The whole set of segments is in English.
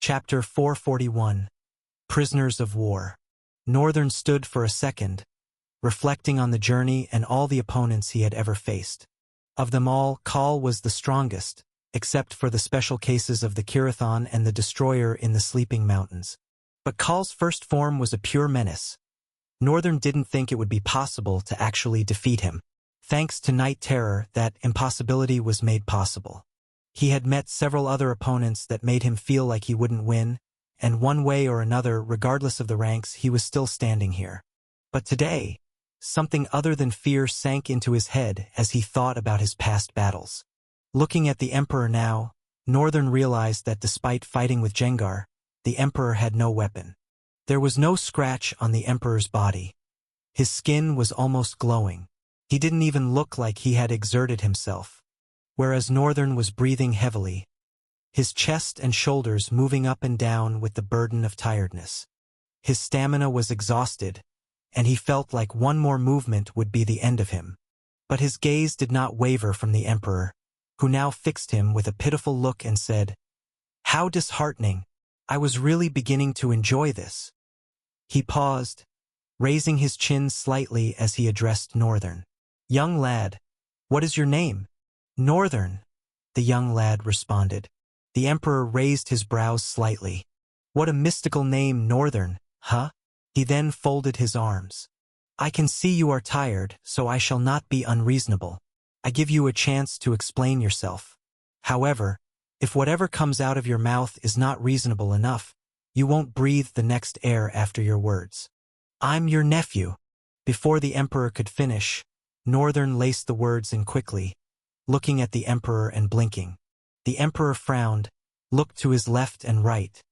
Chapter 441. Prisoners of War. Northern stood for a second, reflecting on the journey and all the opponents he had ever faced. Of them all, Khal was the strongest, except for the special cases of the Kirathon and the Destroyer in the Sleeping Mountains. But Khal's first form was a pure menace. Northern didn't think it would be possible to actually defeat him. Thanks to Night Terror, that impossibility was made possible. He had met several other opponents that made him feel like he wouldn't win, and one way or another, regardless of the ranks, he was still standing here. But today, something other than fear sank into his head as he thought about his past battles. Looking at the Emperor now, Northern realized that despite fighting with Jengar, the Emperor had no weapon. There was no scratch on the Emperor's body. His skin was almost glowing. He didn't even look like he had exerted himself. Whereas Northern was breathing heavily, his chest and shoulders moving up and down with the burden of tiredness. His stamina was exhausted, and he felt like one more movement would be the end of him. But his gaze did not waver from the Emperor, who now fixed him with a pitiful look and said, "How disheartening! I was really beginning to enjoy this." He paused, raising his chin slightly as he addressed Northern. "Young lad, what is your name?" "Northern," the young lad responded. The Emperor raised his brows slightly. "What a mystical name, Northern, huh?" He then folded his arms. "I can see you are tired, so I shall not be unreasonable. I give you a chance to explain yourself. However, if whatever comes out of your mouth is not reasonable enough, you won't breathe the next air after your words. I'm your nephew." Before the Emperor could finish, Northern laced the words in quickly, looking at the Emperor and blinking. The Emperor frowned, looked to his left and right.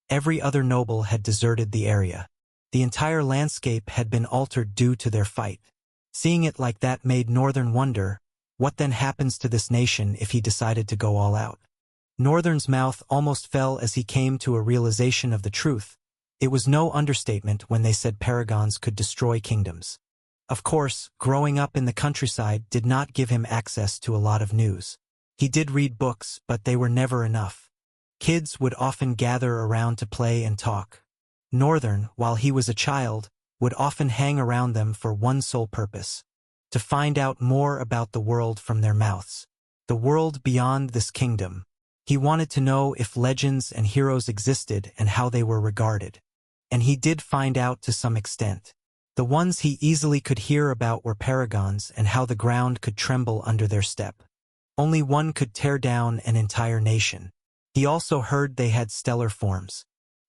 Every other noble had deserted the area. The entire landscape had been altered due to their fight. Seeing it like that made Northern wonder, what then happens to this nation if he decided to go all out? Northern's mouth almost fell as he came to a realization of the truth. It was no understatement when they said paragons could destroy kingdoms. Of course, growing up in the countryside did not give him access to a lot of news. He did read books, but they were never enough. Kids would often gather around to play and talk. Northern, while he was a child, would often hang around them for one sole purpose: to find out more about the world from their mouths. The world beyond this kingdom. He wanted to know if legends and heroes existed and how they were regarded. And he did find out to some extent. The ones he easily could hear about were paragons and how the ground could tremble under their step. Only one could tear down an entire nation. He also heard they had stellar forms.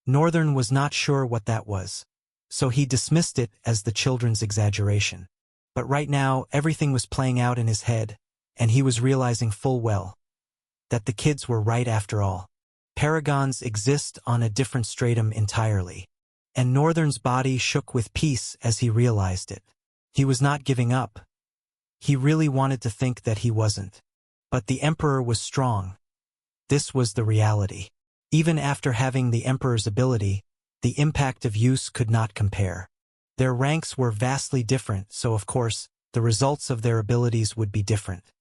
Northern was not sure what that was, so he dismissed it as the children's exaggeration. But right now, everything was playing out in his head, and he was realizing full well that the kids were right after all. Paragons exist on a different stratum entirely. And Northern's body shook with peace as he realized it. He was not giving up. He really wanted to think that he wasn't. But the Emperor was strong. This was the reality. Even after having the Emperor's ability, the impact of use could not compare. Their ranks were vastly different, so of course, the results of their abilities would be different.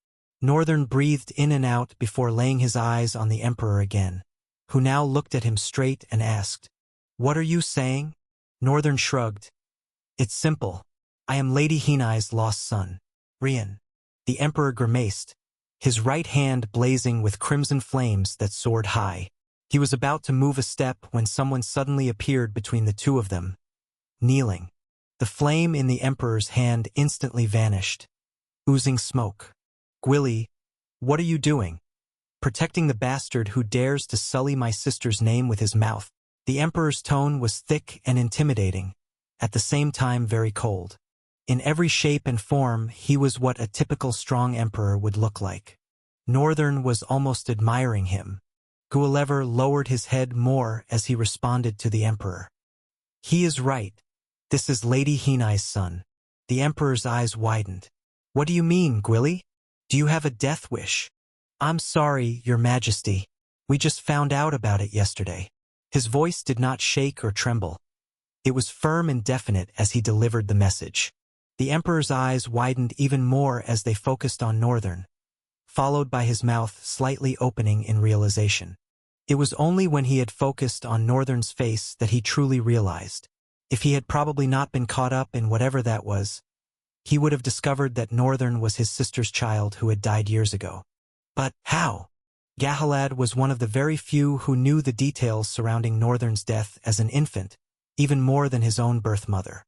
Northern breathed in and out before laying his eyes on the Emperor again, who now looked at him straight and asked, "What are you saying?" Northern shrugged. "It's simple. I am Lady Hinai's lost son, Rian." The Emperor grimaced, his right hand blazing with crimson flames that soared high. He was about to move a step when someone suddenly appeared between the two of them, kneeling. The flame in the Emperor's hand instantly vanished, oozing smoke. "Gwili, what are you doing?" "Protecting the bastard who dares to sully my sister's name with his mouth." The Emperor's tone was thick and intimidating, at the same time very cold. In every shape and form, he was what a typical strong emperor would look like. Northern was almost admiring him. Gulliver lowered his head more as he responded to the Emperor. "He is right. This is Lady Hinai's son." The Emperor's eyes widened. "What do you mean, Gwili? Do you have a death wish?" "I'm sorry, Your Majesty. We just found out about it yesterday." His voice did not shake or tremble. It was firm and definite as he delivered the message. The Emperor's eyes widened even more as they focused on Northern, followed by his mouth slightly opening in realization. It was only when he had focused on Northern's face that he truly realized. If he had probably not been caught up in whatever that was, he would have discovered that Northern was his sister's child who had died years ago. But how? Gahalad was one of the very few who knew the details surrounding Northern's death as an infant, even more than his own birth mother.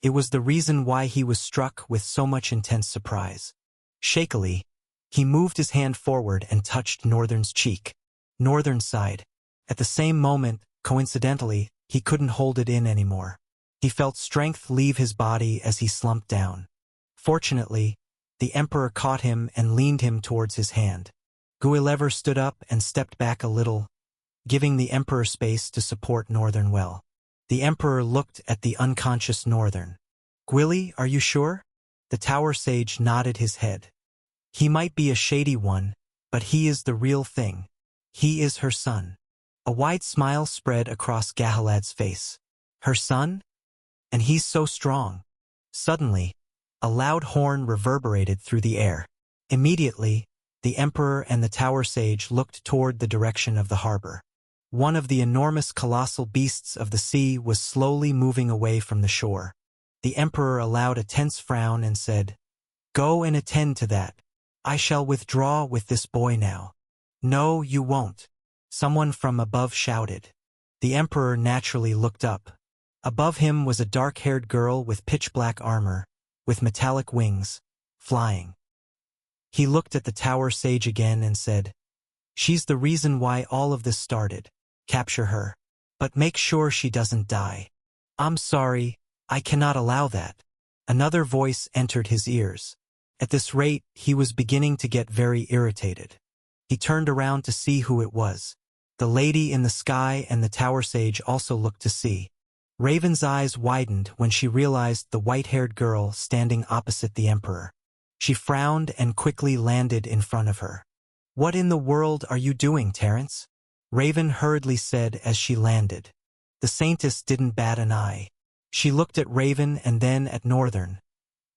It was the reason why he was struck with so much intense surprise. Shakily, he moved his hand forward and touched Northern's cheek. Northern sighed. At the same moment, coincidentally, he couldn't hold it in anymore. He felt strength leave his body as he slumped down. Fortunately, the Emperor caught him and leaned him towards his hand. Guinevere stood up and stepped back a little, giving the Emperor space to support Northern well. The Emperor looked at the unconscious Northern. "Gwili, are you sure?" The Tower Sage nodded his head. "He might be a shady one, but he is the real thing. He is her son." A wide smile spread across Gahalad's face. "Her son? And he's so strong." Suddenly, a loud horn reverberated through the air. Immediately, the Emperor and the Tower Sage looked toward the direction of the harbor. One of the enormous colossal beasts of the sea was slowly moving away from the shore. The Emperor allowed a tense frown and said, "Go and attend to that. I shall withdraw with this boy now." "No, you won't," someone from above shouted. The Emperor naturally looked up. Above him was a dark-haired girl with pitch-black armor, with metallic wings, flying. He looked at the Tower Sage again and said, "She's the reason why all of this started. Capture her. But make sure she doesn't die." "I'm sorry, I cannot allow that." Another voice entered his ears. At this rate, he was beginning to get very irritated. He turned around to see who it was. The lady in the sky and the Tower Sage also looked to see. Raven's eyes widened when she realized the white-haired girl standing opposite the Emperor. She frowned and quickly landed in front of her. "What in the world are you doing, Terence?" Raven hurriedly said as she landed. The Saintess didn't bat an eye. She looked at Raven and then at Northern,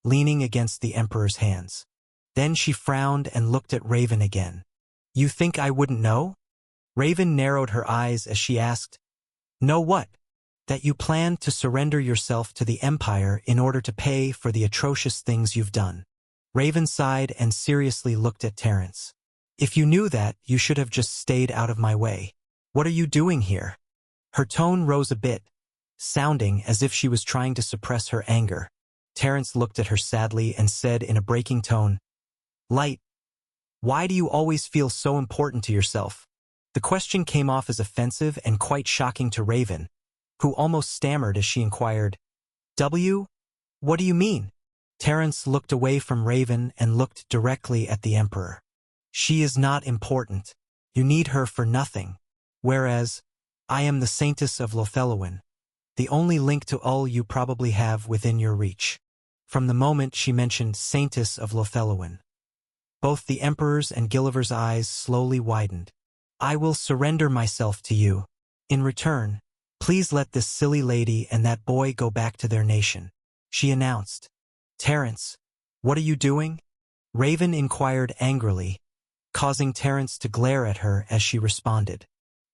leaning against the Emperor's hands. Then she frowned and looked at Raven again. "You think I wouldn't know?" Raven narrowed her eyes as she asked, "Know what?" "That you plan to surrender yourself to the Empire in order to pay for the atrocious things you've done." Raven sighed and seriously looked at Terence. "If you knew that, you should have just stayed out of my way. What are you doing here?" Her tone rose a bit, sounding as if she was trying to suppress her anger. Terence looked at her sadly and said in a breaking tone, "Light, why do you always feel so important to yourself?" The question came off as offensive and quite shocking to Raven, who almost stammered as she inquired, What do you mean?" Terence looked away from Raven and looked directly at the Emperor. "She is not important. You need her for nothing. Whereas, I am the Saintess of Lothelwyn, the only link to all you probably have within your reach." From the moment she mentioned Saintess of Lothelwyn, both the Emperor's and Guinevere's eyes slowly widened. "I will surrender myself to you. In return, please let this silly lady and that boy go back to their nation," she announced. "Terence, what are you doing?" Raven inquired angrily, causing Terence to glare at her as she responded.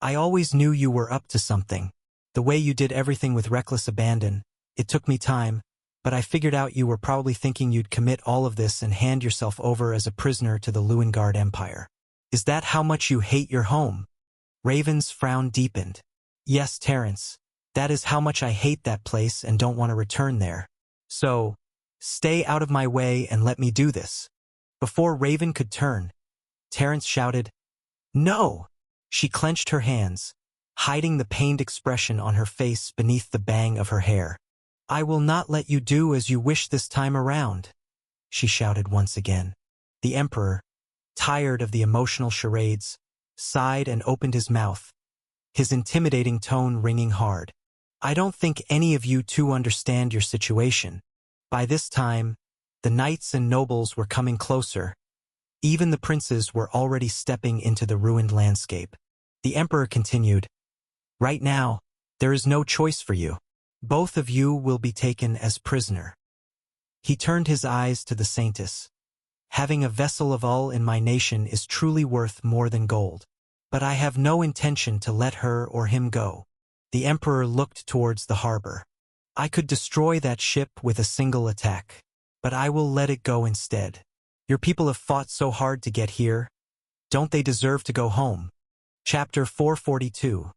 "I always knew you were up to something. The way you did everything with reckless abandon, it took me time, but I figured out you were probably thinking you'd commit all of this and hand yourself over as a prisoner to the Lewengard Empire. Is that how much you hate your home?" Raven's frown deepened. "Yes, Terence, that is how much I hate that place and don't want to return there. So, stay out of my way and let me do this." Before Raven could turn, Terence shouted, "No!" She clenched her hands, hiding the pained expression on her face beneath the bang of her hair. "I will not let you do as you wish this time around," she shouted once again. The Emperor, tired of the emotional charades, sighed and opened his mouth, his intimidating tone ringing hard. "I don't think any of you two understand your situation." By this time, the knights and nobles were coming closer. Even the princes were already stepping into the ruined landscape. The Emperor continued, "Right now, there is no choice for you. Both of you will be taken as prisoner." He turned his eyes to the Saintess. "Having a vessel of all in my nation is truly worth more than gold. But I have no intention to let her or him go. The emperor looked towards the harbor. I could destroy that ship with a single attack, but I will let it go instead. Your people have fought so hard to get here. Don't they deserve to go home? Chapter 442.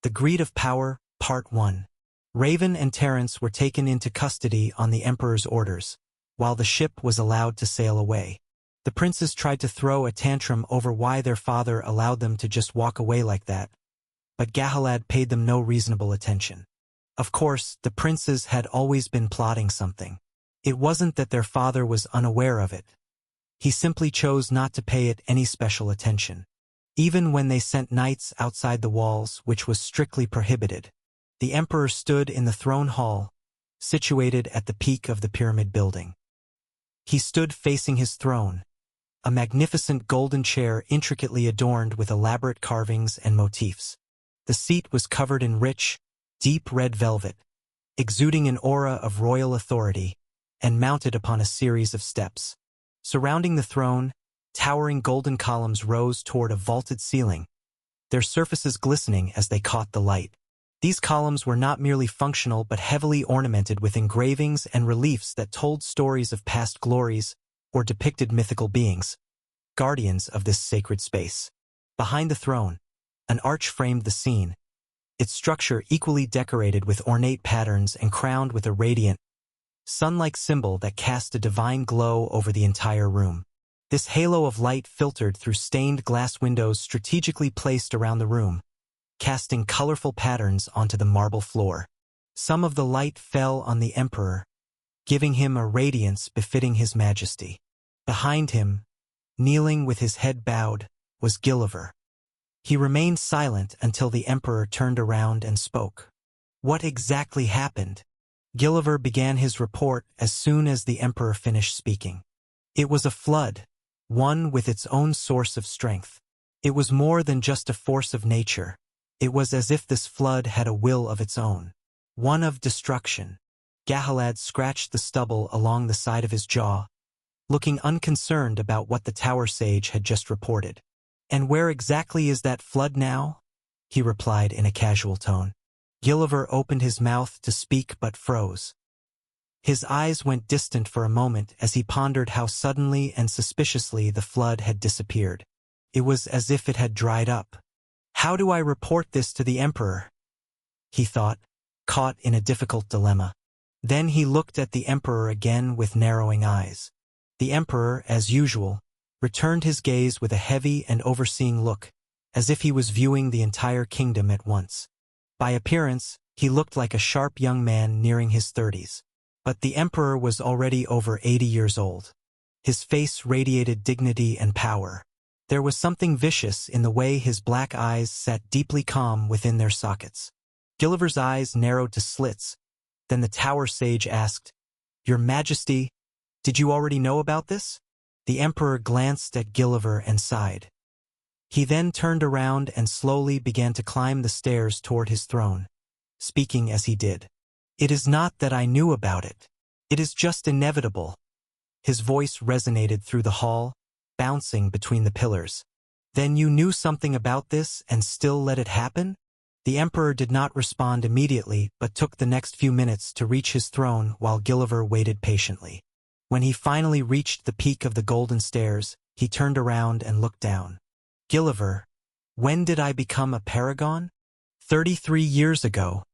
The Greed of Power, Part 1. Raven and Terence were taken into custody on the emperor's orders, while the ship was allowed to sail away. The princes tried to throw a tantrum over why their father allowed them to just walk away like that, but Galahad paid them no reasonable attention. Of course, the princes had always been plotting something. It wasn't that their father was unaware of it. He simply chose not to pay it any special attention. Even when they sent knights outside the walls, which was strictly prohibited, the emperor stood in the throne hall, situated at the peak of the pyramid building. He stood facing his throne, a magnificent golden chair intricately adorned with elaborate carvings and motifs. The seat was covered in rich, deep red velvet, exuding an aura of royal authority, and mounted upon a series of steps. Surrounding the throne, towering golden columns rose toward a vaulted ceiling, their surfaces glistening as they caught the light. These columns were not merely functional but heavily ornamented with engravings and reliefs that told stories of past glories or depicted mythical beings, guardians of this sacred space. Behind the throne, an arch framed the scene, its structure equally decorated with ornate patterns and crowned with a radiant, sun-like symbol that cast a divine glow over the entire room. This halo of light filtered through stained glass windows strategically placed around the room, casting colorful patterns onto the marble floor. Some of the light fell on the emperor, giving him a radiance befitting his majesty. Behind him, kneeling with his head bowed, was Gulliver. He remained silent until the emperor turned around and spoke. What exactly happened? Gulliver began his report as soon as the emperor finished speaking. It was a flood, one with its own source of strength. It was more than just a force of nature. It was as if this flood had a will of its own, one of destruction. Galahad scratched the stubble along the side of his jaw, looking unconcerned about what the tower sage had just reported. And where exactly is that flood now? He replied in a casual tone. Gulliver opened his mouth to speak but froze. His eyes went distant for a moment as he pondered how suddenly and suspiciously the flood had disappeared. It was as if it had dried up. How do I report this to the emperor? He thought, caught in a difficult dilemma. Then he looked at the emperor again with narrowing eyes. The emperor, as usual, returned his gaze with a heavy and overseeing look, as if he was viewing the entire kingdom at once. By appearance, he looked like a sharp young man nearing his 30s. But the emperor was already over 80 years old. His face radiated dignity and power. There was something vicious in the way his black eyes sat deeply calm within their sockets. Gulliver's eyes narrowed to slits. Then the tower sage asked, "Your Majesty, did you already know about this?" The emperor glanced at Gulliver and sighed. He then turned around and slowly began to climb the stairs toward his throne, speaking as he did. "It is not that I knew about it. It is just inevitable." His voice resonated through the hall, bouncing between the pillars. "Then you knew something about this and still let it happen?" The emperor did not respond immediately but took the next few minutes to reach his throne while Gulliver waited patiently. When he finally reached the peak of the golden stairs, he turned around and looked down. "Gulliver, when did I become a paragon?" 33 years ago."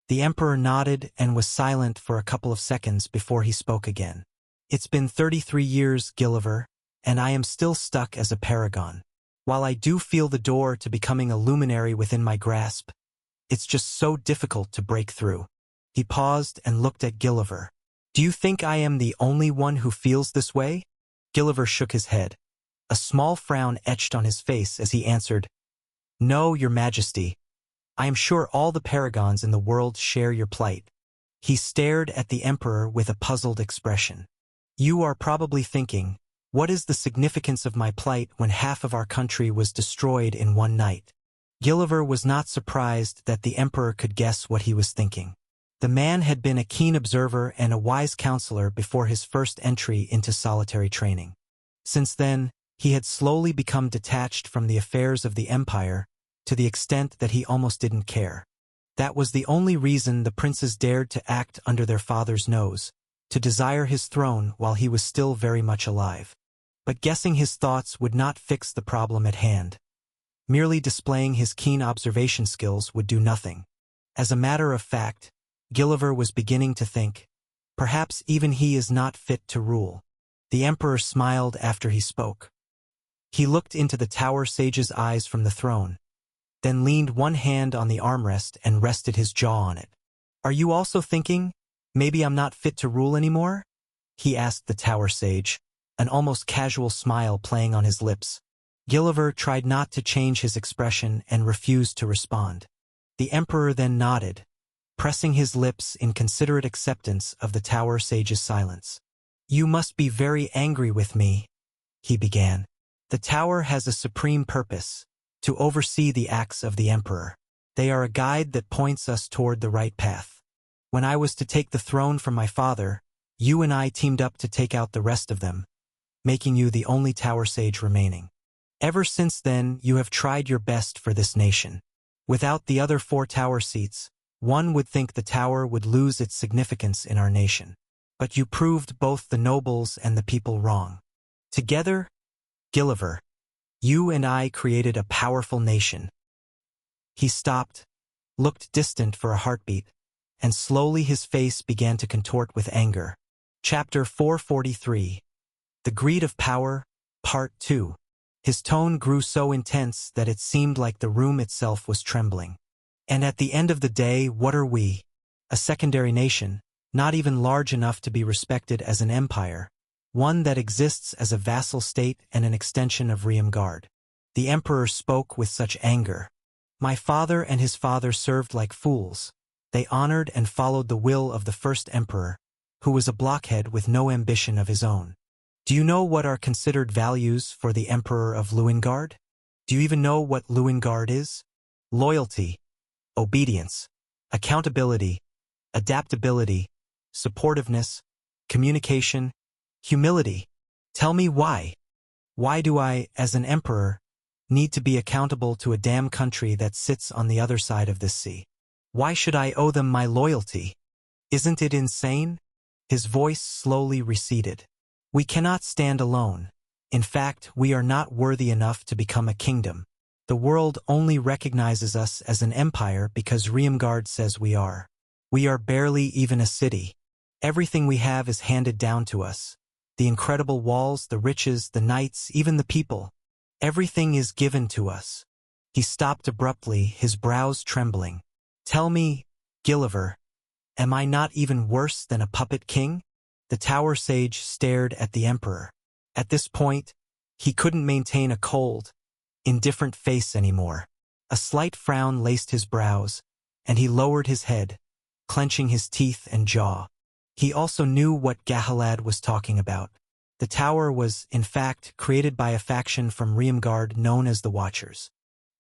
The emperor nodded and was silent for a couple of seconds before he spoke again. "It's been 33 years, Gulliver, and I am still stuck as a paragon. While I do feel the door to becoming a luminary within my grasp, it's just so difficult to break through." He paused and looked at Gulliver. "Do you think I am the only one who feels this way?" Gulliver shook his head. A small frown etched on his face as he answered, "No, Your Majesty. I am sure all the paragons in the world share your plight." He stared at the emperor with a puzzled expression. "You are probably thinking, what is the significance of my plight when half of our country was destroyed in one night?" Gulliver was not surprised that the emperor could guess what he was thinking. The man had been a keen observer and a wise counselor before his first entry into solitary training. Since then, He had slowly become detached from the affairs of the empire to the extent that he almost didn't care. That was the only reason the princes dared to act under their father's nose, to desire his throne while he was still very much alive. But guessing his thoughts would not fix the problem at hand. Merely displaying his keen observation skills would do nothing. As a matter of fact, Gulliver was beginning to think, perhaps even he is not fit to rule. The emperor smiled after he spoke. He looked into the tower sage's eyes from the throne, then leaned one hand on the armrest and rested his jaw on it. "Are you also thinking, maybe I'm not fit to rule anymore?" he asked the tower sage, an almost casual smile playing on his lips. Gulliver tried not to change his expression and refused to respond. The emperor then nodded, pressing his lips in considerate acceptance of the tower sage's silence. "You must be very angry with me," he began. "The tower has a supreme purpose, to oversee the acts of the emperor. They are a guide that points us toward the right path. When I was to take the throne from my father, you and I teamed up to take out the rest of them, making you the only tower sage remaining. Ever since then, you have tried your best for this nation. Without the other 4 tower seats, one would think the tower would lose its significance in our nation. But you proved both the nobles and the people wrong. Together, Gulliver, you and I created a powerful nation." He stopped, looked distant for a heartbeat, and slowly his face began to contort with anger. Chapter 443. The Greed of Power, Part 2. His tone grew so intense that it seemed like the room itself was trembling. "And at the end of the day, what are we? A secondary nation, not even large enough to be respected as an empire, one that exists as a vassal state and an extension of Riemgard." The emperor spoke with such anger. "My father and his father served like fools. They honored and followed the will of the first emperor, who was a blockhead with no ambition of his own. Do you know what are considered values for the emperor of Luingard? Do you even know what Luingard is? Loyalty, obedience, accountability, adaptability, supportiveness, communication, humility. Tell me why. Why do I, as an emperor, need to be accountable to a damn country that sits on the other side of this sea? Why should I owe them my loyalty? Isn't it insane?" His voice slowly receded. "We cannot stand alone. In fact, we are not worthy enough to become a kingdom. The world only recognizes us as an empire because Riemgard says we are. We are barely even a city. Everything we have is handed down to us. The incredible walls, the riches, the knights, even the people. Everything is given to us." He stopped abruptly, his brows trembling. "Tell me, Gulliver, am I not even worse than a puppet king?" The tower sage stared at the emperor. At this point, he couldn't maintain a cold, indifferent face anymore. A slight frown laced his brows, and he lowered his head, clenching his teeth and jaw. He also knew what Galahad was talking about. The tower was, in fact, created by a faction from Riemgard known as the Watchers.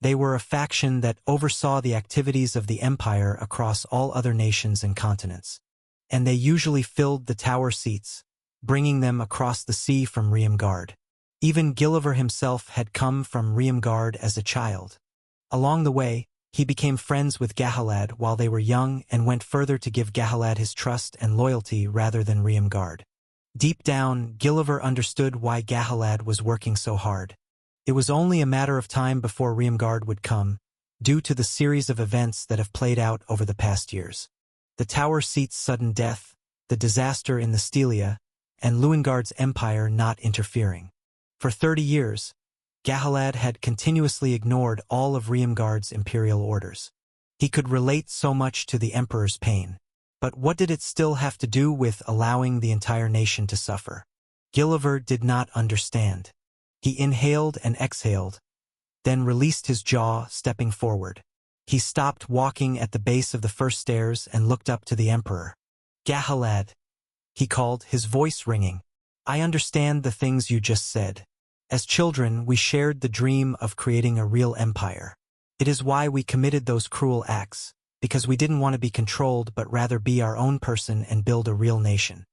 They were a faction that oversaw the activities of the empire across all other nations and continents. And they usually filled the tower seats, bringing them across the sea from Riemgard. Even Gulliver himself had come from Riemgard as a child. Along the way, he became friends with Galahad while they were young and went further to give Galahad his trust and loyalty rather than Riemgard. Deep down, Gulliver understood why Galahad was working so hard. It was only a matter of time before Riemgard would come, due to the series of events that have played out over the past years. The tower seat's sudden death, the disaster in the Stelia, and Luingard's empire not interfering. For 30 years, Galahad had continuously ignored all of Riemgard's imperial orders. He could relate so much to the emperor's pain. But what did it still have to do with allowing the entire nation to suffer? Gulliver did not understand. He inhaled and exhaled, then released his jaw, stepping forward. He stopped walking at the base of the first stairs and looked up to the emperor. "Galahad," he called, his voice ringing. "I understand the things you just said. As children, we shared the dream of creating a real empire. It is why we committed those cruel acts, because we didn't want to be controlled but rather be our own person and build a real nation.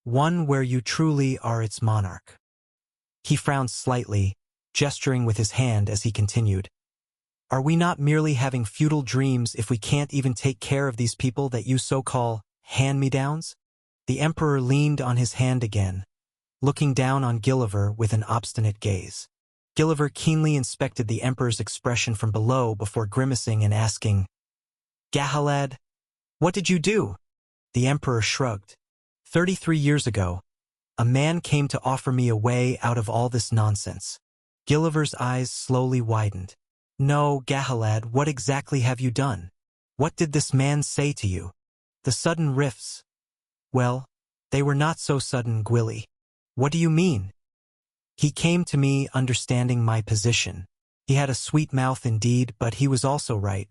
One where you truly are its monarch." He frowned slightly, gesturing with his hand as he continued. Are we not merely having futile dreams if we can't even take care of these people that you so-call hand-me-downs? The Emperor leaned on his hand again, looking down on Gulliver with an obstinate gaze. Gulliver keenly inspected the Emperor's expression from below before grimacing and asking, Galahad, what did you do? The Emperor shrugged. 33 years ago, a man came to offer me a way out of all this nonsense. Gulliver's eyes slowly widened. No, Galahad, what exactly have you done? What did this man say to you? The sudden rifts. Well, they were not so sudden, Gwilly. What do you mean? He came to me understanding my position. He had a sweet mouth indeed, but he was also right.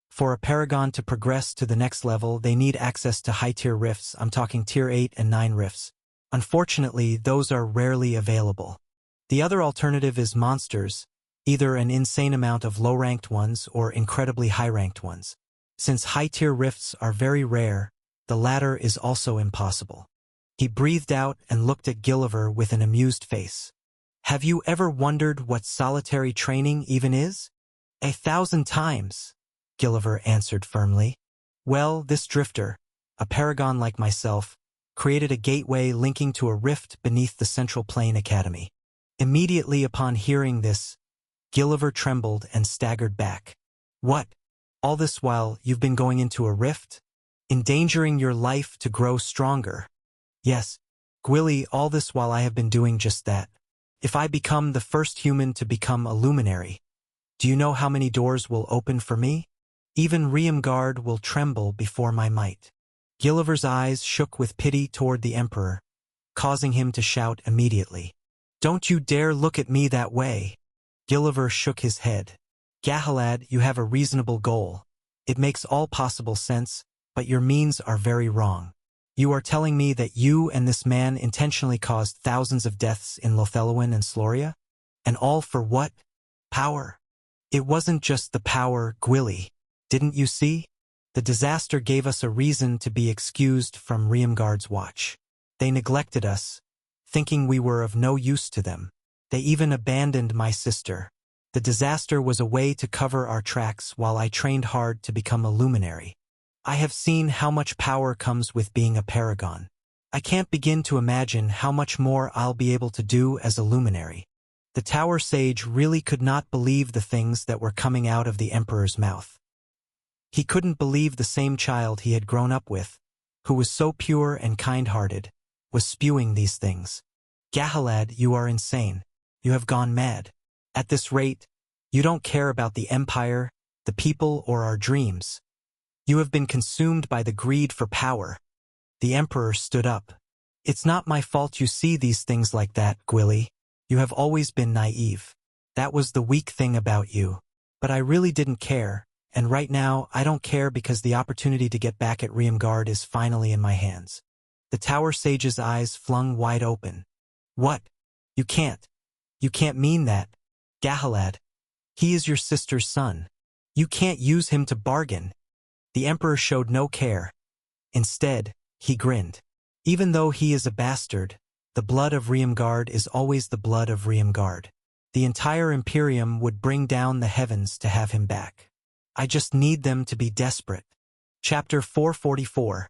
For a paragon to progress to the next level, they need access to high-tier rifts. I'm talking tier 8 and 9 rifts. Unfortunately, those are rarely available. The other alternative is monsters, either an insane amount of low-ranked ones or incredibly high-ranked ones. Since high-tier rifts are very rare, the latter is also impossible. He breathed out and looked at Gulliver with an amused face. Have you ever wondered what solitary training even is? 1,000 times, Gulliver answered firmly. Well, this drifter, a paragon like myself, created a gateway linking to a rift beneath the Central Plane Academy. Immediately upon hearing this, Gulliver trembled and staggered back. What? All this while you've been going into a rift? Endangering your life to grow stronger? Yes, Gwilly, all this while I have been doing just that. If I become the first human to become a luminary, do you know how many doors will open for me? Even Riemgard will tremble before my might. Gulliver's eyes shook with pity toward the Emperor, causing him to shout immediately. Don't you dare look at me that way. Gulliver shook his head. Galahad, you have a reasonable goal. It makes all possible sense, but your means are very wrong. You are telling me that you and this man intentionally caused thousands of deaths in Lothelwyn and Sloria? And all for what? Power. It wasn't just the power, Gwilly. Didn't you see? The disaster gave us a reason to be excused from Riemgard's watch. They neglected us, thinking we were of no use to them. They even abandoned my sister. The disaster was a way to cover our tracks while I trained hard to become a luminary. I have seen how much power comes with being a paragon. I can't begin to imagine how much more I'll be able to do as a luminary. The Tower Sage really could not believe the things that were coming out of the Emperor's mouth. He couldn't believe the same child he had grown up with, who was so pure and kind-hearted, was spewing these things. Galahad, you are insane. You have gone mad. At this rate, you don't care about the Empire, the people, or our dreams. You have been consumed by the greed for power. The Emperor stood up. It's not my fault you see these things like that, Gwilly. You have always been naive. That was the weak thing about you. But I really didn't care, and right now I don't care because the opportunity to get back at Riemgard is finally in my hands. The Tower Sage's eyes flung wide open. What? You can't. You can't mean that. Galahad. He is your sister's son. You can't use him to bargain. The Emperor showed no care. Instead, he grinned. Even though he is a bastard, the blood of Riemgard is always the blood of Riemgard. The entire Imperium would bring down the heavens to have him back. I just need them to be desperate. Chapter 444.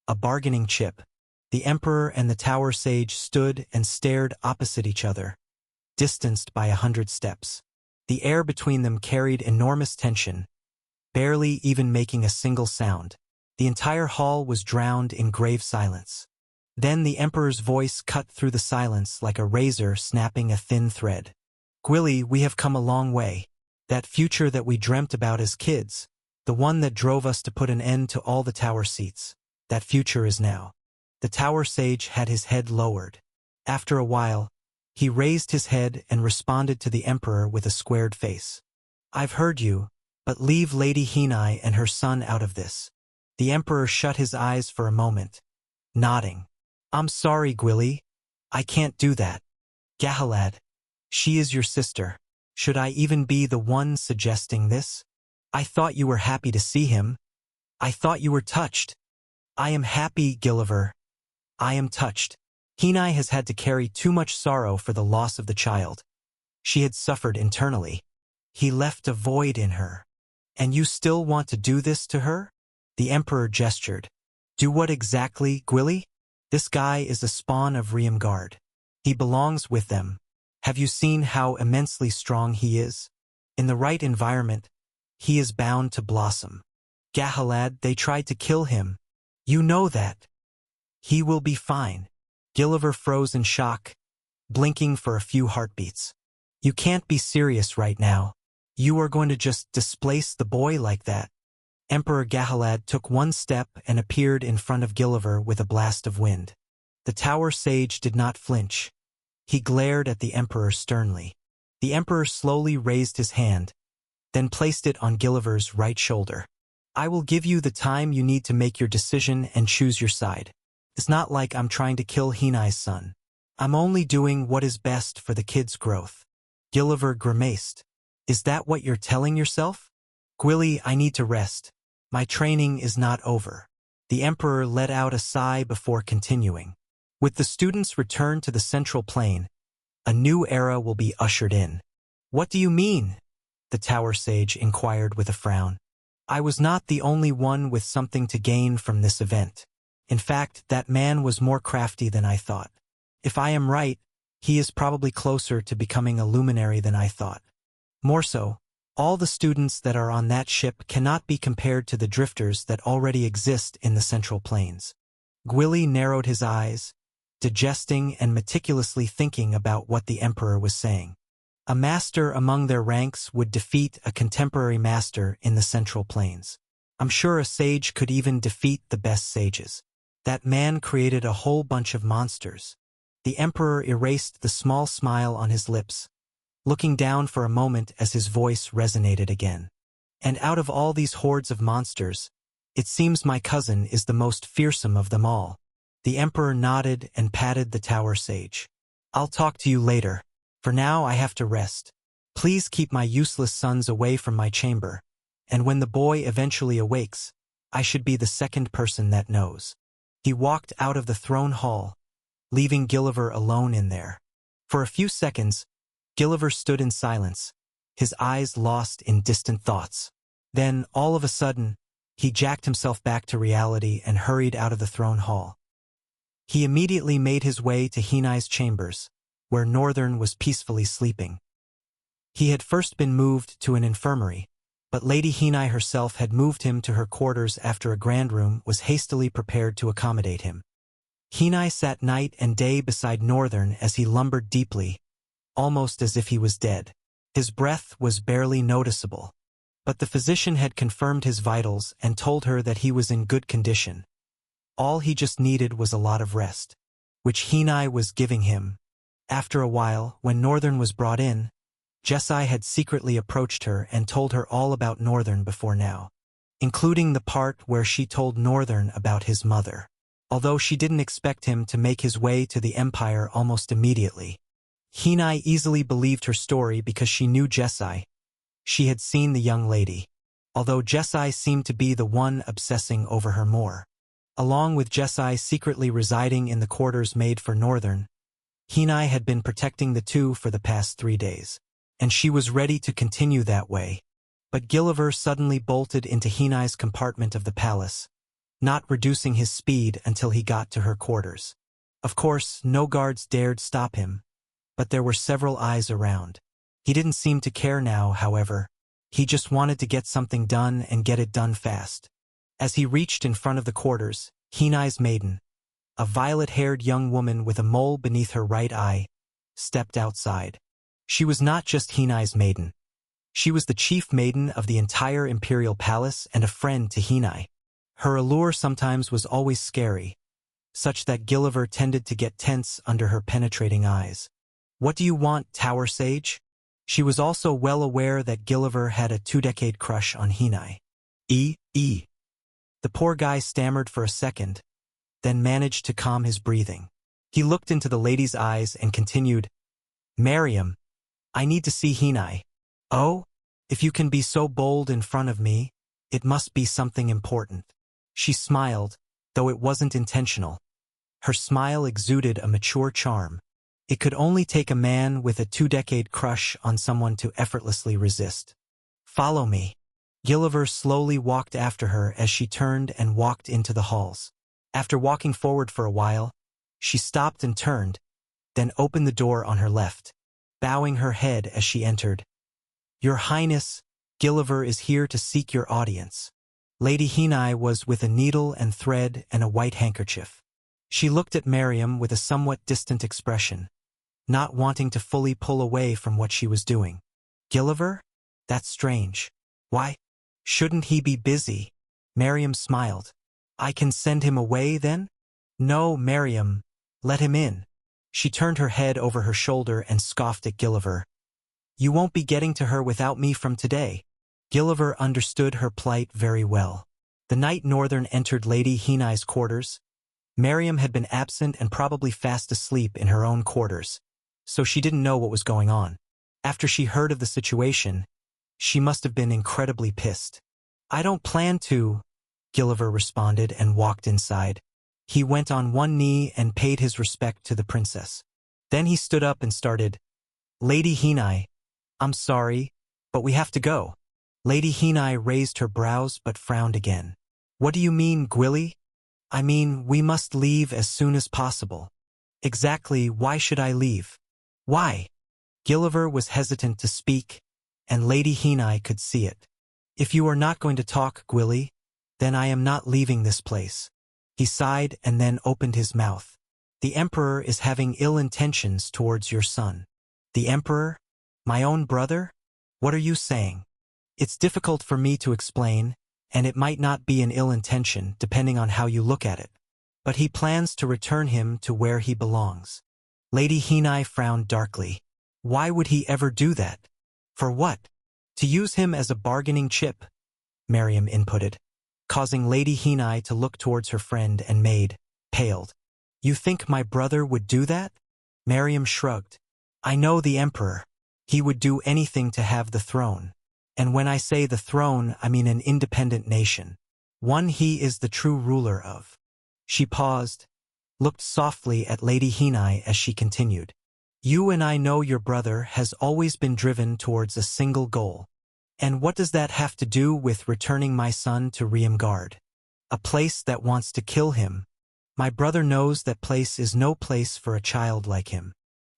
A Bargaining Chip. The Emperor and the Tower Sage stood and stared opposite each other, distanced by 100 steps. The air between them carried enormous tension, barely even making a single sound. The entire hall was drowned in grave silence. Then the Emperor's voice cut through the silence like a razor snapping a thin thread. Gwilly, we have come a long way. That future that we dreamt about as kids, the one that drove us to put an end to all the tower seats, that future is now. The Tower Sage had his head lowered. After a while, he raised his head and responded to the Emperor with a squared face. I've heard you, but leave Lady Hinai and her son out of this. The Emperor shut his eyes for a moment, nodding. I'm sorry, Gwilly. I can't do that. Galahad, she is your sister. Should I even be the one suggesting this? I thought you were happy to see him. I thought you were touched. I am happy, Gulliver. I am touched. Hinai has had to carry too much sorrow for the loss of the child. She had suffered internally. He left a void in her. And you still want to do this to her? The emperor gestured. Do what exactly, Gwili? This guy is a spawn of Riemgard. He belongs with them. Have you seen how immensely strong he is? In the right environment, he is bound to blossom. Gahalad, they tried to kill him. You know that. He will be fine. Gilliver froze in shock, blinking for a few heartbeats. You can't be serious right now. You are going to just displace the boy like that. Emperor Gahalad took one step and appeared in front of Gilliver with a blast of wind. The tower sage did not flinch. He glared at the emperor sternly. The emperor slowly raised his hand, then placed it on Gilliver's right shoulder. I will give you the time you need to make your decision and choose your side. It's not like I'm trying to kill Hinai's son. I'm only doing what is best for the kid's growth. Gilliver grimaced. Is that what you're telling yourself? Gwili, I need to rest. My training is not over. The emperor let out a sigh before continuing. With the students returned to the central plain, a new era will be ushered in. What do you mean? The tower sage inquired with a frown. I was not the only one with something to gain from this event. In fact, that man was more crafty than I thought. If I am right, he is probably closer to becoming a luminary than I thought. More so, all the students that are on that ship cannot be compared to the drifters that already exist in the Central Plains. Gwili narrowed his eyes, digesting and meticulously thinking about what the emperor was saying. A master among their ranks would defeat a contemporary master in the Central Plains. I'm sure a sage could even defeat the best sages. That man created a whole bunch of monsters. The emperor erased the small smile on his lips, looking down for a moment as his voice resonated again. And out of all these hordes of monsters, it seems my cousin is the most fearsome of them all. The emperor nodded and patted the tower sage. I'll talk to you later. For now I have to rest. Please keep my useless sons away from my chamber, and when the boy eventually awakes, I should be the second person that knows. He walked out of the throne hall, leaving Gilliver alone in there. For a few seconds, Gilliver stood in silence, his eyes lost in distant thoughts. Then, all of a sudden, he jacked himself back to reality and hurried out of the throne hall. He immediately made his way to Hinai's chambers, where Northern was peacefully sleeping. He had first been moved to an infirmary, but Lady Hinai herself had moved him to her quarters after a grand room was hastily prepared to accommodate him. Hinai sat night and day beside Northern as he lumbered deeply, almost as if he was dead. His breath was barely noticeable, but the physician had confirmed his vitals and told her that he was in good condition. All he just needed was a lot of rest, which Hinai was giving him. After a while, when Northern was brought in, Jesai had secretly approached her and told her all about Northern before now, including the part where she told Northern about his mother. Although she didn't expect him to make his way to the Empire almost immediately, Hinai easily believed her story because she knew Jesai. She had seen the young lady, although Jesai seemed to be the one obsessing over her more. Along with Jesai secretly residing in the quarters made for Northern, Hinai had been protecting the two for the past 3 days, and she was ready to continue that way. But Gilliver suddenly bolted into Hinai's compartment of the palace, not reducing his speed until he got to her quarters. Of course, no guards dared stop him, but there were several eyes around. He didn't seem to care now, however. He just wanted to get something done and get it done fast. As he reached in front of the quarters, Hinai's maiden, a violet-haired young woman with a mole beneath her right eye, stepped outside. She was not just Hinai's maiden. She was the chief maiden of the entire imperial palace and a friend to Hinai. Her allure sometimes was always scary, such that Gilliver tended to get tense under her penetrating eyes. What do you want, Tower Sage? She was also well aware that Gilliver had a 2-decade crush on Hinai. The poor guy stammered for a second, then managed to calm his breathing. He looked into the lady's eyes and continued, Mariam, I need to see Hinai. Oh, if you can be so bold in front of me, it must be something important. She smiled, though it wasn't intentional. Her smile exuded a mature charm. It could only take a man with a 2-decade crush on someone to effortlessly resist. "Follow me." Gilliver slowly walked after her as she turned and walked into the halls. After walking forward for a while, she stopped and turned, then opened the door on her left, bowing her head as she entered. "Your Highness, Gilliver is here to seek your audience." Lady Hinai was with a needle and thread and a white handkerchief. She looked at Miriam with a somewhat distant expression, not wanting to fully pull away from what she was doing. "Gilliver? That's strange. Why? Shouldn't he be busy?" Miriam smiled. "I can send him away, then?" "No, Miriam. Let him in." She turned her head over her shoulder and scoffed at Gilliver. "You won't be getting to her without me from today." Gilliver understood her plight very well. The night Northern entered Lady Hinai's quarters, Miriam had been absent and probably fast asleep in her own quarters, so she didn't know what was going on. After she heard of the situation, she must have been incredibly pissed. "I don't plan to," Gilliver responded and walked inside. He went on one knee and paid his respect to the princess. Then he stood up and started, "Lady Hinai, I'm sorry, but we have to go." Lady Hinai raised her brows but frowned again. "What do you mean, Gwilly?" "I mean, we must leave as soon as possible." "Exactly, why should I leave?" "Why?" Gilliver was hesitant to speak, and Lady Hinai could see it. "If you are not going to talk, Gwilly, then I am not leaving this place." He sighed and then opened his mouth. "The Emperor is having ill intentions towards your son." "The Emperor? My own brother? What are you saying?" "It's difficult for me to explain, and it might not be an ill intention, depending on how you look at it. But he plans to return him to where he belongs." Lady Hinai frowned darkly. "Why would he ever do that? For what?" "To use him as a bargaining chip," Miriam inputted, causing Lady Hinai to look towards her friend and maid, paled. "You think my brother would do that?" Miriam shrugged. "I know the Emperor. He would do anything to have the throne. And when I say the throne, I mean an independent nation. One he is the true ruler of." She paused, looked softly at Lady Hinai as she continued. "You and I know your brother has always been driven towards a single goal. And what does that have to do with returning my son to Riemgard? A place that wants to kill him. My brother knows that place is no place for a child like him."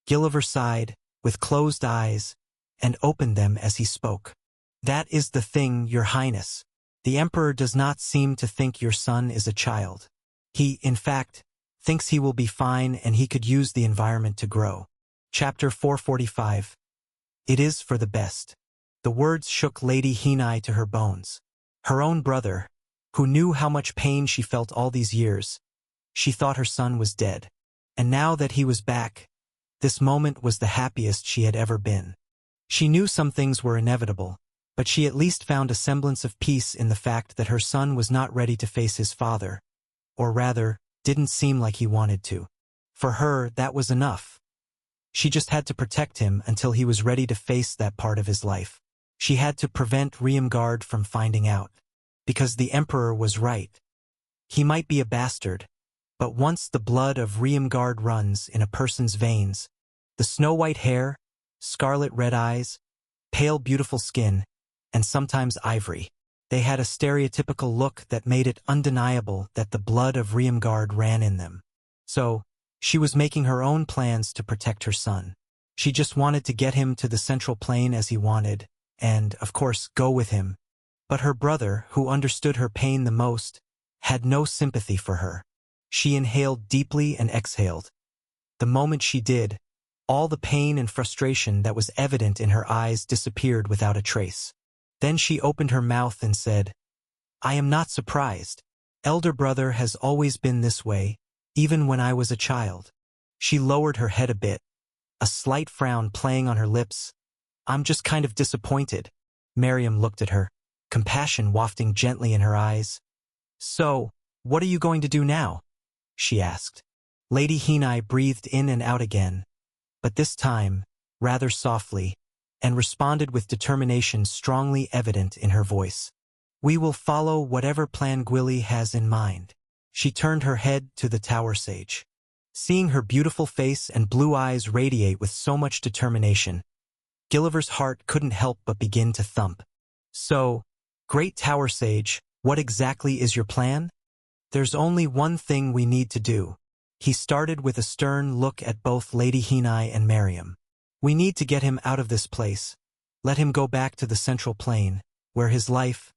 Gilliver sighed, with closed eyes, and opened them as he spoke. "That is the thing, Your Highness. The Emperor does not seem to think your son is a child. He, in fact, thinks he will be fine and he could use the environment to grow." Chapter 445. It is for the best. The words shook Lady Hinai to her bones. Her own brother, who knew how much pain she felt all these years, she thought her son was dead. And now that he was back, this moment was the happiest she had ever been. She knew some things were inevitable, but she at least found a semblance of peace in the fact that her son was not ready to face his father, or rather, didn't seem like he wanted to. For her, that was enough. She just had to protect him until he was ready to face that part of his life. She had to prevent Riemgard from finding out. Because the Emperor was right. He might be a bastard, but once the blood of Riemgard runs in a person's veins, the snow-white hair, scarlet red eyes, pale beautiful skin, and sometimes ivory, they had a stereotypical look that made it undeniable that the blood of Riemgard ran in them. So, she was making her own plans to protect her son. She just wanted to get him to the Central Plain as he wanted, and, of course, go with him. But her brother, who understood her pain the most, had no sympathy for her. She inhaled deeply and exhaled. The moment she did, all the pain and frustration that was evident in her eyes disappeared without a trace. Then she opened her mouth and said, "I am not surprised. Elder brother has always been this way, even when I was a child." She lowered her head a bit, a slight frown playing on her lips. "I'm just kind of disappointed." Miriam looked at her, compassion wafting gently in her eyes. "So, what are you going to do now?" she asked. Lady Hinai breathed in and out again, but this time, rather softly, and responded with determination strongly evident in her voice. "We will follow whatever plan Gwilly has in mind." She turned her head to the tower sage. Seeing her beautiful face and blue eyes radiate with so much determination, Gilliver's heart couldn't help but begin to thump. So, Great Tower Sage, what exactly is your plan? There's only one thing we need to do. He started with a stern look at both Lady Hinai and Miriam. We need to get him out of this place. Let him go back to the Central Plain, where his life.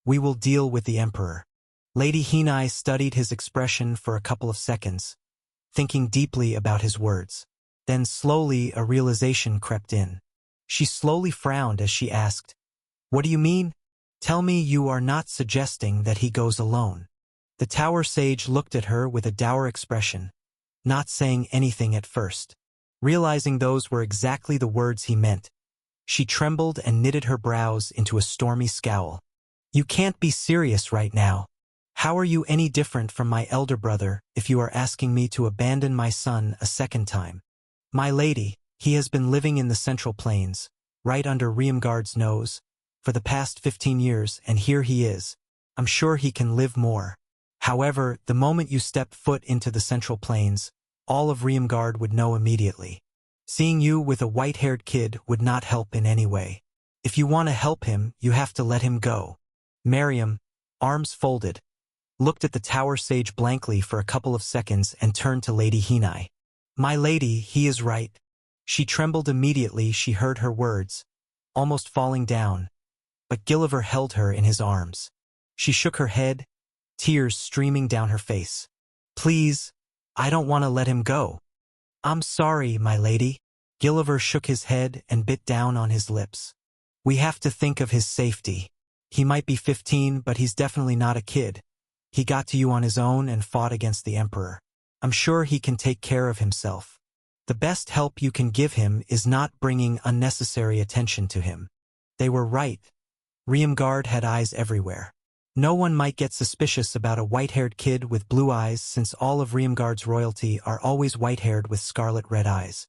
We will deal with the Emperor. Lady Hinai studied his expression for a couple of seconds, thinking deeply about his words. Then slowly a realization crept in. She slowly frowned as she asked, "What do you mean? Tell me you are not suggesting that he goes alone." The Tower Sage looked at her with a dour expression, not saying anything at first. Realizing those were exactly the words he meant, she trembled and knitted her brows into a stormy scowl. "You can't be serious right now. How are you any different from my elder brother if you are asking me to abandon my son a second time? My lady, he has been living in the Central Plains, right under Riemgard's nose, for the past 15 years, and here he is. I'm sure he can live more. However, the moment you step foot into the Central Plains, all of Riemgard would know immediately. Seeing you with a white-haired kid would not help in any way. If you want to help him, you have to let him go." Miriam, arms folded, looked at the Tower Sage blankly for a couple of seconds and turned to Lady Hinai. "My lady, he is right." She trembled immediately she heard her words, almost falling down, but Gilliver held her in his arms. She shook her head, tears streaming down her face. "Please, I don't want to let him go." "I'm sorry, my lady." Gilliver shook his head and bit down on his lips. "We have to think of his safety. He might be 15, but he's definitely not a kid. He got to you on his own and fought against the Emperor. I'm sure he can take care of himself. The best help you can give him is not bringing unnecessary attention to him." They were right. Riemgard had eyes everywhere. No one might get suspicious about a white-haired kid with blue eyes since all of Riemgard's royalty are always white-haired with scarlet-red eyes.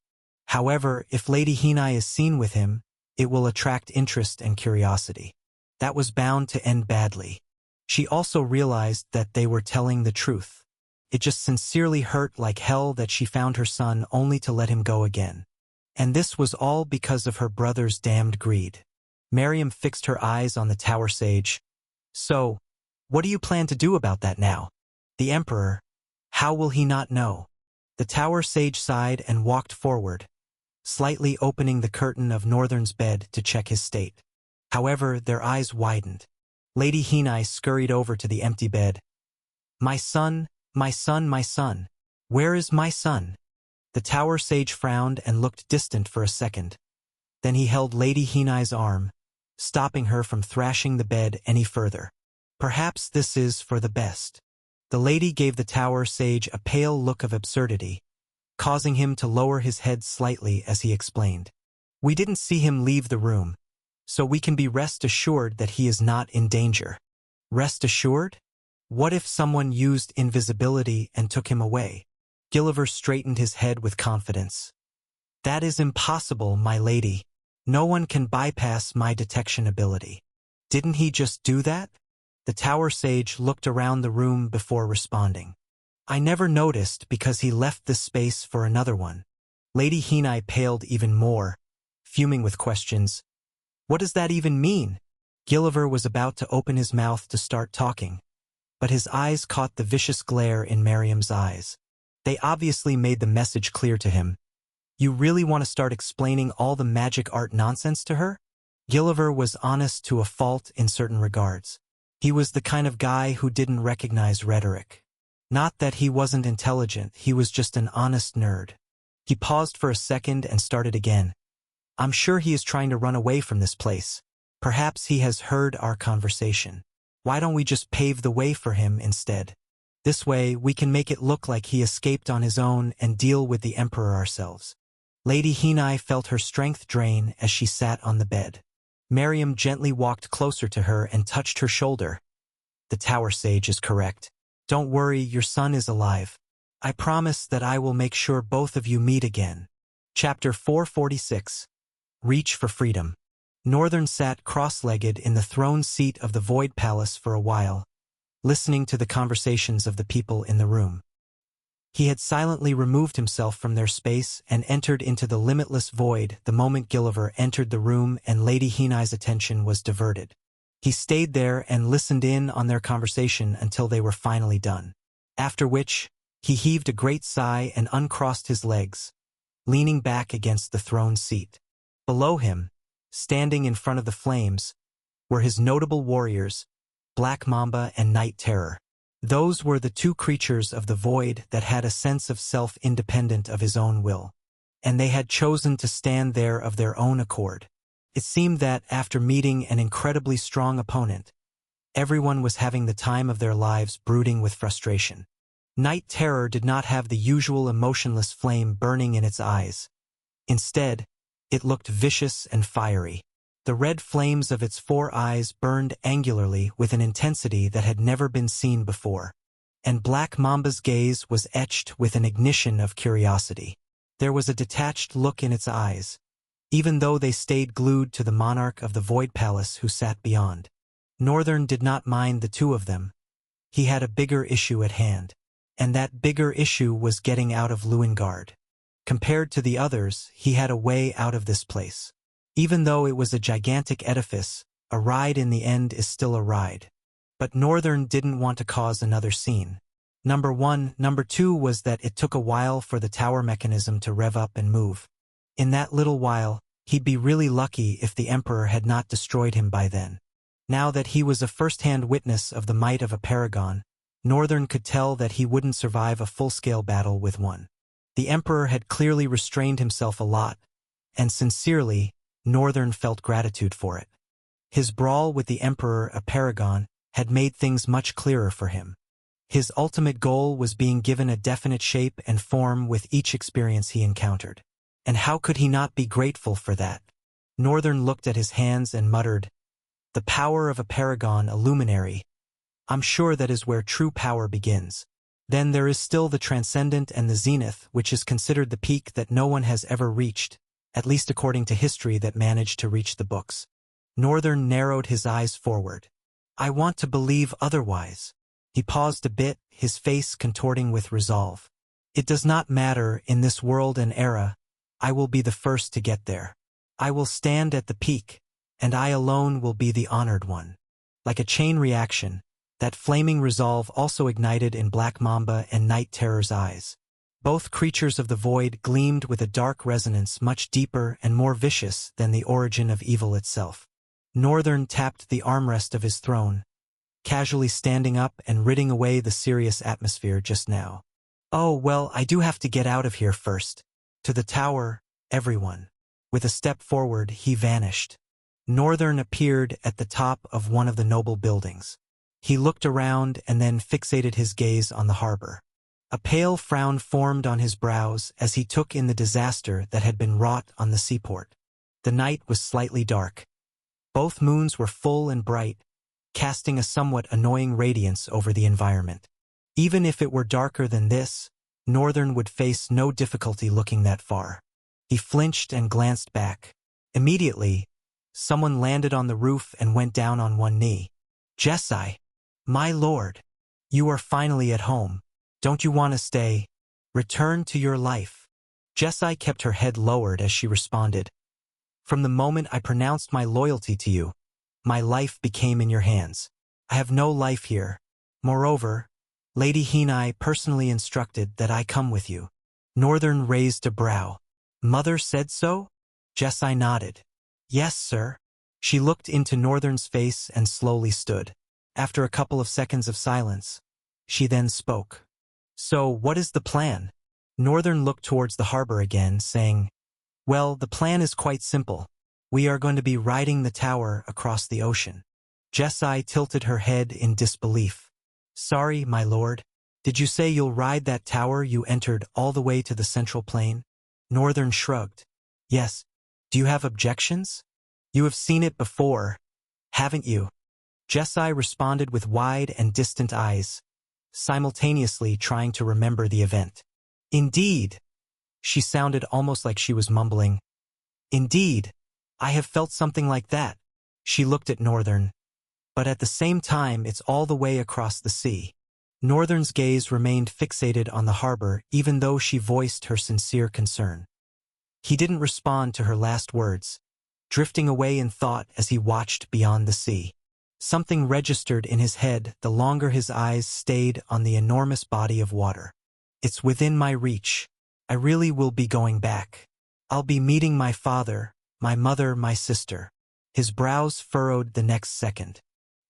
However, if Lady Hinai is seen with him, it will attract interest and curiosity. That was bound to end badly. She also realized that they were telling the truth. It just sincerely hurt like hell that she found her son only to let him go again. And this was all because of her brother's damned greed. Miriam fixed her eyes on the Tower Sage. "So, what do you plan to do about that now? The Emperor, how will he not know?" The Tower Sage sighed and walked forward, slightly opening the curtain of Northern's bed to check his state. However, their eyes widened. Lady Hinai scurried over to the empty bed. "My son, my son, my son. Where is my son?" The Tower Sage frowned and looked distant for a second. Then he held Lady Hinai's arm, stopping her from thrashing the bed any further. "Perhaps this is for the best." The lady gave the Tower Sage a pale look of absurdity, causing him to lower his head slightly as he explained. "We didn't see him leave the room, so we can be rest assured that he is not in danger." Rest assured? What if someone used invisibility and took him away? Gilliver straightened his head with confidence. "That is impossible, my lady. No one can bypass my detection ability." "Didn't he just do that?" The Tower Sage looked around the room before responding. "I never noticed because he left this space for another one." Lady Hinai paled even more, fuming with questions. "What does that even mean?" Gilliver was about to open his mouth to start talking, but his eyes caught the vicious glare in Miriam's eyes. They obviously made the message clear to him. "You really want to start explaining all the magic art nonsense to her?" Gilliver was honest to a fault in certain regards. He was the kind of guy who didn't recognize rhetoric. Not that he wasn't intelligent, he was just an honest nerd. He paused for a second and started again. "I'm sure he is trying to run away from this place. Perhaps he has heard our conversation. Why don't we just pave the way for him instead? This way, we can make it look like he escaped on his own and deal with the Emperor ourselves." Lady Hinai felt her strength drain as she sat on the bed. Miriam gently walked closer to her and touched her shoulder. "The Tower Sage is correct. Don't worry, your son is alive. I promise that I will make sure both of you meet again." Chapter 446. Reach for Freedom. Northern sat cross-legged in the throne seat of the Void Palace for a while, listening to the conversations of the people in the room. He had silently removed himself from their space and entered into the limitless void the moment Gulliver entered the room and Lady Henai's attention was diverted. He stayed there and listened in on their conversation until they were finally done. After which, he heaved a great sigh and uncrossed his legs, leaning back against the throne seat. Below him, standing in front of the flames, were his notable warriors, Black Mamba and Night Terror. Those were the two creatures of the void that had a sense of self independent of his own will, and they had chosen to stand there of their own accord. It seemed that, after meeting an incredibly strong opponent, everyone was having the time of their lives brooding with frustration. Night Terror did not have the usual emotionless flame burning in its eyes. Instead, it looked vicious and fiery. The red flames of its 4 eyes burned angularly with an intensity that had never been seen before, and Black Mamba's gaze was etched with an ignition of curiosity. There was a detached look in its eyes, even though they stayed glued to the monarch of the Void Palace who sat beyond. Northern did not mind the two of them. He had a bigger issue at hand, and that bigger issue was getting out of Lewengard. Compared to the others, he had a way out of this place. Even though it was a gigantic edifice, a ride in the end is still a ride. But Northern didn't want to cause another scene. Number 1. Number 2 was that it took a while for the tower mechanism to rev up and move. In that little while, he'd be really lucky if the Emperor had not destroyed him by then. Now that he was a first-hand witness of the might of a paragon, Northern could tell that he wouldn't survive a full-scale battle with one. The Emperor had clearly restrained himself a lot, and sincerely, Northern felt gratitude for it. His brawl with the Emperor a paragon had made things much clearer for him. His ultimate goal was being given a definite shape and form with each experience he encountered. And how could he not be grateful for that? Northern looked at his hands and muttered, "The power of a paragon, a luminary. I'm sure that is where true power begins. Then there is still the transcendent and the zenith, which is considered the peak that no one has ever reached, at least according to history that managed to reach the books." Northern narrowed his eyes forward. "I want to believe otherwise." He paused a bit, his face contorting with resolve. "It does not matter in this world and era. I will be the first to get there. I will stand at the peak, and I alone will be the honored one." Like a chain reaction, that flaming resolve also ignited in Black Mamba and Night Terror's eyes. Both creatures of the void gleamed with a dark resonance much deeper and more vicious than the origin of evil itself. Northern tapped the armrest of his throne, casually standing up and ridding away the serious atmosphere just now. "Oh, well, I do have to get out of here first. To the tower, everyone." With a step forward, he vanished. Northern appeared at the top of one of the noble buildings. He looked around and then fixated his gaze on the harbor. A pale frown formed on his brows as he took in the disaster that had been wrought on the seaport. The night was slightly dark. Both moons were full and bright, casting a somewhat annoying radiance over the environment. Even if it were darker than this, Northern would face no difficulty looking that far. He flinched and glanced back. Immediately, someone landed on the roof and went down on one knee. "Jessie, my lord, you are finally at home. Don't you want to stay? Return to your life." Jessie kept her head lowered as she responded, "From the moment I pronounced my loyalty to you, my life became in your hands. I have no life here. Moreover, Lady Henai personally instructed that I come with you." Northern raised a brow. "Mother said so?" Jessie nodded. "Yes, sir." She looked into Northern's face and slowly stood. After a couple of seconds of silence, she then spoke. "So, what is the plan?" Northern looked towards the harbor again, saying, "Well, the plan is quite simple. We are going to be riding the tower across the ocean." Jessie tilted her head in disbelief. "Sorry, my lord. Did you say you'll ride that tower you entered all the way to the central plain?" Northern shrugged. "Yes. Do you have objections? You have seen it before, haven't you?" Jessie responded with wide and distant eyes, simultaneously trying to remember the event. "Indeed." She sounded almost like she was mumbling. "Indeed, I have felt something like that." She looked at Northern. "But at the same time it's all the way across the sea." Northern's gaze remained fixated on the harbor even though she voiced her sincere concern. He didn't respond to her last words, drifting away in thought as he watched beyond the sea. Something registered in his head the longer his eyes stayed on the enormous body of water. It's within my reach. I really will be going back. I'll be meeting my father, my mother, my sister. His brows furrowed the next second.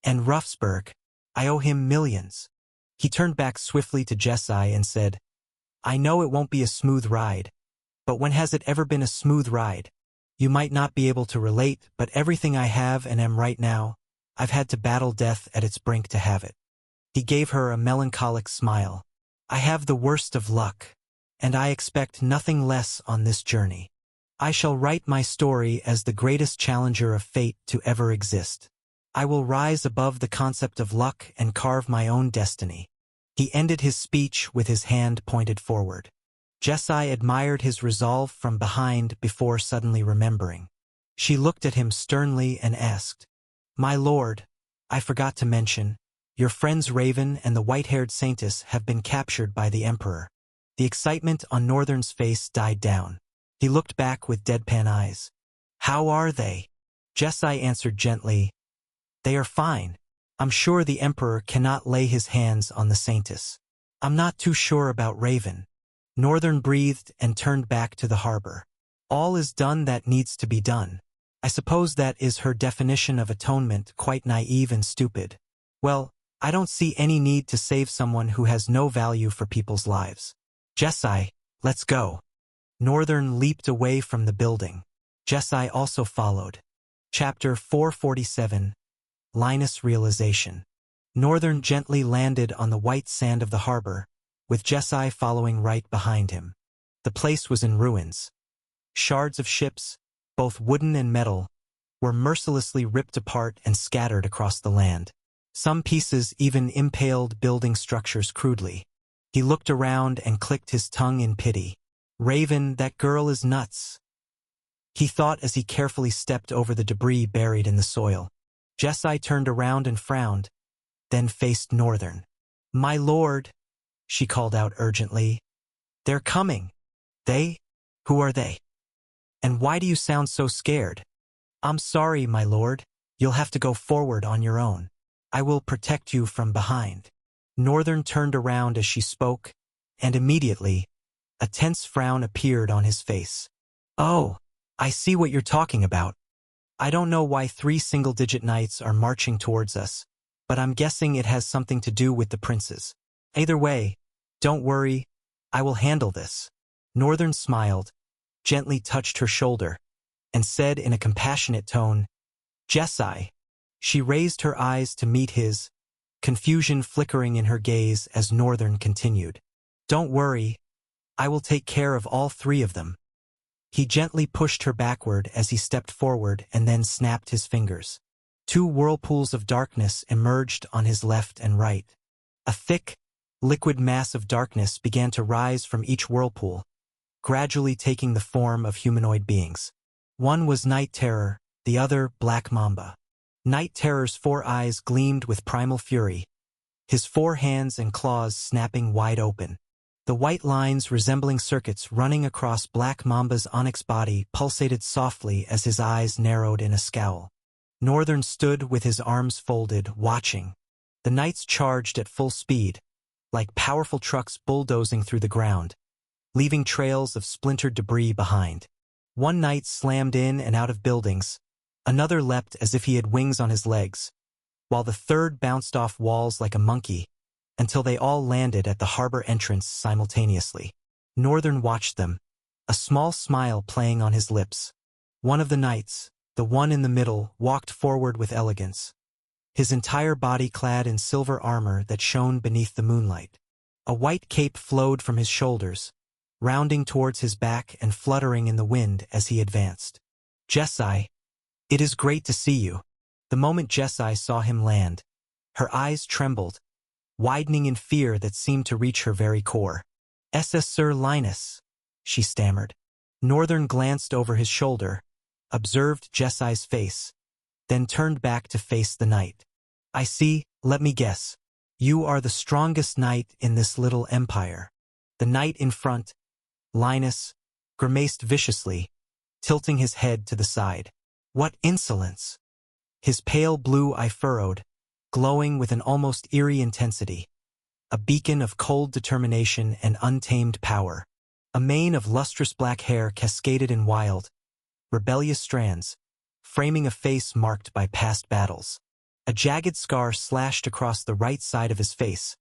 And Ruffsburg, I owe him millions. He turned back swiftly to Jessie and said, I know it won't be a smooth ride, but when has it ever been a smooth ride? You might not be able to relate, but everything I have and am right now, I've had to battle death at its brink to have it. He gave her a melancholic smile. I have the worst of luck, and I expect nothing less on this journey. I shall write my story as the greatest challenger of fate to ever exist. I will rise above the concept of luck and carve my own destiny. He ended his speech with his hand pointed forward. Jessie admired his resolve from behind before suddenly remembering. She looked at him sternly and asked, My lord, I forgot to mention, your friends Raven and the white-haired Saintess have been captured by the Emperor. The excitement on Northern's face died down. He looked back with deadpan eyes. How are they? Jessie answered gently, They are fine. I'm sure the Emperor cannot lay his hands on the Saintess. I'm not too sure about Raven. Northern breathed and turned back to the harbor. All is done that needs to be done. I suppose that is her definition of atonement, quite naive and stupid. Well, I don't see any need to save someone who has no value for people's lives. Jessie, let's go. Northern leaped away from the building. Jessie also followed. Chapter 447. Linus' Realization. Northern gently landed on the white sand of the harbor, with Jessie following right behind him. The place was in ruins. Shards of ships, both wooden and metal, were mercilessly ripped apart and scattered across the land. Some pieces even impaled building structures crudely. He looked around and clicked his tongue in pity. Raven, that girl is nuts, he thought as he carefully stepped over the debris buried in the soil. Jessie turned around and frowned, then faced Northern. My lord, she called out urgently. They're coming. They? Who are they? And why do you sound so scared? I'm sorry, my lord. You'll have to go forward on your own. I will protect you from behind. Northern turned around as she spoke, and immediately, a tense frown appeared on his face. Oh, I see what you're talking about. I don't know why 3 single-digit knights are marching towards us, but I'm guessing it has something to do with the princes. Either way, don't worry, I will handle this. Northern smiled, gently touched her shoulder, and said in a compassionate tone, Jessie. She raised her eyes to meet his, confusion flickering in her gaze as Northern continued. Don't worry, I will take care of all 3 of them. He gently pushed her backward as he stepped forward and then snapped his fingers. 2 whirlpools of darkness emerged on his left and right. A thick, liquid mass of darkness began to rise from each whirlpool, gradually taking the form of humanoid beings. One was Night Terror, the other Black Mamba. Night Terror's 4 eyes gleamed with primal fury, his 4 hands and claws snapping wide open. The white lines resembling circuits running across Black Mamba's onyx body pulsated softly as his eyes narrowed in a scowl. Northern stood with his arms folded, watching. The knights charged at full speed, like powerful trucks bulldozing through the ground, leaving trails of splintered debris behind. One knight slammed in and out of buildings, another leapt as if he had wings on his legs, while the third bounced off walls like a monkey, until they all landed at the harbor entrance simultaneously. Northern watched them, a small smile playing on his lips. One of the knights, the one in the middle, walked forward with elegance, his entire body clad in silver armor that shone beneath the moonlight. A white cape flowed from his shoulders, rounding towards his back and fluttering in the wind as he advanced. Jessie, it is great to see you. The moment Jessie saw him land, her eyes trembled, widening in fear that seemed to reach her very core. SS Sir Linus, she stammered. Northern glanced over his shoulder, observed Jessie's face, then turned back to face the knight. I see, let me guess. You are the strongest knight in this little empire. The knight in front, Linus, grimaced viciously, tilting his head to the side. What insolence! His pale blue eye furrowed, glowing with an almost eerie intensity, a beacon of cold determination and untamed power. A mane of lustrous black hair cascaded in wild, rebellious strands, framing a face marked by past battles. A jagged scar slashed across the right side of his face,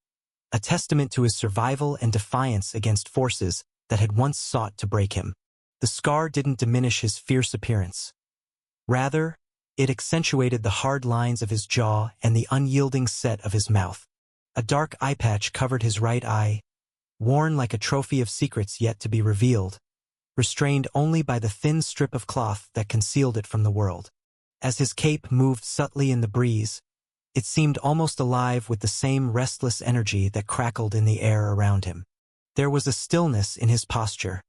a testament to his survival and defiance against forces that had once sought to break him. The scar didn't diminish his fierce appearance. Rather, it accentuated the hard lines of his jaw and the unyielding set of his mouth. A dark eye patch covered his right eye, worn like a trophy of secrets yet to be revealed, restrained only by the thin strip of cloth that concealed it from the world. As his cape moved subtly in the breeze, it seemed almost alive with the same restless energy that crackled in the air around him. There was a stillness in his posture,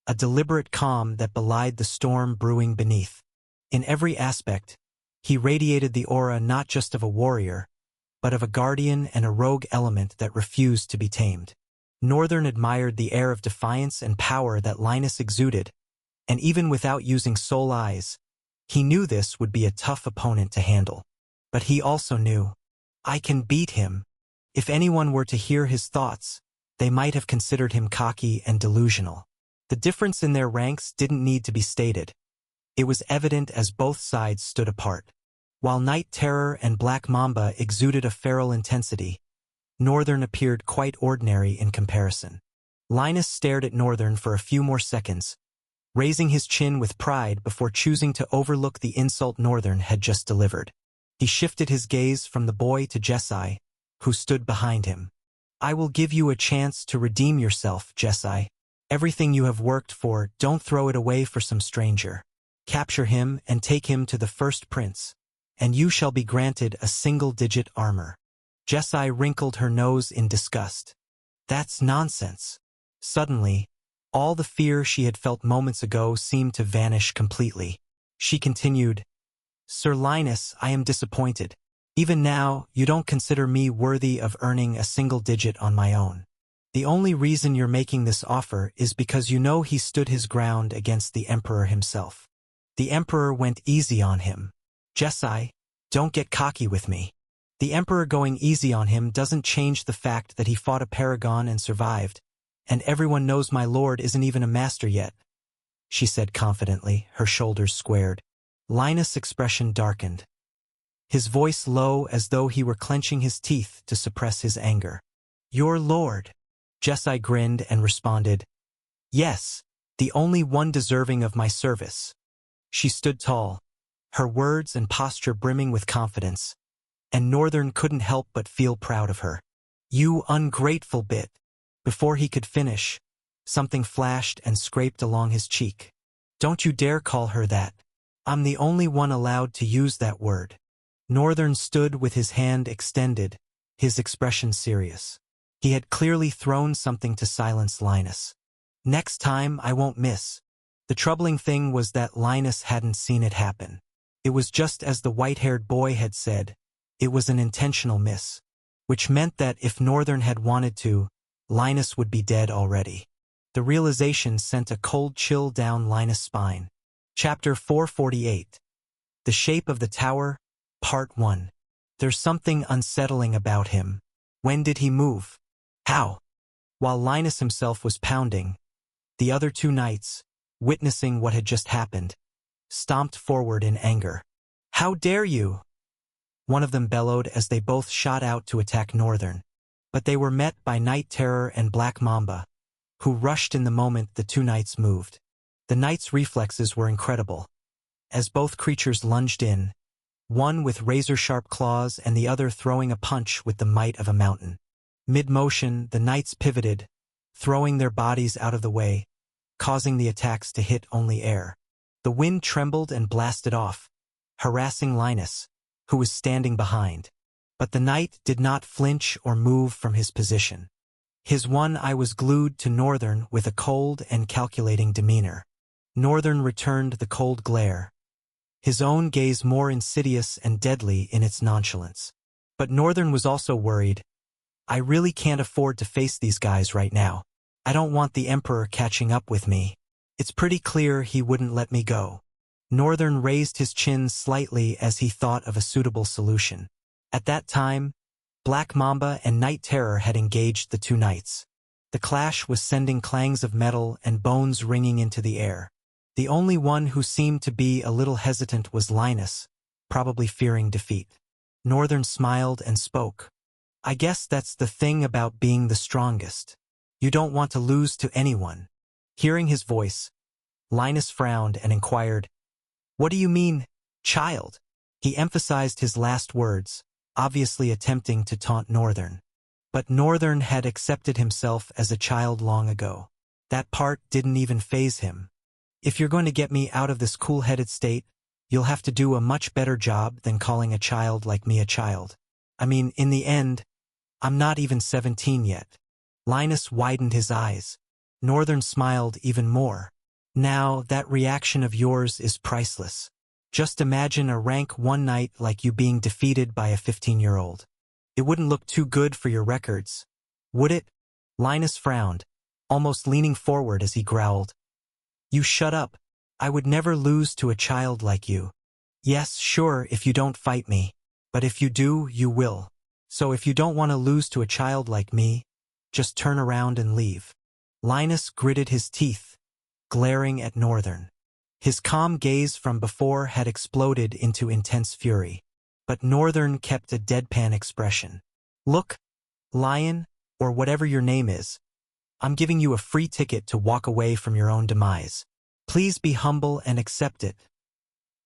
a deliberate calm that belied the storm brewing beneath. In every aspect, he radiated the aura not just of a warrior, but of a guardian and a rogue element that refused to be tamed. Northern admired the air of defiance and power that Linus exuded, and even without using soul eyes, he knew this would be a tough opponent to handle. But he also knew, I can beat him. If anyone were to hear his thoughts, they might have considered him cocky and delusional. The difference in their ranks didn't need to be stated. It was evident as both sides stood apart. While Night Terror and Black Mamba exuded a feral intensity, Northern appeared quite ordinary in comparison. Linus stared at Northern for a few more seconds, raising his chin with pride before choosing to overlook the insult Northern had just delivered. He shifted his gaze from the boy to Jeskai, who stood behind him. I will give you a chance to redeem yourself, Jeskai. Everything you have worked for, don't throw it away for some stranger. Capture him and take him to the first prince, and you shall be granted a single-digit armor. Jeskai wrinkled her nose in disgust. That's nonsense. Suddenly, all the fear she had felt moments ago seemed to vanish completely. She continued, Sir Linus, I am disappointed. Even now, you don't consider me worthy of earning a single digit on my own. The only reason you're making this offer is because you know he stood his ground against the Emperor himself. The Emperor went easy on him. Jeskai, don't get cocky with me. The Emperor going easy on him doesn't change the fact that he fought a paragon and survived, and everyone knows my lord isn't even a master yet, she said confidently, her shoulders squared. Linus' expression darkened, his voice low as though he were clenching his teeth to suppress his anger. Your lord. Jeskai grinned and responded, Yes, the only one deserving of my service. She stood tall, her words and posture brimming with confidence, and Northern couldn't help but feel proud of her. You ungrateful bit. Before he could finish, something flashed and scraped along his cheek. Don't you dare call her that. I'm the only one allowed to use that word. Northern stood with his hand extended, his expression serious. He had clearly thrown something to silence Linus. Next time I won't miss. The troubling thing was that Linus hadn't seen it happen. It was just as the white-haired boy had said. It was an intentional miss, which meant that if Northern had wanted to, Linus would be dead already. The realization sent a cold chill down Linus' spine. Chapter 448. The Shape of the Tower, Part 1. There's something unsettling about him. When did he move? How? While Linus himself was pounding, the other two knights, witnessing what had just happened, stomped forward in anger. How dare you? One of them bellowed as they both shot out to attack Northern, but they were met by Night Terror and Black Mamba, who rushed in the moment the two knights moved. The knights' reflexes were incredible. As both creatures lunged in, one with razor-sharp claws and the other throwing a punch with the might of a mountain. Mid-motion, the knights pivoted, throwing their bodies out of the way, causing the attacks to hit only air. The wind trembled and blasted off, harassing Linus, who was standing behind. But the knight did not flinch or move from his position. His one eye was glued to Northern with a cold and calculating demeanor. Northern returned the cold glare, his own gaze more insidious and deadly in its nonchalance. But Northern was also worried, I really can't afford to face these guys right now. I don't want the Emperor catching up with me. It's pretty clear he wouldn't let me go. Northern raised his chin slightly as he thought of a suitable solution. At that time, Black Mamba and Night Terror had engaged the two knights. The clash was sending clangs of metal and bones ringing into the air. The only one who seemed to be a little hesitant was Linus, probably fearing defeat. Northern smiled and spoke. I guess that's the thing about being the strongest. You don't want to lose to anyone. Hearing his voice, Linus frowned and inquired, "What do you mean, child?" He emphasized his last words, obviously attempting to taunt Northern. But Northern had accepted himself as a child long ago. That part didn't even faze him. If you're going to get me out of this cool-headed state, you'll have to do a much better job than calling a child like me a child. I mean, in the end, I'm not even 17 yet. Linus widened his eyes. Northern smiled even more. Now, that reaction of yours is priceless. Just imagine a rank 1 knight like you being defeated by a 15-year-old. It wouldn't look too good for your records, would it? Linus frowned, almost leaning forward as he growled. You shut up. I would never lose to a child like you. Yes, sure, if you don't fight me. But if you do, you will. So if you don't want to lose to a child like me, just turn around and leave. Linus gritted his teeth, glaring at Northern. His calm gaze from before had exploded into intense fury. But Northern kept a deadpan expression. Look, Lion, or whatever your name is, I'm giving you a free ticket to walk away from your own demise. Please be humble and accept it,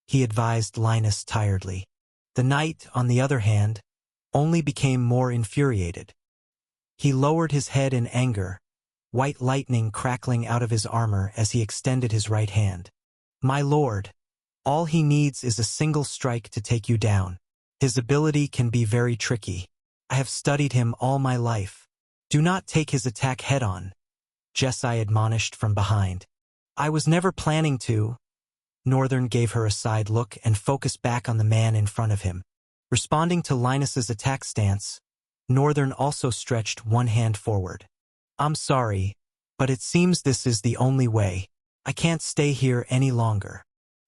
he advised Linus tiredly. The knight, on the other hand, only became more infuriated. He lowered his head in anger, white lightning crackling out of his armor as he extended his right hand. My lord, all he needs is a single strike to take you down. His ability can be very tricky. I have studied him all my life. Do not take his attack head-on, Jeskai admonished from behind. I was never planning to. Northern gave her a side look and focused back on the man in front of him. Responding to Linus's attack stance, Northern also stretched one hand forward. I'm sorry, but it seems this is the only way. I can't stay here any longer.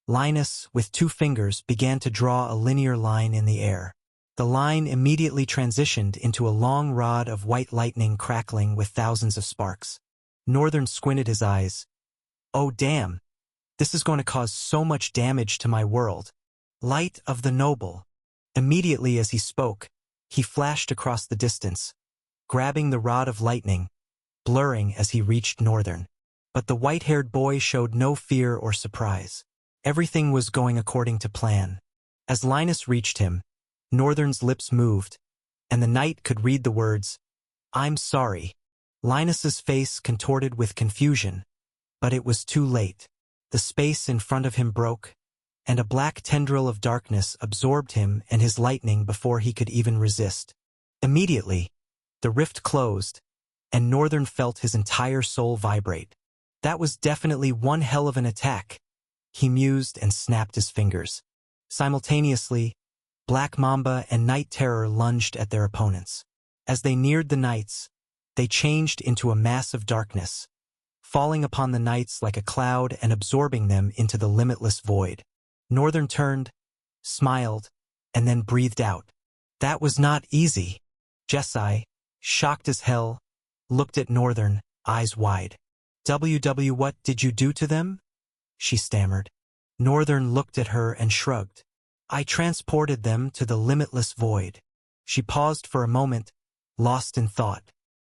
Linus, with 2 fingers, began to draw a linear line in the air. The line immediately transitioned into a long rod of white lightning crackling with thousands of sparks. Northern squinted his eyes. Oh damn, this is going to cause so much damage to my world. Light of the Noble. Immediately as he spoke, he flashed across the distance, grabbing the rod of lightning, blurring as he reached Northern. But the white-haired boy showed no fear or surprise. Everything was going according to plan. As Linus reached him, Northern's lips moved, and the knight could read the words, I'm sorry. Linus's face contorted with confusion, but it was too late. The space in front of him broke, and a black tendril of darkness absorbed him and his lightning before he could even resist. Immediately, the rift closed, and Northern felt his entire soul vibrate. That was definitely one hell of an attack, he mused and snapped his fingers. Simultaneously, Black Mamba and Night Terror lunged at their opponents. As they neared the knights, they changed into a mass of darkness, falling upon the knights like a cloud and absorbing them into the limitless void. Northern turned, smiled, and then breathed out. That was not easy. Jeskai, shocked as hell, looked at Northern, eyes wide. What did you do to them? She stammered. Northern looked at her and shrugged. I transported them to the limitless void. She paused for a moment, lost in thought.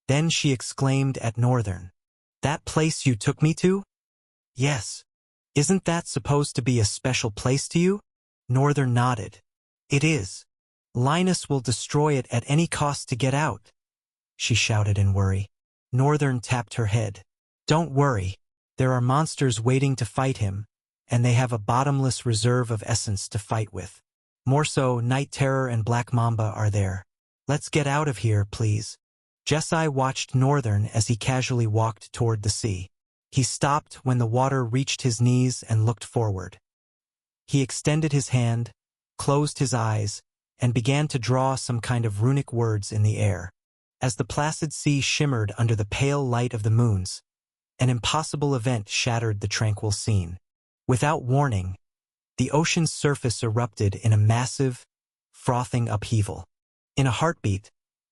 Then she exclaimed at Northern. That place you took me to? Yes. Isn't that supposed to be a special place to you? Northern nodded. It is. Linus will destroy it at any cost to get out, she shouted in worry. Northern tapped her head. Don't worry. There are monsters waiting to fight him, and they have a bottomless reserve of essence to fight with. More so, Night Terror and Black Mamba are there. Let's get out of here, please. Jeskai watched Northern as he casually walked toward the sea. He stopped when the water reached his knees and looked forward. He extended his hand, closed his eyes, and began to draw some kind of runic words in the air. As the placid sea shimmered under the pale light of the moons, an impossible event shattered the tranquil scene. Without warning, the ocean's surface erupted in a massive, frothing upheaval. In a heartbeat,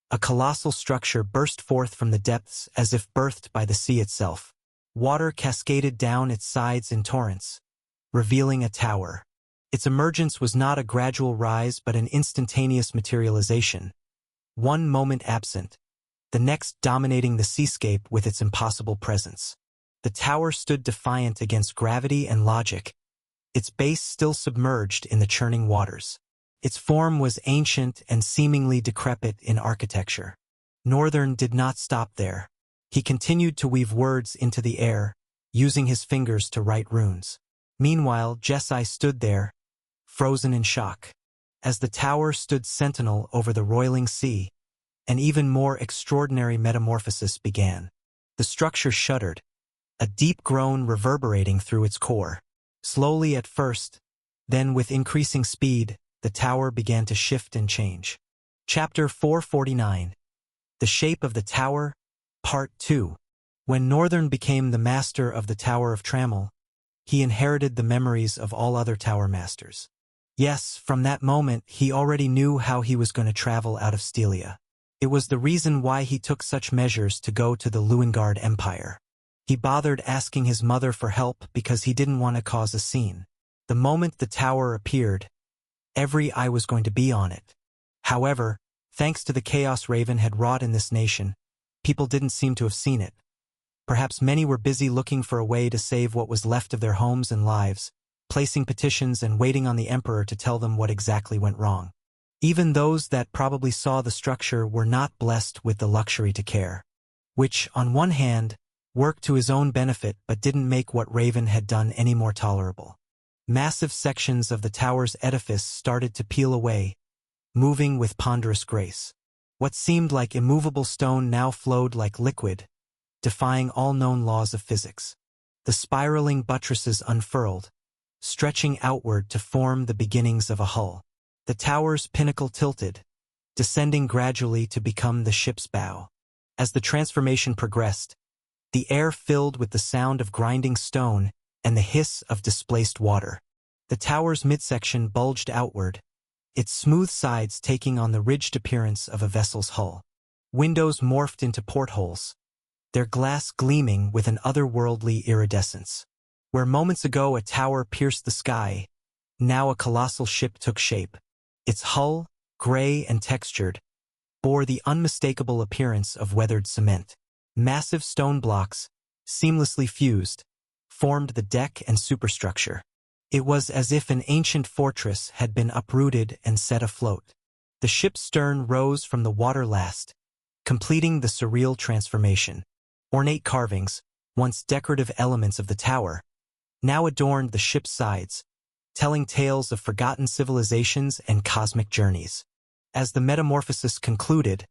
a colossal structure burst forth from the depths as if birthed by the sea itself. Water cascaded down its sides in torrents, revealing a tower. Its emergence was not a gradual rise but an instantaneous materialization, one moment absent, the next dominating the seascape with its impossible presence. The tower stood defiant against gravity and logic, its base still submerged in the churning waters. Its form was ancient and seemingly decrepit in architecture. Northern did not stop there. He continued to weave words into the air, using his fingers to write runes. Meanwhile, Jesai stood there, frozen in shock. As the tower stood sentinel over the roiling sea, an even more extraordinary metamorphosis began. The structure shuddered, a deep groan reverberating through its core. Slowly at first, then with increasing speed, the tower began to shift and change. Chapter 449. The Shape of the Tower, Part 2. When Northern became the master of the Tower of Trammel, he inherited the memories of all other tower masters. Yes, from that moment he already knew how he was going to travel out of Stelia. It was the reason why he took such measures to go to the Luengard Empire. He bothered asking his mother for help because he didn't want to cause a scene. The moment the tower appeared, every eye was going to be on it. However, thanks to the chaos Raven had wrought in this nation, people didn't seem to have seen it. Perhaps many were busy looking for a way to save what was left of their homes and lives, placing petitions and waiting on the Emperor to tell them what exactly went wrong. Even those that probably saw the structure were not blessed with the luxury to care, which, on one hand, worked to his own benefit but didn't make what Raven had done any more tolerable. Massive sections of the tower's edifice started to peel away, moving with ponderous grace. What seemed like immovable stone now flowed like liquid, defying all known laws of physics. The spiraling buttresses unfurled, stretching outward to form the beginnings of a hull. The tower's pinnacle tilted, descending gradually to become the ship's bow. As the transformation progressed, the air filled with the sound of grinding stone and the hiss of displaced water. The tower's midsection bulged outward, its smooth sides taking on the ridged appearance of a vessel's hull. Windows morphed into portholes, their glass gleaming with an otherworldly iridescence. Where moments ago a tower pierced the sky, now a colossal ship took shape. Its hull, gray and textured, bore the unmistakable appearance of weathered cement. Massive stone blocks, seamlessly fused, formed the deck and superstructure. It was as if an ancient fortress had been uprooted and set afloat. The ship's stern rose from the water last, completing the surreal transformation. Ornate carvings, once decorative elements of the tower, now adorned the ship's sides, telling tales of forgotten civilizations and cosmic journeys. As the metamorphosis concluded,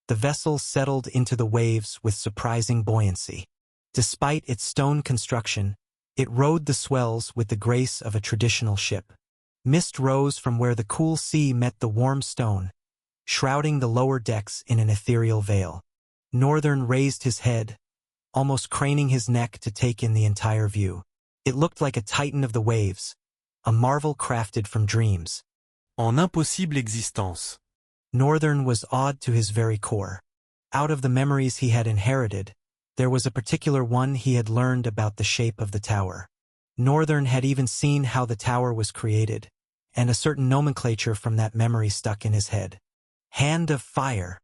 the vessel settled into the waves with surprising buoyancy. Despite its stone construction, it rode the swells with the grace of a traditional ship. Mist rose from where the cool sea met the warm stone, shrouding the lower decks in an ethereal veil. Northern raised his head, almost craning his neck to take in the entire view. It looked like a titan of the waves, a marvel crafted from dreams. En impossible existence. Northern was awed to his very core. Out of the memories he had inherited, there was a particular one he had learned about the shape of the tower. Northern had even seen how the tower was created, and a certain nomenclature from that memory stuck in his head. Hand of Fire.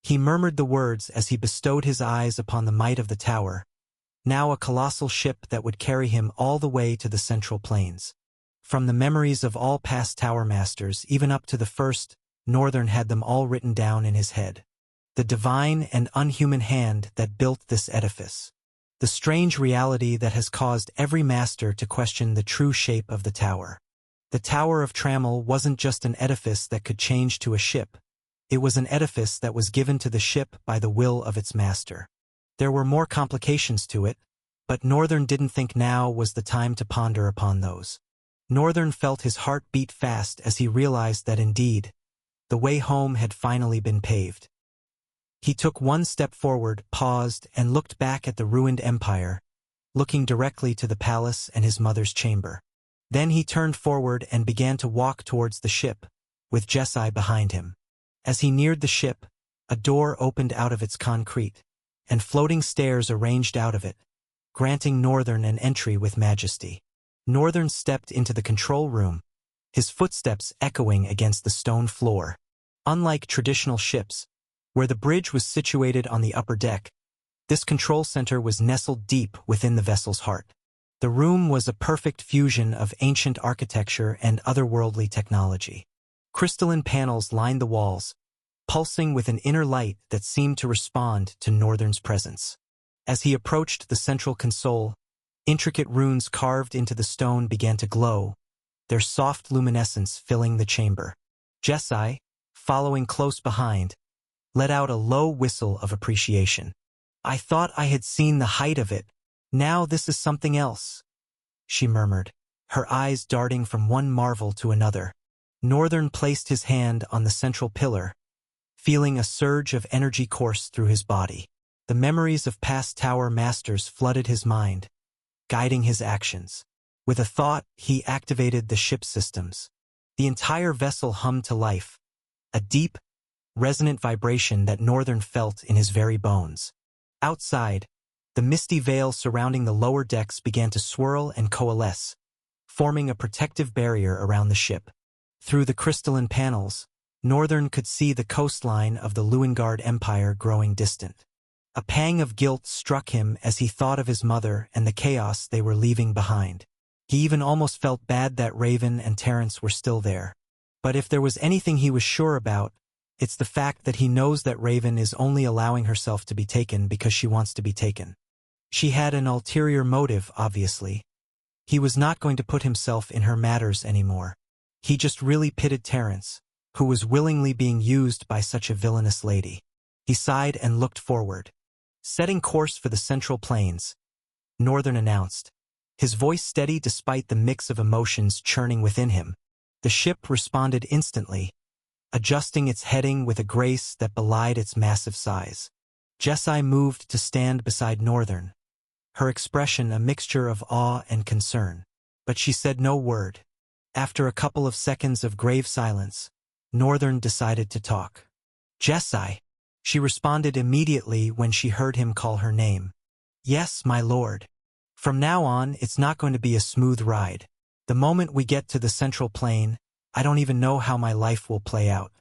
He murmured the words as he bestowed his eyes upon the might of the tower, now a colossal ship that would carry him all the way to the Central Plains. From the memories of all past tower masters, even up to the first, Northern had them all written down in his head. The divine and unhuman hand that built this edifice. The strange reality that has caused every master to question the true shape of the tower. The Tower of Trammel wasn't just an edifice that could change to a ship. It was an edifice that was given to the ship by the will of its master. There were more complications to it, but Northern didn't think now was the time to ponder upon those. Northern felt his heart beat fast as he realized that indeed, the way home had finally been paved. He took one step forward, paused, and looked back at the ruined empire, looking directly to the palace and his mother's chamber. Then he turned forward and began to walk towards the ship, with Jeskai behind him. As he neared the ship, a door opened out of its concrete, and floating stairs arranged out of it, granting Northern an entry with majesty. Northern stepped into the control room, his footsteps echoing against the stone floor. Unlike traditional ships, where the bridge was situated on the upper deck, this control center was nestled deep within the vessel's heart. The room was a perfect fusion of ancient architecture and otherworldly technology. Crystalline panels lined the walls, pulsing with an inner light that seemed to respond to Northern's presence. As he approached the central console, intricate runes carved into the stone began to glow, their soft luminescence filling the chamber. Jeskai, following close behind, let out a low whistle of appreciation. "I thought I had seen the height of it. Now this is something else," she murmured, her eyes darting from one marvel to another. Northern placed his hand on the central pillar, feeling a surge of energy course through his body. The memories of past tower masters flooded his mind, guiding his actions. With a thought, he activated the ship's systems. The entire vessel hummed to life, a deep, resonant vibration that Northern felt in his very bones. Outside, the misty veil surrounding the lower decks began to swirl and coalesce, forming a protective barrier around the ship. Through the crystalline panels, Northern could see the coastline of the Luengard Empire growing distant. A pang of guilt struck him as he thought of his mother and the chaos they were leaving behind. He even almost felt bad that Raven and Terrence were still there. But if there was anything he was sure about, it's the fact that he knows that Raven is only allowing herself to be taken because she wants to be taken. She had an ulterior motive, obviously. He was not going to put himself in her matters anymore. He just really pitied Terrence, who was willingly being used by such a villainous lady. He sighed and looked forward. "Setting course for the Central Plains," Northern announced, his voice steady despite the mix of emotions churning within him. The ship responded instantly, adjusting its heading with a grace that belied its massive size. Jeskai moved to stand beside Northern, her expression a mixture of awe and concern. But she said no word. After a couple of seconds of grave silence, Northern decided to talk. "Jeskai," she responded immediately when she heard him call her name. "Yes, my lord. From now on, it's not going to be a smooth ride. The moment we get to the Central Plain, I don't even know how my life will play out.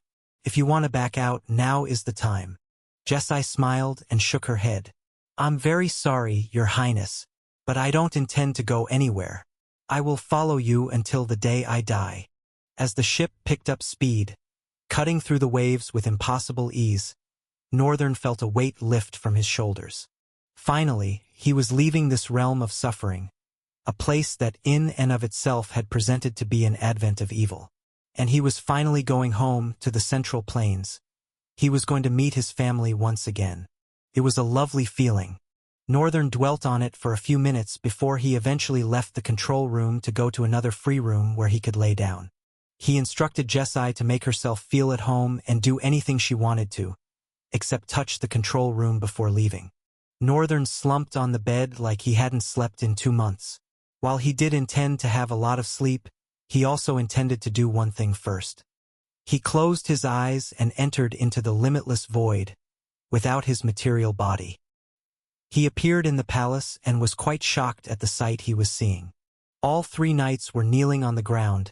If you want to back out, now is the time." Jeskai smiled and shook her head. "I'm very sorry, Your Highness, but I don't intend to go anywhere. I will follow you until the day I die." As the ship picked up speed, cutting through the waves with impossible ease, Northern felt a weight lift from his shoulders. Finally, he was leaving this realm of suffering, a place that in and of itself had presented to be an advent of evil. And he was finally going home to the Central Plains. He was going to meet his family once again. It was a lovely feeling. Northern dwelt on it for a few minutes before he eventually left the control room to go to another free room where he could lay down. He instructed Jeskai to make herself feel at home and do anything she wanted to, except touch the control room before leaving. Northern slumped on the bed like he hadn't slept in 2 months. While he did intend to have a lot of sleep, he also intended to do one thing first. He closed his eyes and entered into the limitless void, without his material body. He appeared in the palace and was quite shocked at the sight he was seeing. All 3 knights were kneeling on the ground,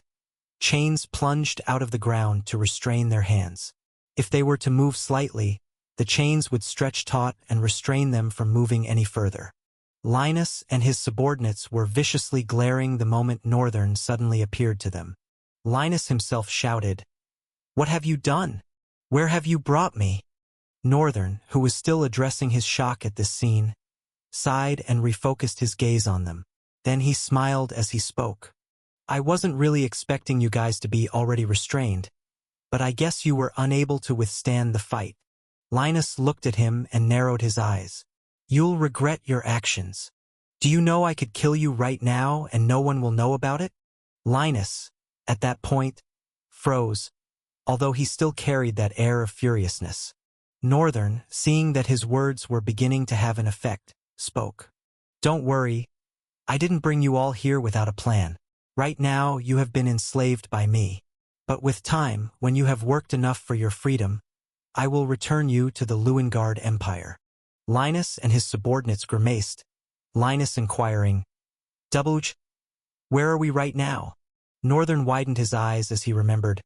chains plunged out of the ground to restrain their hands. If they were to move slightly, the chains would stretch taut and restrain them from moving any further. Linus and his subordinates were viciously glaring the moment Northern suddenly appeared to them. Linus himself shouted, "What have you done? Where have you brought me?" Northern, who was still addressing his shock at this scene, sighed and refocused his gaze on them. Then he smiled as he spoke. "I wasn't really expecting you guys to be already restrained, but I guess you were unable to withstand the fight." Linus looked at him and narrowed his eyes. "You'll regret your actions. Do you know I could kill you right now and no one will know about it?" Linus, at that point, froze, although he still carried that air of furiousness. Northern, seeing that his words were beginning to have an effect, spoke. Don't worry. I didn't bring you all here without a plan. Right now, you have been enslaved by me. But with time, when you have worked enough for your freedom, I will return you to the Lewengard Empire. Linus and his subordinates grimaced, Linus inquiring, Doublege, where are we right now? Northern widened his eyes as he remembered.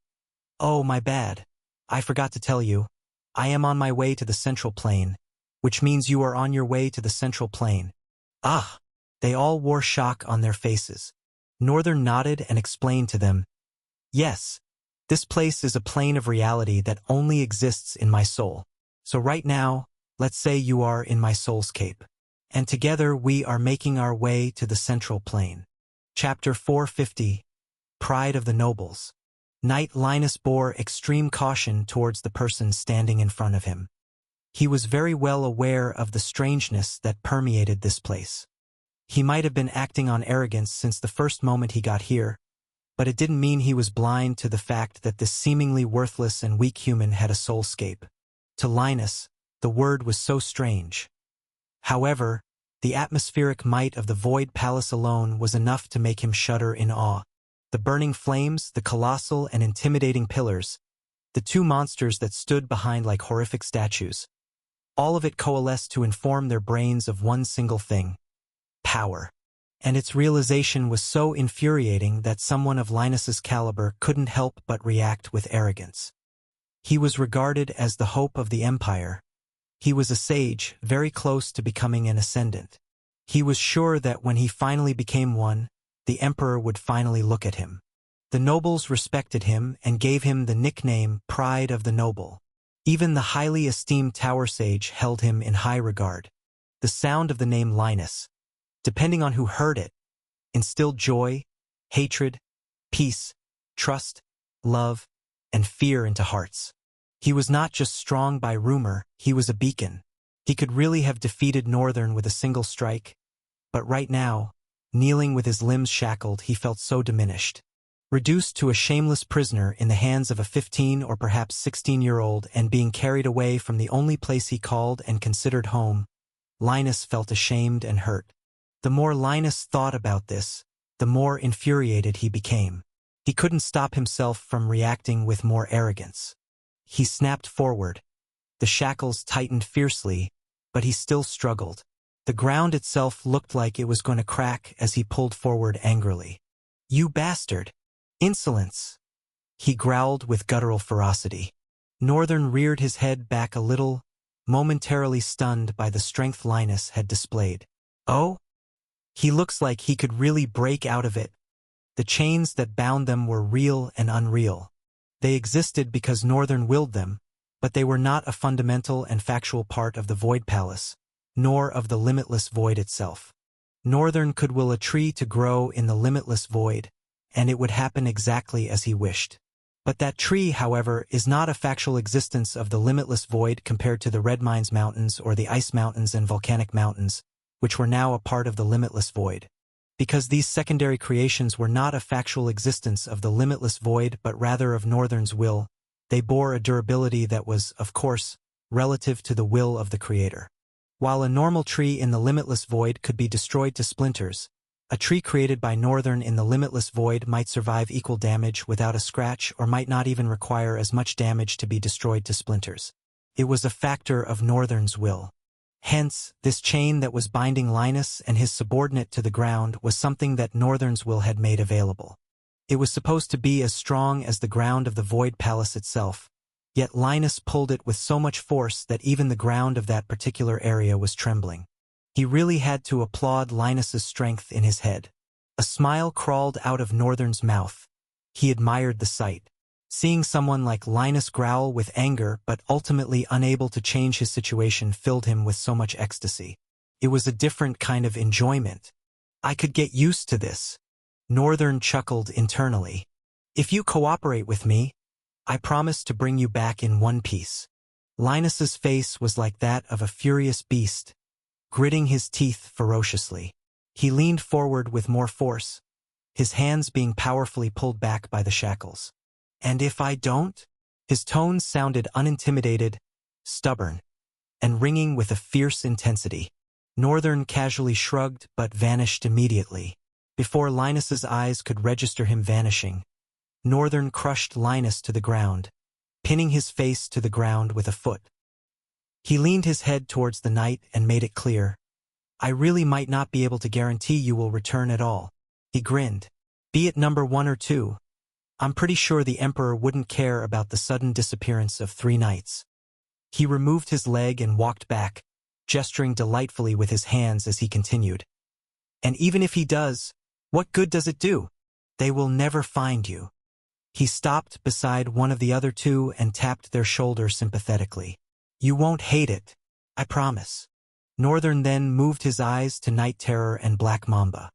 Oh, my bad. I forgot to tell you. I am on my way to the Central Plane, which means you are on your way to the Central Plane. Ah! They all wore shock on their faces. Northern nodded and explained to them, Yes, this place is a plane of reality that only exists in my soul. So right now, let's say you are in my soul's cape. And together we are making our way to the Central Plane. Chapter 450, Pride of the Nobles. Knight Linus bore extreme caution towards the person standing in front of him. He was very well aware of the strangeness that permeated this place. He might have been acting on arrogance since the first moment he got here, but it didn't mean he was blind to the fact that this seemingly worthless and weak human had a soulscape. To Linus, the word was so strange. However, the atmospheric might of the Void Palace alone was enough to make him shudder in awe. The burning flames, the colossal and intimidating pillars, the two monsters that stood behind like horrific statues. All of it coalesced to inform their brains of one single thing: power. And its realization was so infuriating that someone of Linus's caliber couldn't help but react with arrogance. He was regarded as the hope of the Empire. He was a sage, very close to becoming an ascendant. He was sure that when he finally became one, the Emperor would finally look at him. The nobles respected him and gave him the nickname Pride of the Noble. Even the highly esteemed Tower Sage held him in high regard. The sound of the name Linus, depending on who heard it, instilled joy, hatred, peace, trust, love, and fear into hearts. He was not just strong by rumor, he was a beacon. He could really have defeated Northern with a single strike, but right now, kneeling with his limbs shackled, he felt so diminished. Reduced to a shameless prisoner in the hands of a 15 or perhaps 16-year-old and being carried away from the only place he called and considered home, Linus felt ashamed and hurt. The more Linus thought about this, the more infuriated he became. He couldn't stop himself from reacting with more arrogance. He snapped forward. The shackles tightened fiercely, but he still struggled. The ground itself looked like it was going to crack as he pulled forward angrily. You bastard! Insolence! He growled with guttural ferocity. Northern reared his head back a little, momentarily stunned by the strength Linus had displayed. Oh? He looks like he could really break out of it. The chains that bound them were real and unreal. They existed because Northern willed them, but they were not a fundamental and factual part of the Void Palace, nor of the limitless void itself. Northern could will a tree to grow in the limitless void, and it would happen exactly as he wished. But that tree, however, is not a factual existence of the limitless void compared to the Red Mines Mountains or the Ice Mountains and Volcanic Mountains, which were now a part of the limitless void. Because these secondary creations were not a factual existence of the limitless void but rather of Northern's will, they bore a durability that was, of course, relative to the will of the Creator. While a normal tree in the limitless void could be destroyed to splinters, a tree created by Northern in the limitless void might survive equal damage without a scratch or might not even require as much damage to be destroyed to splinters. It was a factor of Northern's will. Hence, this chain that was binding Linus and his subordinate to the ground was something that Northern's will had made available. It was supposed to be as strong as the ground of the Void Palace itself, yet Linus pulled it with so much force that even the ground of that particular area was trembling. He really had to applaud Linus's strength in his head. A smile crawled out of Northern's mouth. He admired the sight. Seeing someone like Linus growl with anger but ultimately unable to change his situation filled him with so much ecstasy. It was a different kind of enjoyment. I could get used to this. Northern chuckled internally. If you cooperate with me, I promise to bring you back in one piece. Linus's face was like that of a furious beast, gritting his teeth ferociously. He leaned forward with more force, his hands being powerfully pulled back by the shackles. And if I don't? His tones sounded unintimidated, stubborn, and ringing with a fierce intensity. Northern casually shrugged but vanished immediately. Before Linus's eyes could register him vanishing, Northern crushed Linus to the ground, pinning his face to the ground with a foot. He leaned his head towards the knight and made it clear, "I really might not be able to guarantee you will return at all." He grinned. "Be it number 1 or 2. I'm pretty sure the Emperor wouldn't care about the sudden disappearance of 3 knights." He removed his leg and walked back, gesturing delightfully with his hands as he continued. "And even if he does, what good does it do? They will never find you." He stopped beside one of the other 2 and tapped their shoulder sympathetically. "You won't hate it, I promise." Northern then moved his eyes to Night Terror and Black Mamba.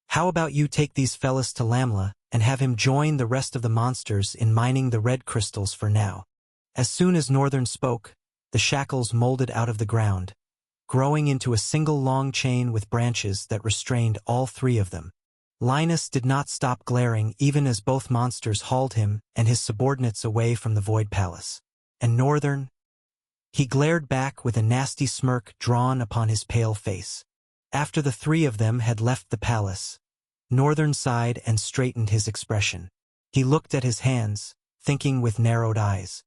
"How about you take these fellas to Lamla and have him join the rest of the monsters in mining the red crystals for now?" As soon as Northern spoke, the shackles molded out of the ground, growing into a single long chain with branches that restrained all 3 of them. Linus did not stop glaring even as both monsters hauled him and his subordinates away from the Void Palace. And Northern? He glared back with a nasty smirk drawn upon his pale face. After the 3 of them had left the palace, Northern sighed and straightened his expression. He looked at his hands, thinking with narrowed eyes.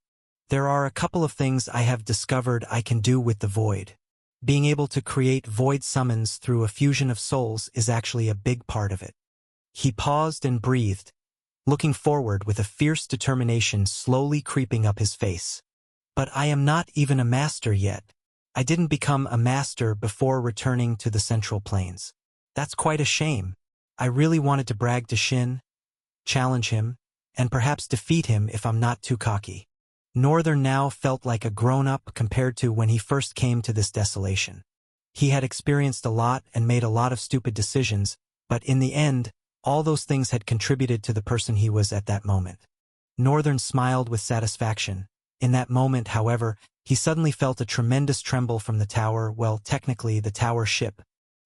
"There are a couple of things I have discovered I can do with the Void. Being able to create Void summons through a fusion of souls is actually a big part of it." He paused and breathed, looking forward with a fierce determination slowly creeping up his face. "But I am not even a master yet. I didn't become a master before returning to the Central Plains. That's quite a shame. I really wanted to brag to Shin, challenge him, and perhaps defeat him if I'm not too cocky." Northern now felt like a grown-up compared to when he first came to this desolation. He had experienced a lot and made a lot of stupid decisions, but in the end, all those things had contributed to the person he was at that moment. Northern smiled with satisfaction. In that moment, however, he suddenly felt a tremendous tremble from the tower, well, technically the tower ship.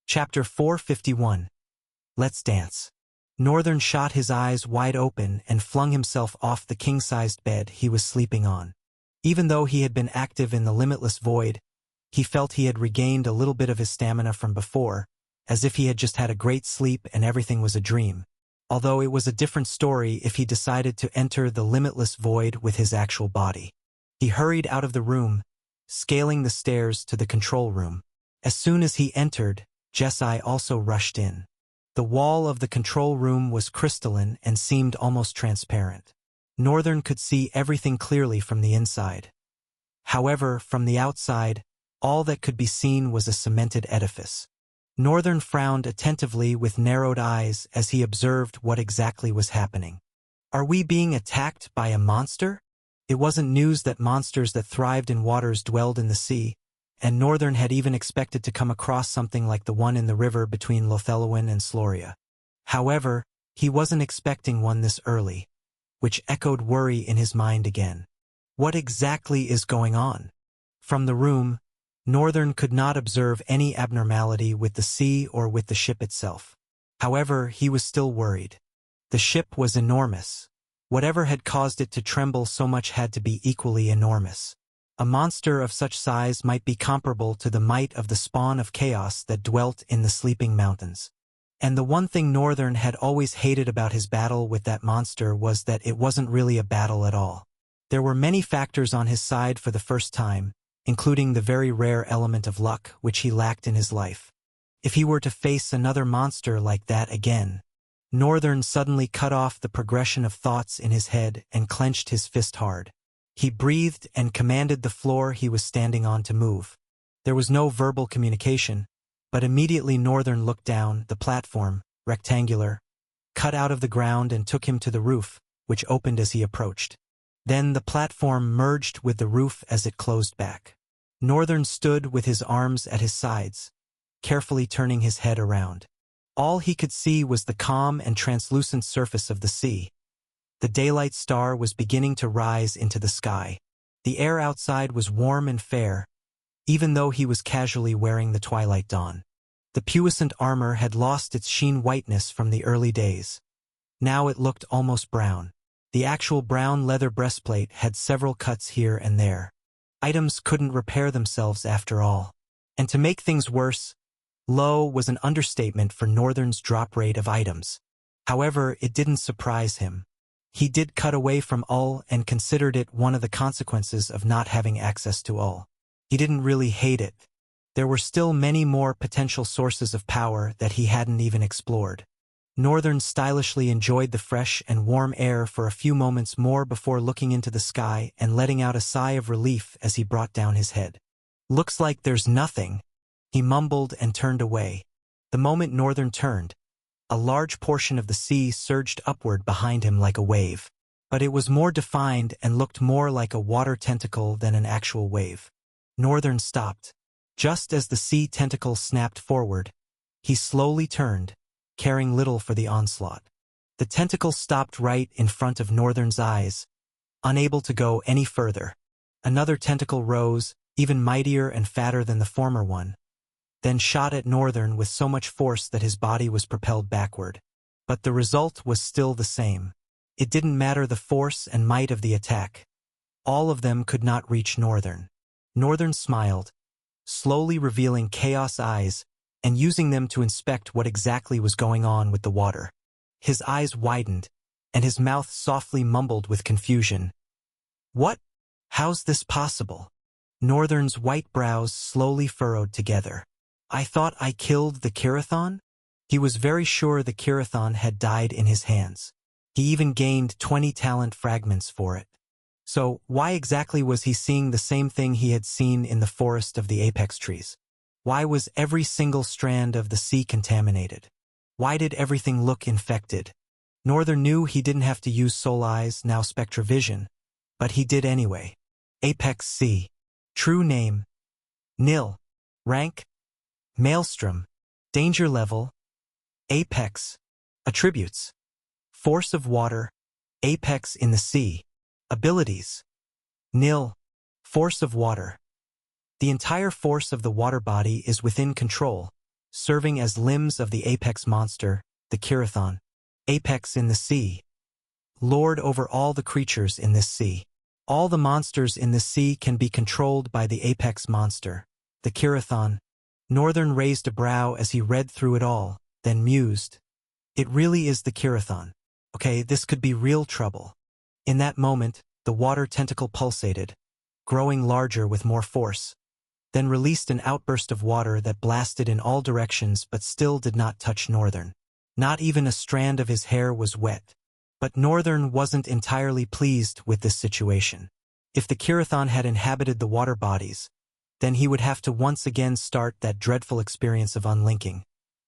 Chapter 451. Let's Dance. Northern shot his eyes wide open and flung himself off the king-sized bed he was sleeping on. Even though he had been active in the limitless void, he felt he had regained a little bit of his stamina from before, as if he had just had a great sleep and everything was a dream. Although it was a different story if he decided to enter the limitless void with his actual body. He hurried out of the room, scaling the stairs to the control room. As soon as he entered, Jesai also rushed in. The wall of the control room was crystalline and seemed almost transparent. Northern could see everything clearly from the inside. However, from the outside, all that could be seen was a cemented edifice. Northern frowned attentively with narrowed eyes as he observed what exactly was happening. "Are we being attacked by a monster?" It wasn't news that monsters that thrived in waters dwelled in the sea, and Northern had even expected to come across something like the one in the river between Lothelwyn and Sloria. However, he wasn't expecting one this early, which echoed worry in his mind again. What exactly is going on? From the room, Northern could not observe any abnormality with the sea or with the ship itself. However, he was still worried. The ship was enormous. Whatever had caused it to tremble so much had to be equally enormous. A monster of such size might be comparable to the might of the spawn of chaos that dwelt in the Sleeping Mountains. And the one thing Northern had always hated about his battle with that monster was that it wasn't really a battle at all. There were many factors on his side for the first time, including the very rare element of luck which he lacked in his life. If he were to face another monster like that again, Northern suddenly cut off the progression of thoughts in his head and clenched his fist hard. He breathed and commanded the floor he was standing on to move. There was no verbal communication, but immediately Northern looked down the platform, rectangular, cut out of the ground and took him to the roof, which opened as he approached. Then the platform merged with the roof as it closed back. Northern stood with his arms at his sides, carefully turning his head around. All he could see was the calm and translucent surface of the sea. The daylight star was beginning to rise into the sky. The air outside was warm and fair, even though he was casually wearing the twilight dawn. The puissant armor had lost its sheen whiteness from the early days. Now it looked almost brown. The actual brown leather breastplate had several cuts here and there. Items couldn't repair themselves after all. And to make things worse, low was an understatement for Northern's drop rate of items. However, it didn't surprise him. He did cut away from Ul and considered it one of the consequences of not having access to Ul. He didn't really hate it. There were still many more potential sources of power that he hadn't even explored. Northern stylishly enjoyed the fresh and warm air for a few moments more before looking into the sky and letting out a sigh of relief as he brought down his head. "Looks like there's nothing," he mumbled and turned away. The moment Northern turned, a large portion of the sea surged upward behind him like a wave. But it was more defined and looked more like a water tentacle than an actual wave. Northern stopped. Just as the sea tentacle snapped forward, he slowly turned, caring little for the onslaught. The tentacle stopped right in front of Northern's eyes, unable to go any further. Another tentacle rose, even mightier and fatter than the former one, then shot at Northern with so much force that his body was propelled backward. But the result was still the same. It didn't matter the force and might of the attack. All of them could not reach Northern. Northern smiled, slowly revealing Chaos eyes and using them to inspect what exactly was going on with the water. His eyes widened, and his mouth softly mumbled with confusion. "What? How's this possible?" Northern's white brows slowly furrowed together. "I thought I killed the Kirathon?" He was very sure the Kirathon had died in his hands. He even gained 20 talent fragments for it. So, why exactly was he seeing the same thing he had seen in the forest of the apex trees? Why was every single strand of the sea contaminated? Why did everything look infected? Northern knew he didn't have to use Soul Eyes, now Spectrovision, but he did anyway. Apex Sea. True name: Nil. Rank: Maelstrom. Danger level: Apex. Attributes: Force of water, Apex in the sea. Abilities: Nil. Force of water. The entire force of the water body is within control, serving as limbs of the apex monster, the Kirathon. Apex in the sea. Lord over all the creatures in this sea. All the monsters in the sea can be controlled by the apex monster, the Kirathon. Northern raised a brow as he read through it all, then mused. It really is the Kirathon. Okay, this could be real trouble. In that moment, the water tentacle pulsated, growing larger with more force, then released an outburst of water that blasted in all directions but still did not touch Northern. Not even a strand of his hair was wet. But Northern wasn't entirely pleased with this situation. If the Kirathon had inhabited the water bodies, then he would have to once again start that dreadful experience of unlinking.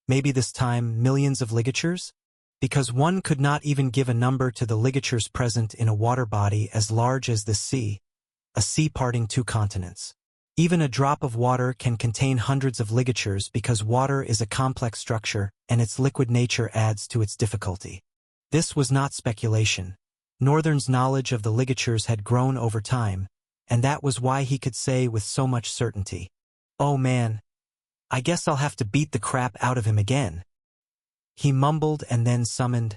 Maybe this time millions of ligatures? Because one could not even give a number to the ligatures present in a water body as large as the sea, a sea parting two continents. Even a drop of water can contain hundreds of ligatures because water is a complex structure and its liquid nature adds to its difficulty. This was not speculation. Northern's knowledge of the ligatures had grown over time, and that was why he could say with so much certainty, "Oh man, I guess I'll have to beat the crap out of him again." He mumbled and then summoned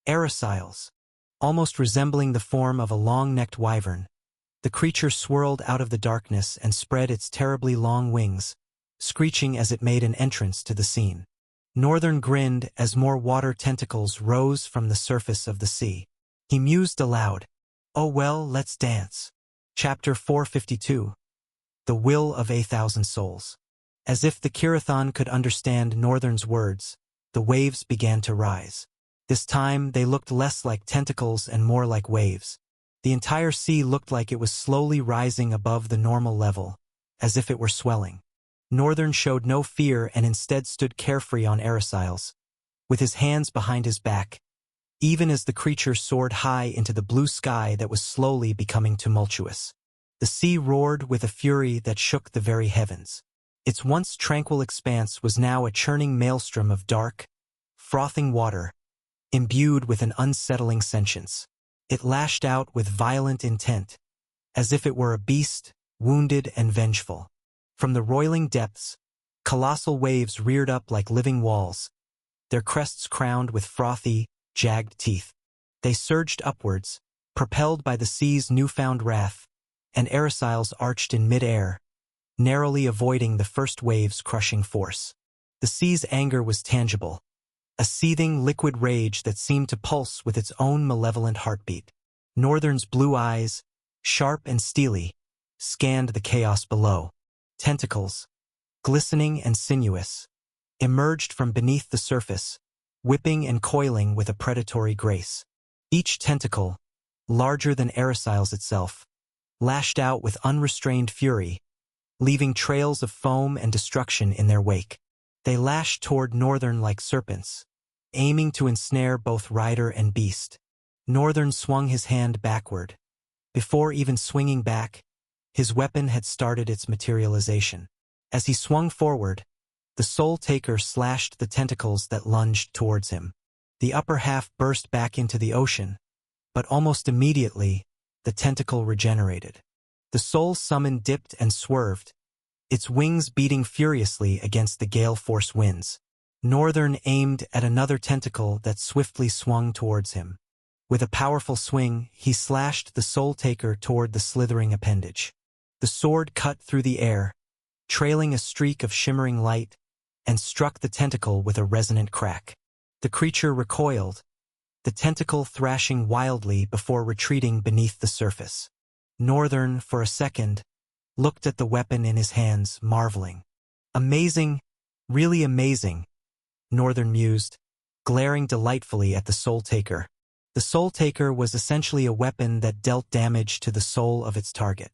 Aerosyles. Almost resembling the form of a long-necked wyvern, the creature swirled out of the darkness and spread its terribly long wings, screeching as it made an entrance to the scene. Northern grinned as more water tentacles rose from the surface of the sea. He mused aloud, "Oh well, let's dance." Chapter 452. The Will of 1,000 Souls. As if the Kirathon could understand Northern's words, the waves began to rise. This time they looked less like tentacles and more like waves. The entire sea looked like it was slowly rising above the normal level, as if it were swelling. Northern showed no fear and instead stood carefree on Aerosyles, with his hands behind his back, even as the creature soared high into the blue sky that was slowly becoming tumultuous. The sea roared with a fury that shook the very heavens. Its once tranquil expanse was now a churning maelstrom of dark, frothing water, imbued with an unsettling sentience. It lashed out with violent intent, as if it were a beast, wounded and vengeful. From the roiling depths, colossal waves reared up like living walls, their crests crowned with frothy, jagged teeth. They surged upwards, propelled by the sea's newfound wrath, and Erisiles arched in mid-air, narrowly avoiding the first wave's crushing force. The sea's anger was tangible, a seething liquid rage that seemed to pulse with its own malevolent heartbeat. Northern's blue eyes, sharp and steely, scanned the chaos below. Tentacles, glistening and sinuous, emerged from beneath the surface, whipping and coiling with a predatory grace. Each tentacle, larger than Erisiles itself, lashed out with unrestrained fury, leaving trails of foam and destruction in their wake. They lashed toward Northern like serpents, aiming to ensnare both rider and beast. Northern swung his hand backward. Before even swinging back, his weapon had started its materialization. As he swung forward, the Soul Taker slashed the tentacles that lunged towards him. The upper half burst back into the ocean, but almost immediately, the tentacle regenerated. The Soul Summon dipped and swerved, its wings beating furiously against the gale force winds. Northern aimed at another tentacle that swiftly swung towards him. With a powerful swing, he slashed the Soul Taker toward the slithering appendage. The sword cut through the air, trailing a streak of shimmering light, and struck the tentacle with a resonant crack. The creature recoiled, the tentacle thrashing wildly before retreating beneath the surface. Northern, for a second, looked at the weapon in his hands, marveling. Amazing, really amazing, Northern mused, glaring delightfully at the Soul Taker. The Soul Taker was essentially a weapon that dealt damage to the soul of its target.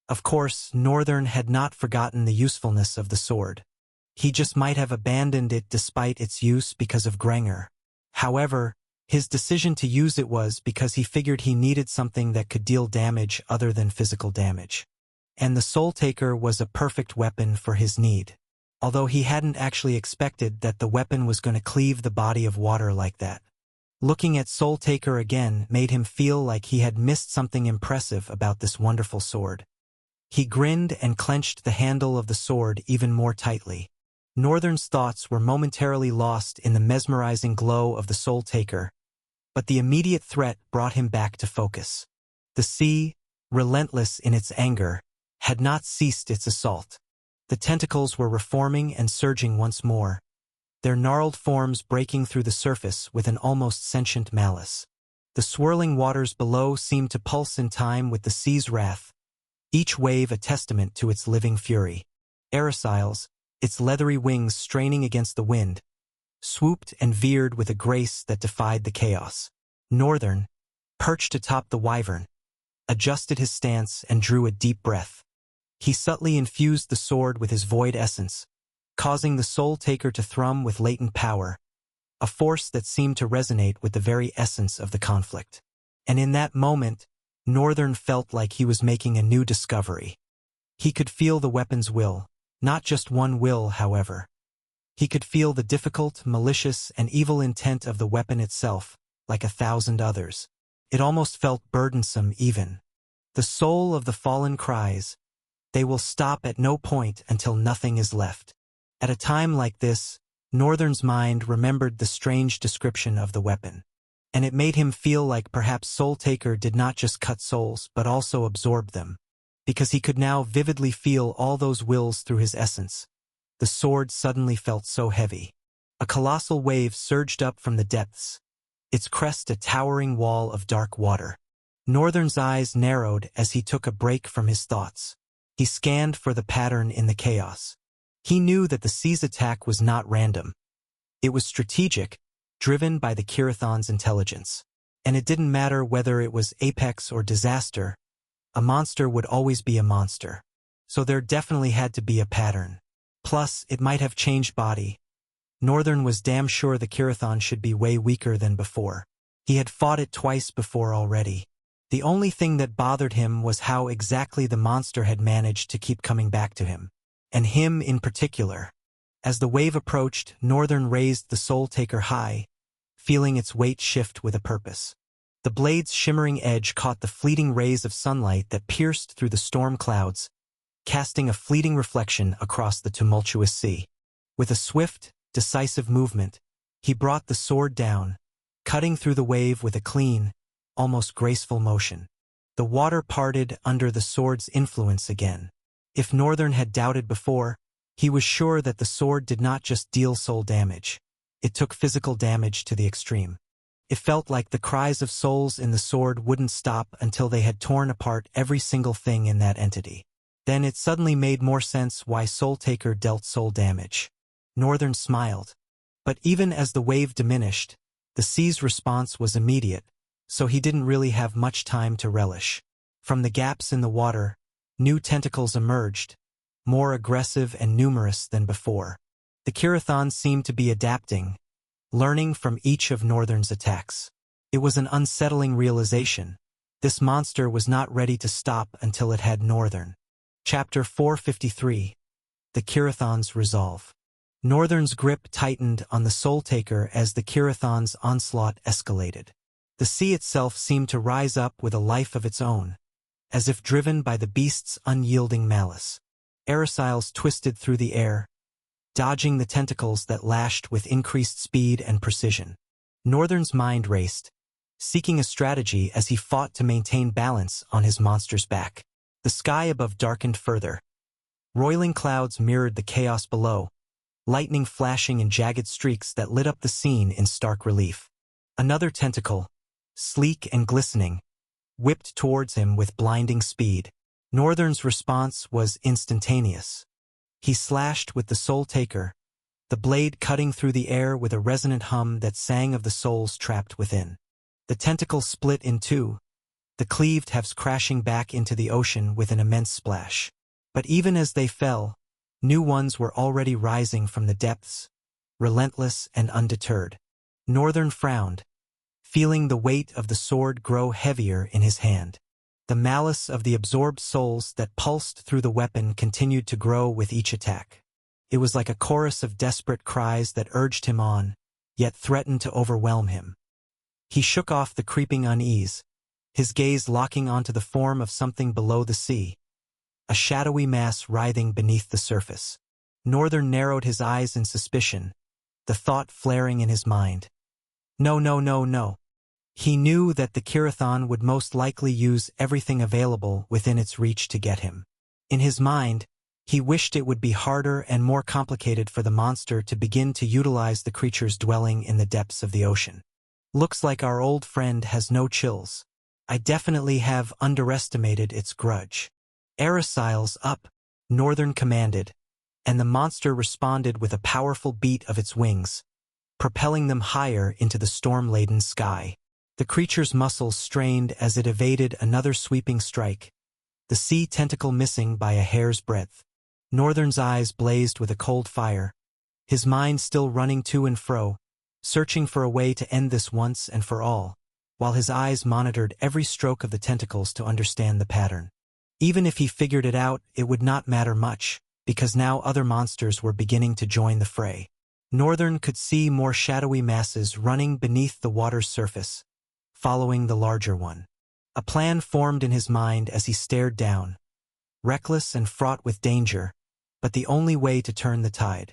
Of course, Northern had not forgotten the usefulness of the sword. He just might have abandoned it despite its use because of Granger. However, his decision to use it was because he figured he needed something that could deal damage other than physical damage. And the Soul Taker was a perfect weapon for his need. Although he hadn't actually expected that the weapon was going to cleave the body of water like that. Looking at Soul Taker again made him feel like he had missed something impressive about this wonderful sword. He grinned and clenched the handle of the sword even more tightly. Northern's thoughts were momentarily lost in the mesmerizing glow of the Soul Taker, but the immediate threat brought him back to focus. The sea, relentless in its anger, had not ceased its assault. The tentacles were reforming and surging once more, their gnarled forms breaking through the surface with an almost sentient malice. The swirling waters below seemed to pulse in time with the sea's wrath, each wave a testament to its living fury. Erisiles, its leathery wings straining against the wind, swooped and veered with a grace that defied the chaos. Northern, perched atop the wyvern, adjusted his stance and drew a deep breath. He subtly infused the sword with his void essence, causing the Soul Taker to thrum with latent power, a force that seemed to resonate with the very essence of the conflict. And in that moment, Northern felt like he was making a new discovery. He could feel the weapon's will, not just one will, however. He could feel the difficult, malicious, and evil intent of the weapon itself, like 1,000 others. It almost felt burdensome even. The soul of the fallen cries, "They will stop at no point until nothing is left." At a time like this, Northern's mind remembered the strange description of the weapon, and it made him feel like perhaps Soul Taker did not just cut souls but also absorb them, because he could now vividly feel all those wills through his essence. The sword suddenly felt so heavy. A colossal wave surged up from the depths, its crest a towering wall of dark water. Northern's eyes narrowed as he took a break from his thoughts. He scanned for the pattern in the chaos. He knew that the sea's attack was not random. It was strategic, driven by the Kirathon's intelligence. And it didn't matter whether it was apex or disaster, a monster would always be a monster. So there definitely had to be a pattern. Plus, it might have changed body. Northern was damn sure the Kirathon should be way weaker than before. He had fought it twice before already. The only thing that bothered him was how exactly the monster had managed to keep coming back to him. And him in particular. As the wave approached, Northern raised the Soul Taker high, feeling its weight shift with a purpose. The blade's shimmering edge caught the fleeting rays of sunlight that pierced through the storm clouds, casting a fleeting reflection across the tumultuous sea. With a swift, decisive movement, he brought the sword down, cutting through the wave with a clean, almost graceful motion. The water parted under the sword's influence again. If Northern had doubted before, he was sure that the sword did not just deal soul damage. It took physical damage to the extreme. It felt like the cries of souls in the sword wouldn't stop until they had torn apart every single thing in that entity. Then it suddenly made more sense why Soul Taker dealt soul damage. Northern smiled. But even as the wave diminished, the sea's response was immediate, so he didn't really have much time to relish. From the gaps in the water, new tentacles emerged, more aggressive and numerous than before. The Kirathons seemed to be adapting, learning from each of Northern's attacks. It was an unsettling realization. This monster was not ready to stop until it had Northern. Chapter 453. The Kirathons' Resolve. Northern's grip tightened on the Soul Taker as the Kirathons' onslaught escalated. The sea itself seemed to rise up with a life of its own, as if driven by the beast's unyielding malice. Erisiles twisted through the air, dodging the tentacles that lashed with increased speed and precision. Northern's mind raced, seeking a strategy as he fought to maintain balance on his monster's back. The sky above darkened further. Roiling clouds mirrored the chaos below, lightning flashing in jagged streaks that lit up the scene in stark relief. Another tentacle, sleek and glistening, whipped towards him with blinding speed. Northern's response was instantaneous. He slashed with the Soul Taker, the blade cutting through the air with a resonant hum that sang of the souls trapped within. The tentacle split in two, the cleaved halves crashing back into the ocean with an immense splash. But even as they fell, new ones were already rising from the depths, relentless and undeterred. Northern frowned, feeling the weight of the sword grow heavier in his hand. The malice of the absorbed souls that pulsed through the weapon continued to grow with each attack. It was like a chorus of desperate cries that urged him on, yet threatened to overwhelm him. He shook off the creeping unease, his gaze locking onto the form of something below the sea, a shadowy mass writhing beneath the surface. Northern narrowed his eyes in suspicion, the thought flaring in his mind. No, no, no, no. He knew that the Kirathon would most likely use everything available within its reach to get him. In his mind, he wished it would be harder and more complicated for the monster to begin to utilize the creature's dwelling in the depths of the ocean. Looks like our old friend has no chills. I definitely have underestimated its grudge. Erisiles up, Northern commanded, and the monster responded with a powerful beat of its wings, propelling them higher into the storm-laden sky. The creature's muscles strained as it evaded another sweeping strike, the sea tentacle missing by a hair's breadth. Northern's eyes blazed with a cold fire, his mind still running to and fro, searching for a way to end this once and for all, while his eyes monitored every stroke of the tentacles to understand the pattern. Even if he figured it out, it would not matter much, because now other monsters were beginning to join the fray. Northern could see more shadowy masses running beneath the water's surface, following the larger one. A plan formed in his mind as he stared down, reckless and fraught with danger, but the only way to turn the tide.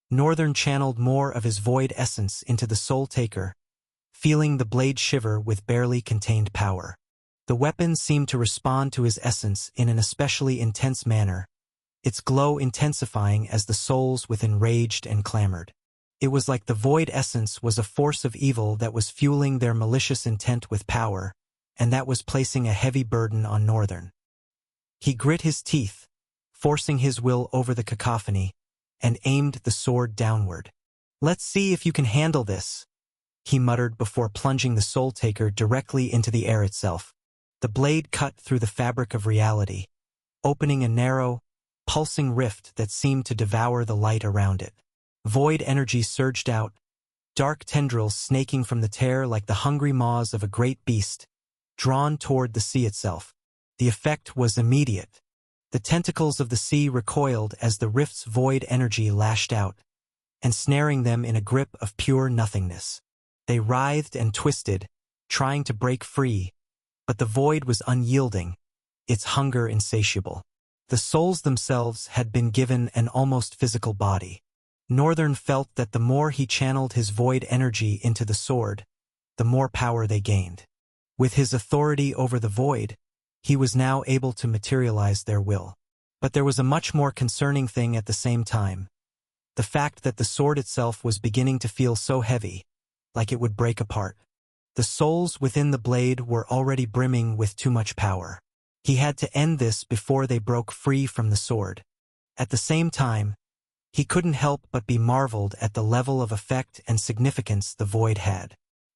Northern channeled more of his void essence into the Soul Taker, feeling the blade shiver with barely contained power. The weapon seemed to respond to his essence in an especially intense manner, its glow intensifying as the souls within raged and clamored. It was like the void essence was a force of evil that was fueling their malicious intent with power, and that was placing a heavy burden on Northern. He grit his teeth, forcing his will over the cacophony, and aimed the sword downward. "Let's see if you can handle this," he muttered before plunging the Soul Taker directly into the air itself. The blade cut through the fabric of reality, opening a narrow, pulsing rift that seemed to devour the light around it. Void energy surged out, dark tendrils snaking from the tear like the hungry maws of a great beast, drawn toward the sea itself. The effect was immediate. The tentacles of the sea recoiled as the rift's void energy lashed out, ensnaring them in a grip of pure nothingness. They writhed and twisted, trying to break free, but the void was unyielding, its hunger insatiable. The souls themselves had been given an almost physical body. Northern felt that the more he channeled his void energy into the sword, the more power they gained. With his authority over the void, He was now able to materialize their will. But there was a much more concerning thing at the same time. The fact that the sword itself was beginning to feel so heavy, like it would break apart. The souls within the blade were already brimming with too much power. He had to end this before they broke free from the sword. At the same time, he couldn't help but be marveled at the level of effect and significance the void had.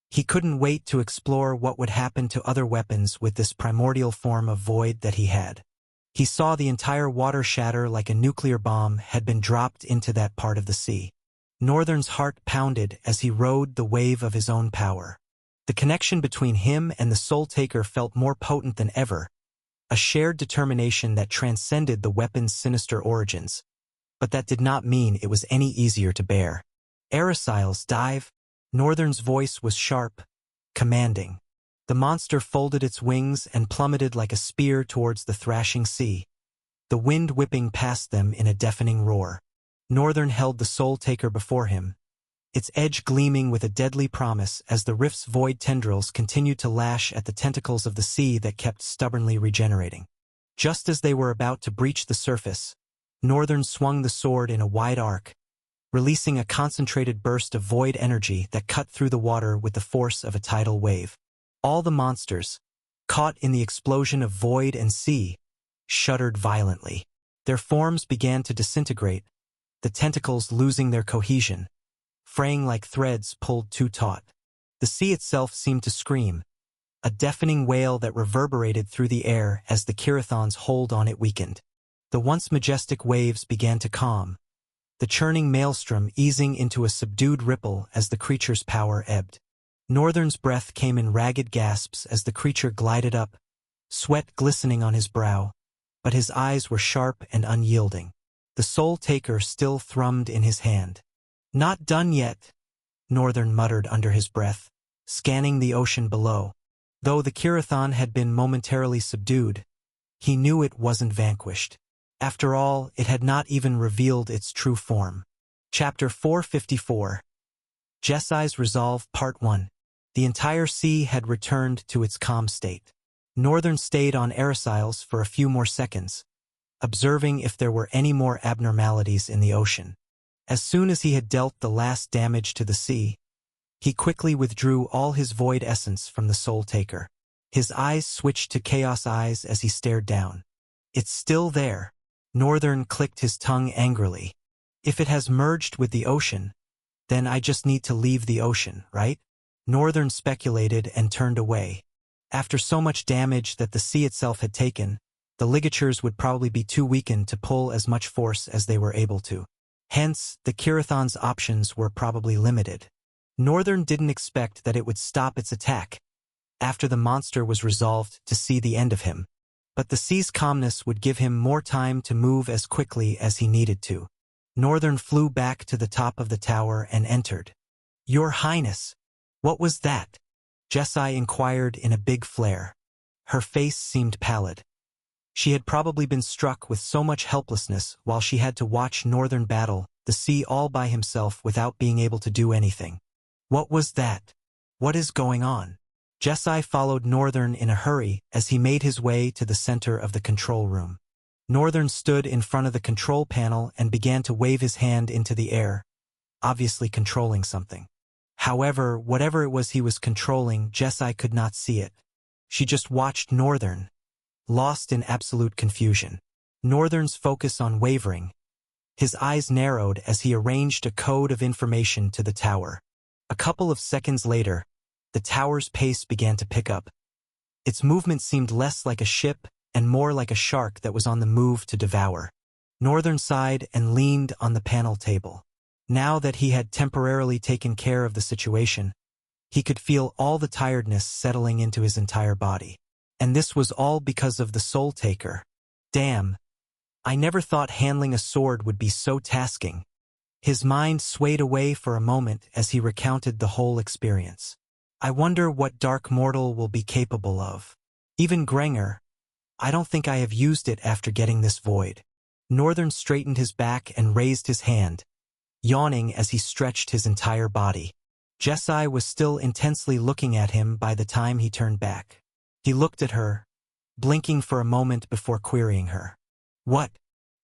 He couldn't wait to explore what would happen to other weapons with this primordial form of void that he had. He saw the entire water shatter like a nuclear bomb had been dropped into that part of the sea. Northern's heart pounded as he rode the wave of his own power. The connection between him and the Soul Taker felt more potent than ever, a shared determination that transcended the weapon's sinister origins. But that did not mean it was any easier to bear. Erisiles, dive! Northern's voice was sharp, commanding. The monster folded its wings and plummeted like a spear towards the thrashing sea, the wind whipping past them in a deafening roar. Northern held the Soul Taker before him, its edge gleaming with a deadly promise as the rift's void tendrils continued to lash at the tentacles of the sea that kept stubbornly regenerating. Just as they were about to breach the surface, Northern swung the sword in a wide arc, releasing a concentrated burst of void energy that cut through the water with the force of a tidal wave. All the monsters, caught in the explosion of void and sea, shuddered violently. Their forms began to disintegrate, the tentacles losing their cohesion, fraying like threads pulled too taut. The sea itself seemed to scream, a deafening wail that reverberated through the air as the Kirathon's hold on it weakened. The once majestic waves began to calm, the churning maelstrom easing into a subdued ripple as the creature's power ebbed. Northern's breath came in ragged gasps as the creature glided up, sweat glistening on his brow, but his eyes were sharp and unyielding. The Soul Taker still thrummed in his hand. "Not done yet," Northern muttered under his breath, scanning the ocean below. Though the Kirathon had been momentarily subdued, he knew it wasn't vanquished. After all, it had not even revealed its true form. Chapter 454. Jessai's Resolve Part 1. The entire sea had returned to its calm state. Northern stayed on Erisiles for a few more seconds, observing if there were any more abnormalities in the ocean. As soon as he had dealt the last damage to the sea, he quickly withdrew all his void essence from the Soul Taker. His eyes switched to Chaos Eyes as he stared down. "It's still there." Northern clicked his tongue angrily. "If it has merged with the ocean, then I just need to leave the ocean, right?" Northern speculated and turned away. After so much damage that the sea itself had taken, the ligatures would probably be too weakened to pull as much force as they were able to. Hence, the Kirathon's options were probably limited. Northern didn't expect that it would stop its attack after the monster was resolved to see the end of him, but the sea's calmness would give him more time to move as quickly as he needed to. Northern flew back to the top of the tower and entered. "Your Highness, what was that?" Jessai inquired in a big flare. Her face seemed pallid. She had probably been struck with so much helplessness while she had to watch Northern battle the sea all by himself without being able to do anything. "What was that? What is going on?" Jessai followed Northern in a hurry as he made his way to the center of the control room. Northern stood in front of the control panel and began to wave his hand into the air, obviously controlling something. However, whatever it was he was controlling, Jessai could not see it. She just watched Northern, lost in absolute confusion. Northern's focus on wavering. His eyes narrowed as he arranged a code of information to the tower. A couple of seconds later, the tower's pace began to pick up. Its movement seemed less like a ship and more like a shark that was on the move to devour. Northern sighed and leaned on the panel table. Now that he had temporarily taken care of the situation, he could feel all the tiredness settling into his entire body. And this was all because of the Soul Taker. Damn. I never thought handling a sword would be so tasking. His mind swayed away for a moment as he recounted the whole experience. I wonder what Dark Mortal will be capable of. Even Grenger. I don't think I have used it after getting this void. Northern straightened his back and raised his hand, yawning as he stretched his entire body. Jessai was still intensely looking at him by the time he turned back. He looked at her, blinking for a moment before querying her. What?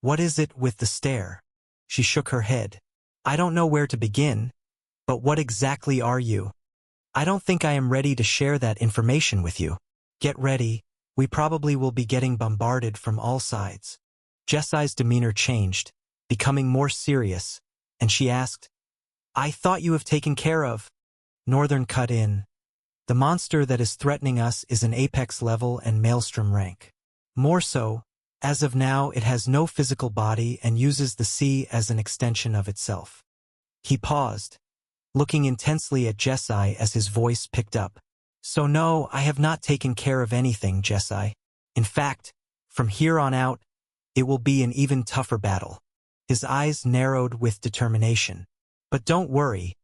What is it with the stare? She shook her head. I don't know where to begin, but what exactly are you? I don't think I am ready to share that information with you. Get ready, we probably will be getting bombarded from all sides. Jessai's demeanor changed, becoming more serious, and she asked, I thought you have taken care of. Northern cut in. The monster that is threatening us is an apex level and maelstrom rank. More so, as of now it has no physical body and uses the sea as an extension of itself. He paused, looking intensely at Jesai as his voice picked up. So no, I have not taken care of anything, Jesai. In fact, from here on out, it will be an even tougher battle. His eyes narrowed with determination. But don't worry,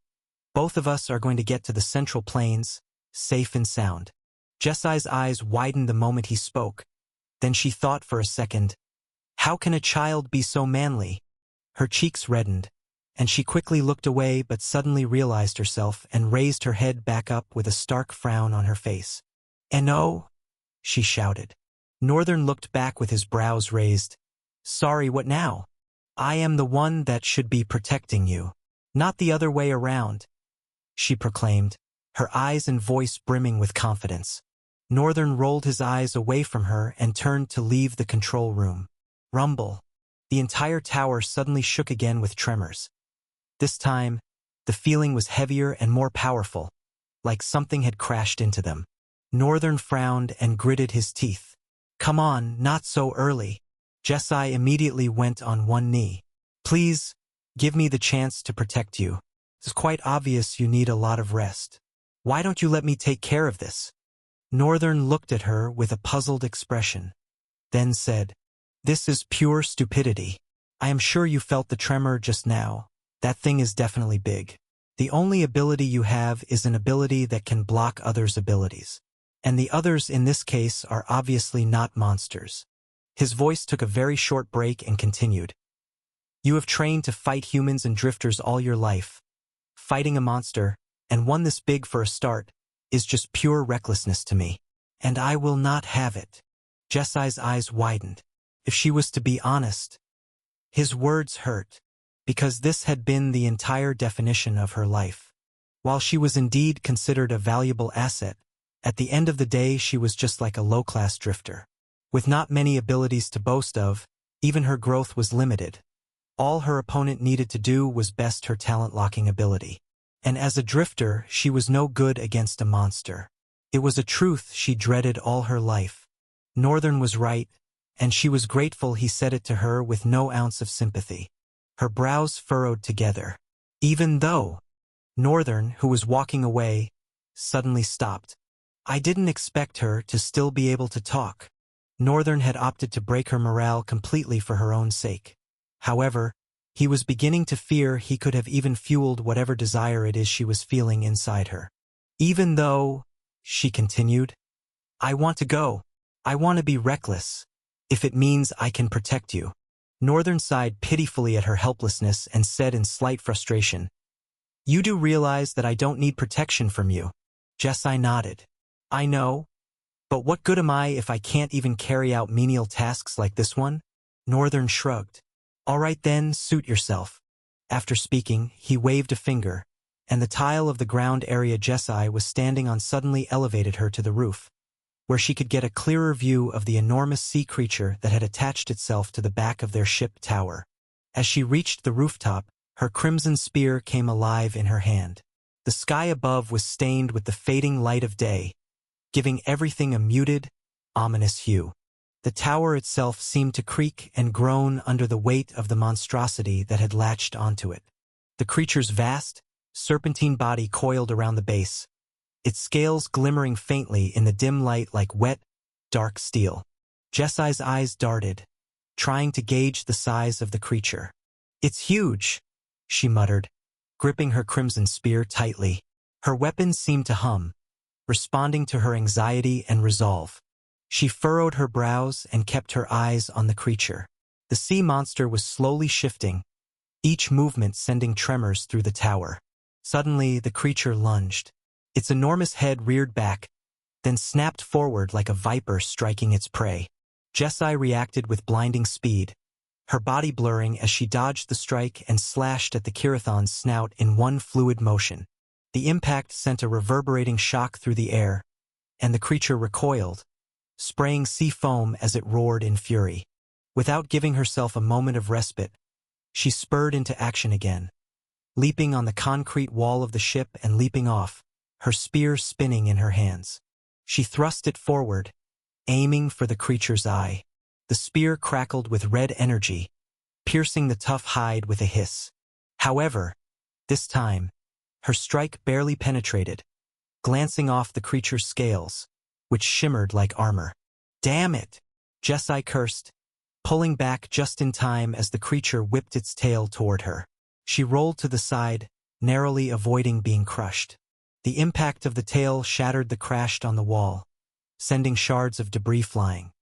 both of us are going to get to the Central Plains, safe and sound. Jesai's eyes widened the moment he spoke. Then she thought for a second. How can a child be so manly? Her cheeks reddened, and she quickly looked away but suddenly realized herself and raised her head back up with a stark frown on her face. No, she shouted. Northern looked back with his brows raised. Sorry, what now? I am the one that should be protecting you, not the other way around, she proclaimed, her eyes and voice brimming with confidence. Northern rolled his eyes away from her and turned to leave the control room. Rumble. The entire tower suddenly shook again with tremors. This time, the feeling was heavier and more powerful, like something had crashed into them. Northern frowned and gritted his teeth. Come on, not so early. Jesai immediately went on one knee. Please, give me the chance to protect you. It's quite obvious you need a lot of rest. Why don't you let me take care of this? Northern looked at her with a puzzled expression, then said, This is pure stupidity. I am sure you felt the tremor just now. That thing is definitely big. The only ability you have is an ability that can block others' abilities. And the others in this case are obviously not monsters. His voice took a very short break and continued. You have trained to fight humans and drifters all your life. Fighting a monster, and one this big for a start, is just pure recklessness to me. And I will not have it. Jesai's eyes widened. If she was to be honest, his words hurt, because this had been the entire definition of her life. While she was indeed considered a valuable asset, at the end of the day she was just like a low-class drifter. With not many abilities to boast of, even her growth was limited. All her opponent needed to do was best her talent-locking ability. And as a drifter, she was no good against a monster. It was a truth she dreaded all her life. Northern was right, and she was grateful he said it to her with no ounce of sympathy. Her brows furrowed together. Even though Northern, who was walking away, suddenly stopped. I didn't expect her to still be able to talk. Northern had opted to break her morale completely for her own sake. However, he was beginning to fear he could have even fueled whatever desire it is she was feeling inside her. Even though, she continued, I want to go. I want to be reckless. If it means I can protect you. Northern sighed pitifully at her helplessness and said in slight frustration, You do realize that I don't need protection from you. Jesai nodded. I know. But what good am I if I can't even carry out menial tasks like this one? Northern shrugged. All right then, suit yourself. After speaking, he waved a finger, and the tile of the ground area Jesai was standing on suddenly elevated her to the roof, where she could get a clearer view of the enormous sea creature that had attached itself to the back of their ship tower. As she reached the rooftop, her crimson spear came alive in her hand. The sky above was stained with the fading light of day, giving everything a muted, ominous hue. The tower itself seemed to creak and groan under the weight of the monstrosity that had latched onto it. The creature's vast, serpentine body coiled around the base, its scales glimmering faintly in the dim light like wet, dark steel. Jesai's eyes darted, trying to gauge the size of the creature. It's huge, she muttered, gripping her crimson spear tightly. Her weapon seemed to hum, responding to her anxiety and resolve. She furrowed her brows and kept her eyes on the creature. The sea monster was slowly shifting, each movement sending tremors through the tower. Suddenly, the creature lunged. Its enormous head reared back, then snapped forward like a viper striking its prey. Jeskai reacted with blinding speed, her body blurring as she dodged the strike and slashed at the Kirathon's snout in one fluid motion. The impact sent a reverberating shock through the air, and the creature recoiled, spraying sea foam as it roared in fury. Without giving herself a moment of respite, she spurred into action again, leaping on the concrete wall of the ship and leaping off, her spear spinning in her hands. She thrust it forward, aiming for the creature's eye. The spear crackled with red energy, piercing the tough hide with a hiss. However, this time, her strike barely penetrated, glancing off the creature's scales, which shimmered like armor. "Damn it!" Jeskai cursed, pulling back just in time as the creature whipped its tail toward her. She rolled to the side, narrowly avoiding being crushed. The impact of the tail shattered the crashed on the wall, sending shards of debris flying.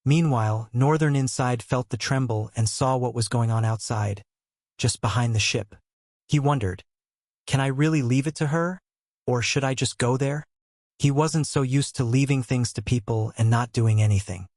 Meanwhile, Northern inside felt the tremble and saw what was going on outside, just behind the ship. He wondered, can I really leave it to her, or should I just go there? He wasn't so used to leaving things to people and not doing anything.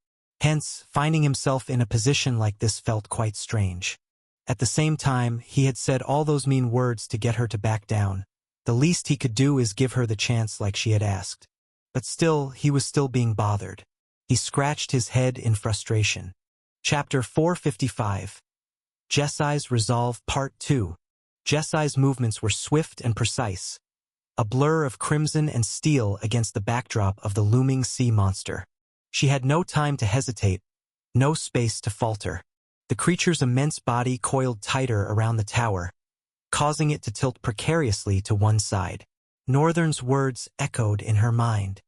Hence, finding himself in a position like this felt quite strange. At the same time, he had said all those mean words to get her to back down. The least he could do is give her the chance like she had asked. But still, he was still being bothered. He scratched his head in frustration. Chapter 455. Jeskai's Resolve Part 2. Jeskai's movements were swift and precise, a blur of crimson and steel against the backdrop of the looming sea monster. She had no time to hesitate, no space to falter. The creature's immense body coiled tighter around the tower, causing it to tilt precariously to one side. Northern's words echoed in her mind.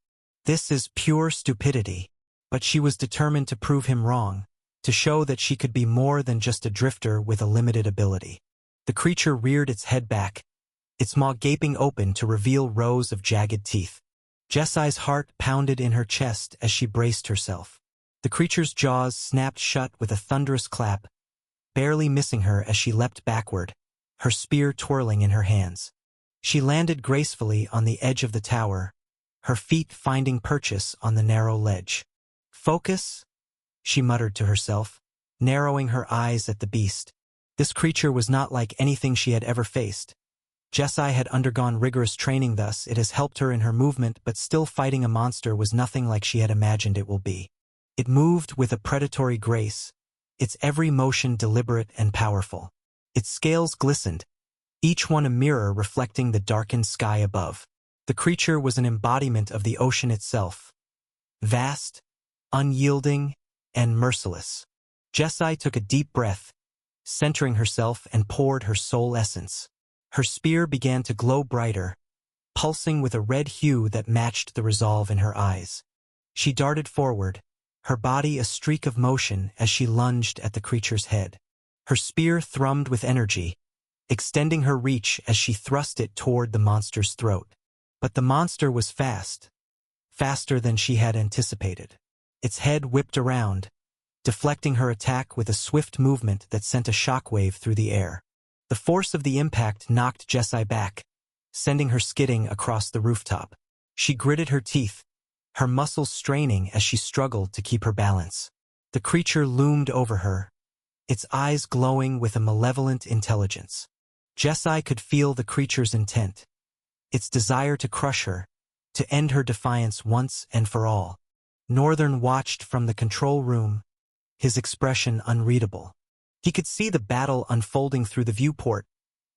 This is pure stupidity. But she was determined to prove him wrong, to show that she could be more than just a drifter with a limited ability. The creature reared its head back, its maw gaping open to reveal rows of jagged teeth. Jeskai's heart pounded in her chest as she braced herself. The creature's jaws snapped shut with a thunderous clap, barely missing her as she leapt backward, her spear twirling in her hands. She landed gracefully on the edge of the tower, her feet finding purchase on the narrow ledge. "Focus," she muttered to herself, narrowing her eyes at the beast. This creature was not like anything she had ever faced. Jeskai had undergone rigorous training, thus it has helped her in her movement, but still fighting a monster was nothing like she had imagined it will be. It moved with a predatory grace, its every motion deliberate and powerful. Its scales glistened, each one a mirror reflecting the darkened sky above. The creature was an embodiment of the ocean itself, vast, unyielding, and merciless. Jeskai took a deep breath, centering herself, and poured her soul essence. Her spear began to glow brighter, pulsing with a red hue that matched the resolve in her eyes. She darted forward, her body a streak of motion as she lunged at the creature's head. Her spear thrummed with energy, extending her reach as she thrust it toward the monster's throat. But the monster was fast, faster than she had anticipated. Its head whipped around, deflecting her attack with a swift movement that sent a shockwave through the air. The force of the impact knocked Jeskai back, sending her skidding across the rooftop. She gritted her teeth, her muscles straining as she struggled to keep her balance. The creature loomed over her, its eyes glowing with a malevolent intelligence. Jeskai could feel the creature's intent, its desire to crush her, to end her defiance once and for all. Northern watched from the control room, his expression unreadable. He could see the battle unfolding through the viewport,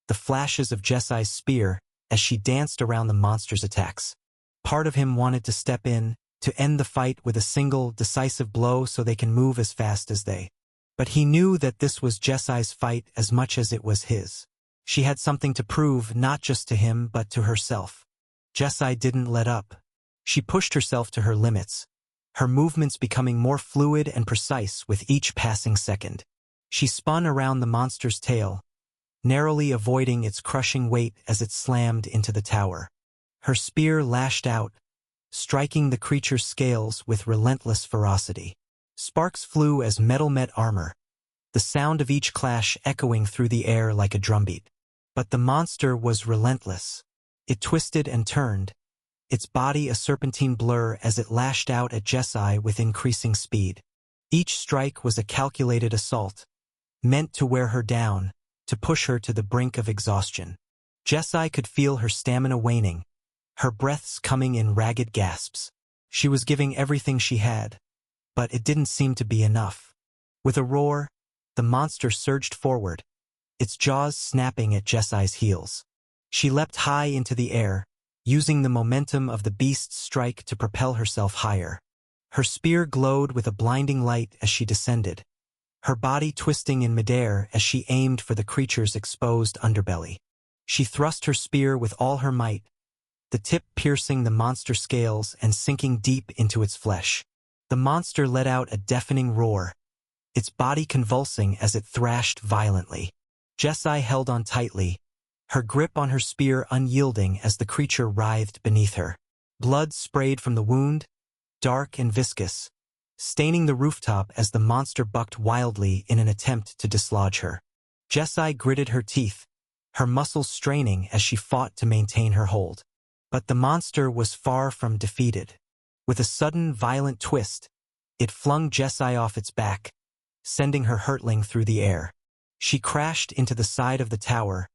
the flashes of Jeskai's spear as she danced around the monster's attacks. Part of him wanted to step in, to end the fight with a single, decisive blow so they can move as fast as they. But he knew that this was Jeskai's fight as much as it was his. She had something to prove, not just to him but to herself. Jeskai didn't let up. She pushed herself to her limits, her movements becoming more fluid and precise with each passing second. She spun around the monster's tail, narrowly avoiding its crushing weight as it slammed into the tower. Her spear lashed out, striking the creature's scales with relentless ferocity. Sparks flew as metal met armor, the sound of each clash echoing through the air like a drumbeat. But the monster was relentless. It twisted and turned, its body a serpentine blur as it lashed out at Jeskai with increasing speed. Each strike was a calculated assault, meant to wear her down, to push her to the brink of exhaustion. Jeskai could feel her stamina waning, her breaths coming in ragged gasps. She was giving everything she had, but it didn't seem to be enough. With a roar, the monster surged forward, its jaws snapping at Jeskai's heels. She leapt high into the air, using the momentum of the beast's strike to propel herself higher. Her spear glowed with a blinding light as she descended, her body twisting in midair as she aimed for the creature's exposed underbelly. She thrust her spear with all her might, the tip piercing the monster's scales and sinking deep into its flesh. The monster let out a deafening roar, its body convulsing as it thrashed violently. Jeskai held on tightly, her grip on her spear unyielding as the creature writhed beneath her. Blood sprayed from the wound, dark and viscous, staining the rooftop as the monster bucked wildly in an attempt to dislodge her. Jeskai gritted her teeth, her muscles straining as she fought to maintain her hold. But the monster was far from defeated. With a sudden, violent twist, it flung Jeskai off its back, sending her hurtling through the air. She crashed into the side of the tower,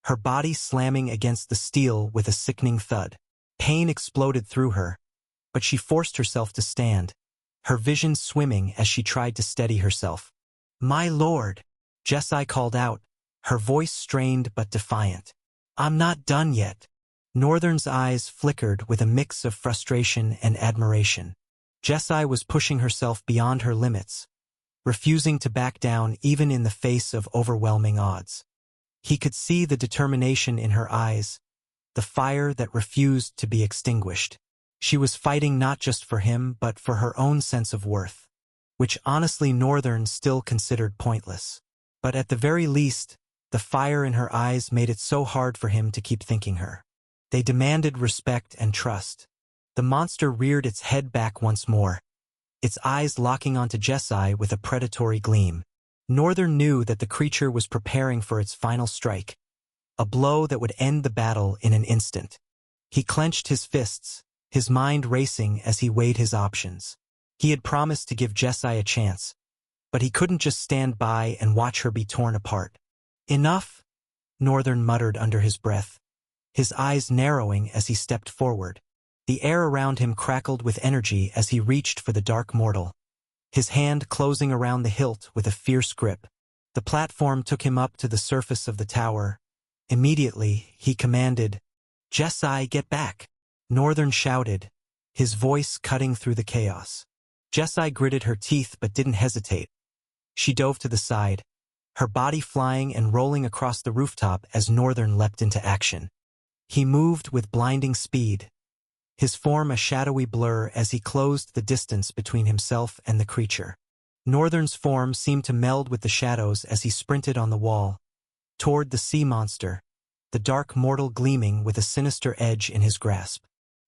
her body slamming against the steel with a sickening thud. Pain exploded through her, but she forced herself to stand, her vision swimming as she tried to steady herself. "My lord," Jeskai called out, her voice strained but defiant. "I'm not done yet." Northern's eyes flickered with a mix of frustration and admiration. Jeskai was pushing herself beyond her limits, refusing to back down even in the face of overwhelming odds. He could see the determination in her eyes, the fire that refused to be extinguished. She was fighting not just for him but for her own sense of worth, which honestly Northern still considered pointless. But at the very least, the fire in her eyes made it so hard for him to keep thinking her. They demanded respect and trust. The monster reared its head back once more, its eyes locking onto Jeskai with a predatory gleam. Northern knew that the creature was preparing for its final strike, a blow that would end the battle in an instant. He clenched his fists, his mind racing as he weighed his options. He had promised to give Jeskai a chance, but he couldn't just stand by and watch her be torn apart. "Enough," Northern muttered under his breath, his eyes narrowing as he stepped forward. The air around him crackled with energy as he reached for the dark mortal, his hand closing around the hilt with a fierce grip. The platform took him up to the surface of the tower. Immediately, he commanded, "Jeskai, get back!" Northern shouted, his voice cutting through the chaos. Jeskai gritted her teeth but didn't hesitate. She dove to the side, her body flying and rolling across the rooftop as Northern leapt into action. He moved with blinding speed, his form a shadowy blur as he closed the distance between himself and the creature. Northern's form seemed to meld with the shadows as he sprinted on the wall, toward the sea monster, the dark mortal gleaming with a sinister edge in his grasp.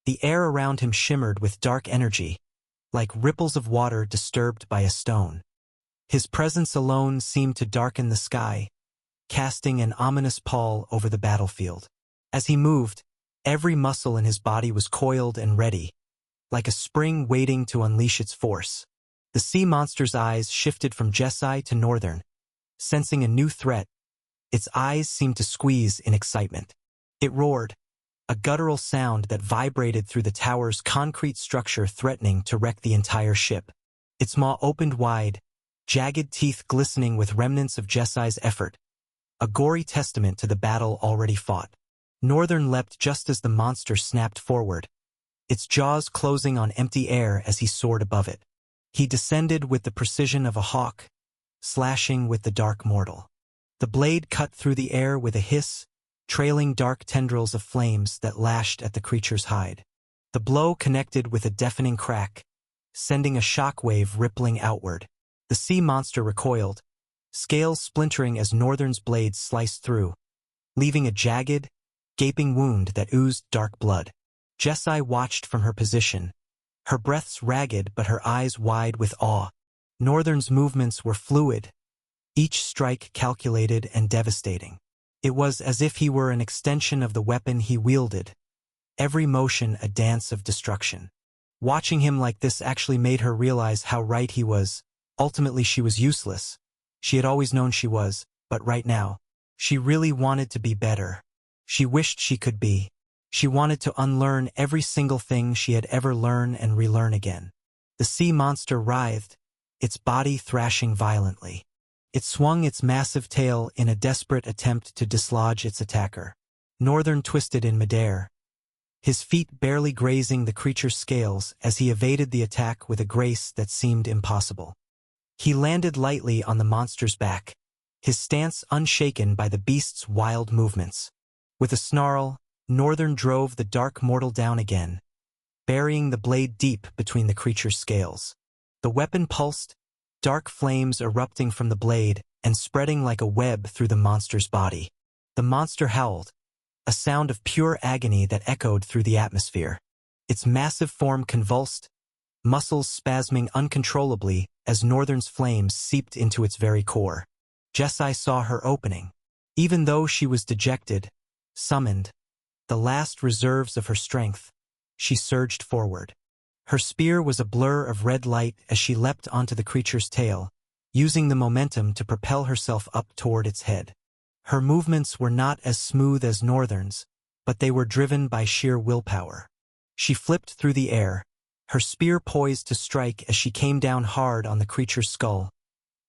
The air around him shimmered with dark energy, like ripples of water disturbed by a stone. His presence alone seemed to darken the sky, casting an ominous pall over the battlefield. As he moved, every muscle in his body was coiled and ready, like a spring waiting to unleash its force. The sea monster's eyes shifted from Jeskai to Northern, sensing a new threat. Its eyes seemed to squeeze in excitement. It roared, a guttural sound that vibrated through the tower's concrete structure, threatening to wreck the entire ship. Its maw opened wide, jagged teeth glistening with remnants of Jeskai's effort, a gory testament to the battle already fought. Northern leapt just as the monster snapped forward, its jaws closing on empty air as he soared above it. He descended with the precision of a hawk, slashing with the dark mortal. The blade cut through the air with a hiss, trailing dark tendrils of flames that lashed at the creature's hide. The blow connected with a deafening crack, sending a shockwave rippling outward. The sea monster recoiled, scales splintering as Northern's blade sliced through, leaving a jagged, gaping wound that oozed dark blood. Jeskai watched from her position, her breaths ragged but her eyes wide with awe. Northern's movements were fluid, each strike calculated and devastating. It was as if he were an extension of the weapon he wielded, every motion a dance of destruction. Watching him like this actually made her realize how right he was. Ultimately, she was useless. She had always known she was, but right now, she really wanted to be better. She wished she could be. She wanted to unlearn every single thing she had ever learned and relearn again. The sea monster writhed, its body thrashing violently. It swung its massive tail in a desperate attempt to dislodge its attacker. Northern twisted in midair, his feet barely grazing the creature's scales as he evaded the attack with a grace that seemed impossible. He landed lightly on the monster's back, his stance unshaken by the beast's wild movements. With a snarl, Northern drove the dark mortal down again, burying the blade deep between the creature's scales. The weapon pulsed, dark flames erupting from the blade and spreading like a web through the monster's body. The monster howled, a sound of pure agony that echoed through the atmosphere. Its massive form convulsed, muscles spasming uncontrollably as Northern's flames seeped into its very core. Jessie saw her opening. Even though she was dejected, summoned, the last reserves of her strength, she surged forward. Her spear was a blur of red light as she leapt onto the creature's tail, using the momentum to propel herself up toward its head. Her movements were not as smooth as Northern's, but they were driven by sheer willpower. She flipped through the air, her spear poised to strike as she came down hard on the creature's skull,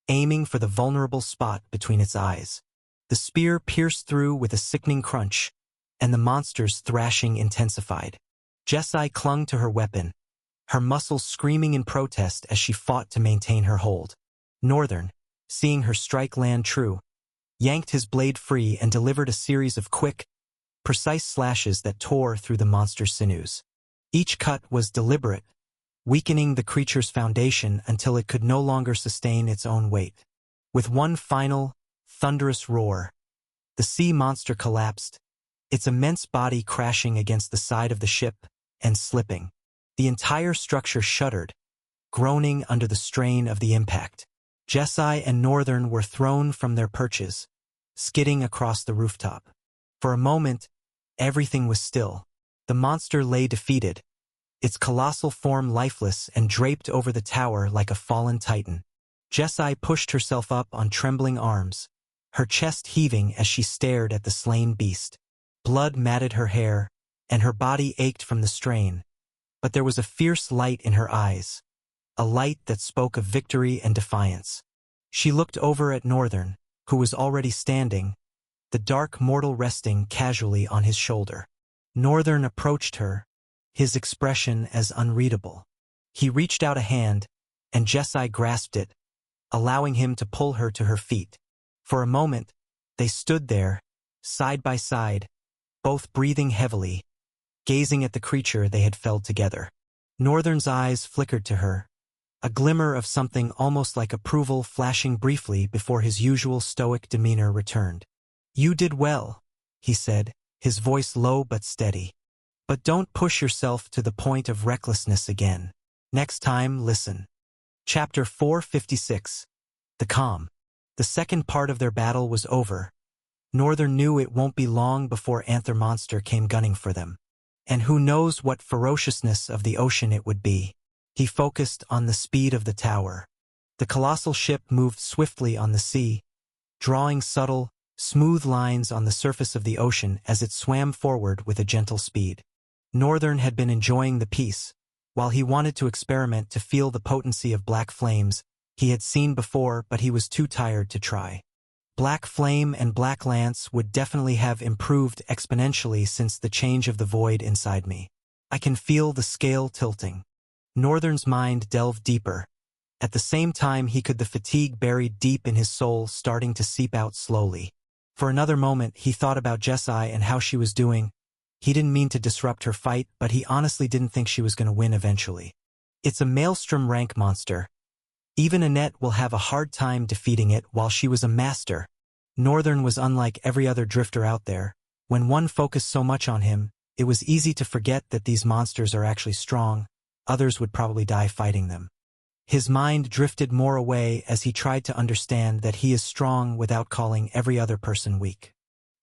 aiming for the vulnerable spot between its eyes. The spear pierced through with a sickening crunch, and the monster's thrashing intensified. Jessie clung to her weapon, her muscles screaming in protest as she fought to maintain her hold. Northern, seeing her strike land true, yanked his blade free and delivered a series of quick, precise slashes that tore through the monster's sinews. Each cut was deliberate, weakening the creature's foundation until it could no longer sustain its own weight. With one final, thunderous roar, the sea monster collapsed, its immense body crashing against the side of the ship and slipping. The entire structure shuddered, groaning under the strain of the impact. Jessie and Northern were thrown from their perches, skidding across the rooftop. For a moment, everything was still. The monster lay defeated, its colossal form lifeless and draped over the tower like a fallen titan. Jessie pushed herself up on trembling arms, her chest heaving as she stared at the slain beast. Blood matted her hair, and her body ached from the strain, but there was a fierce light in her eyes, a light that spoke of victory and defiance. She looked over at Northern, who was already standing, the dark mortal resting casually on his shoulder. Northern approached her, his expression as unreadable. He reached out a hand, and Jessie grasped it, allowing him to pull her to her feet. For a moment, they stood there, side by side, both breathing heavily, gazing at the creature they had felled together. Northern's eyes flickered to her, a glimmer of something almost like approval flashing briefly before his usual stoic demeanor returned. "You did well," he said, his voice low but steady. "But don't push yourself to the point of recklessness again. Next time, listen." Chapter 456. The Calm. The second part of their battle was over. Northern knew it won't be long before Anther Monster came gunning for them. And who knows what ferociousness of the ocean it would be. He focused on the speed of the tower. The colossal ship moved swiftly on the sea, drawing subtle, smooth lines on the surface of the ocean as it swam forward with a gentle speed. Northern had been enjoying the peace. While he wanted to experiment to feel the potency of black flames he had seen before, but he was too tired to try. Black Flame and Black Lance would definitely have improved exponentially since the change of the void inside me. I can feel the scale tilting. Northern's mind delved deeper. At the same time he could the fatigue buried deep in his soul starting to seep out slowly. For another moment he thought about Jessie and how she was doing. He didn't mean to disrupt her fight, but he honestly didn't think she was going to win eventually. It's a Maelstrom rank monster. Even Annette will have a hard time defeating it while she was a master. Northern was unlike every other drifter out there. When one focused so much on him, it was easy to forget that these monsters are actually strong. Others would probably die fighting them. His mind drifted more away as he tried to understand that he is strong without calling every other person weak.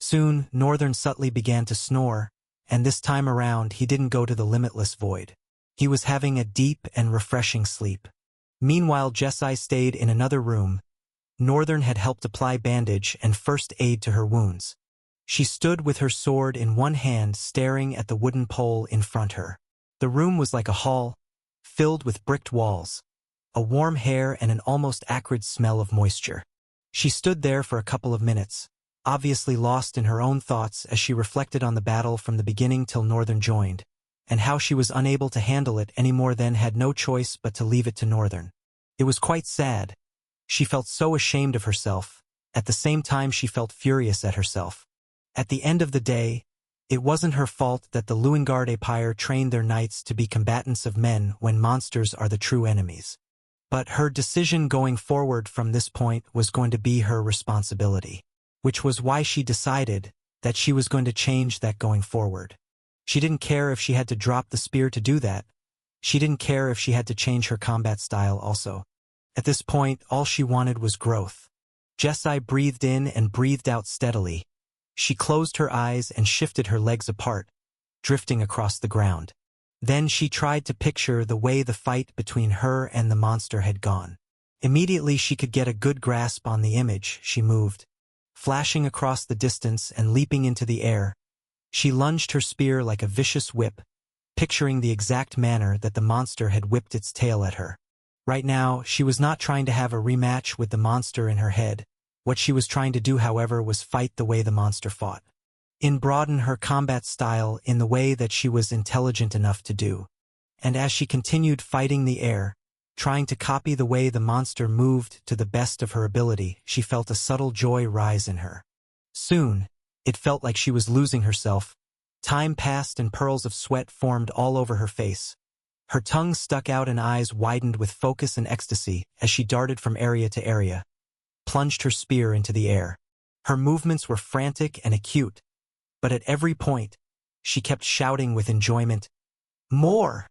Soon, Northern subtly began to snore, and this time around he didn't go to the limitless void. He was having a deep and refreshing sleep. Meanwhile, Jessie stayed in another room. Northern had helped apply bandage and first aid to her wounds. She stood with her sword in one hand staring at the wooden pole in front her. The room was like a hall, filled with bricked walls, a warm air and an almost acrid smell of moisture. She stood there for a couple of minutes, obviously lost in her own thoughts as she reflected on the battle from the beginning till Northern joined, and how she was unable to handle it any more than had no choice but to leave it to Northern. It was quite sad. She felt so ashamed of herself. At the same time she felt furious at herself. At the end of the day, it wasn't her fault that the Luengarde Empire trained their knights to be combatants of men when monsters are the true enemies. But her decision going forward from this point was going to be her responsibility, which was why she decided that she was going to change that going forward. She didn't care if she had to drop the spear to do that. She didn't care if she had to change her combat style also. At this point, all she wanted was growth. Jessie breathed in and breathed out steadily. She closed her eyes and shifted her legs apart, drifting across the ground. Then she tried to picture the way the fight between her and the monster had gone. Immediately she could get a good grasp on the image. She moved, flashing across the distance and leaping into the air. She lunged her spear like a vicious whip, picturing the exact manner that the monster had whipped its tail at her. Right now, she was not trying to have a rematch with the monster in her head. What she was trying to do, however, was fight the way the monster fought. Broaden her combat style in the way that she was intelligent enough to do. And as she continued fighting the air, trying to copy the way the monster moved to the best of her ability, she felt a subtle joy rise in her. Soon, it felt like she was losing herself. Time passed and pearls of sweat formed all over her face. Her tongue stuck out and eyes widened with focus and ecstasy as she darted from area to area, plunged her spear into the air. Her movements were frantic and acute, but at every point, she kept shouting with enjoyment, "More!"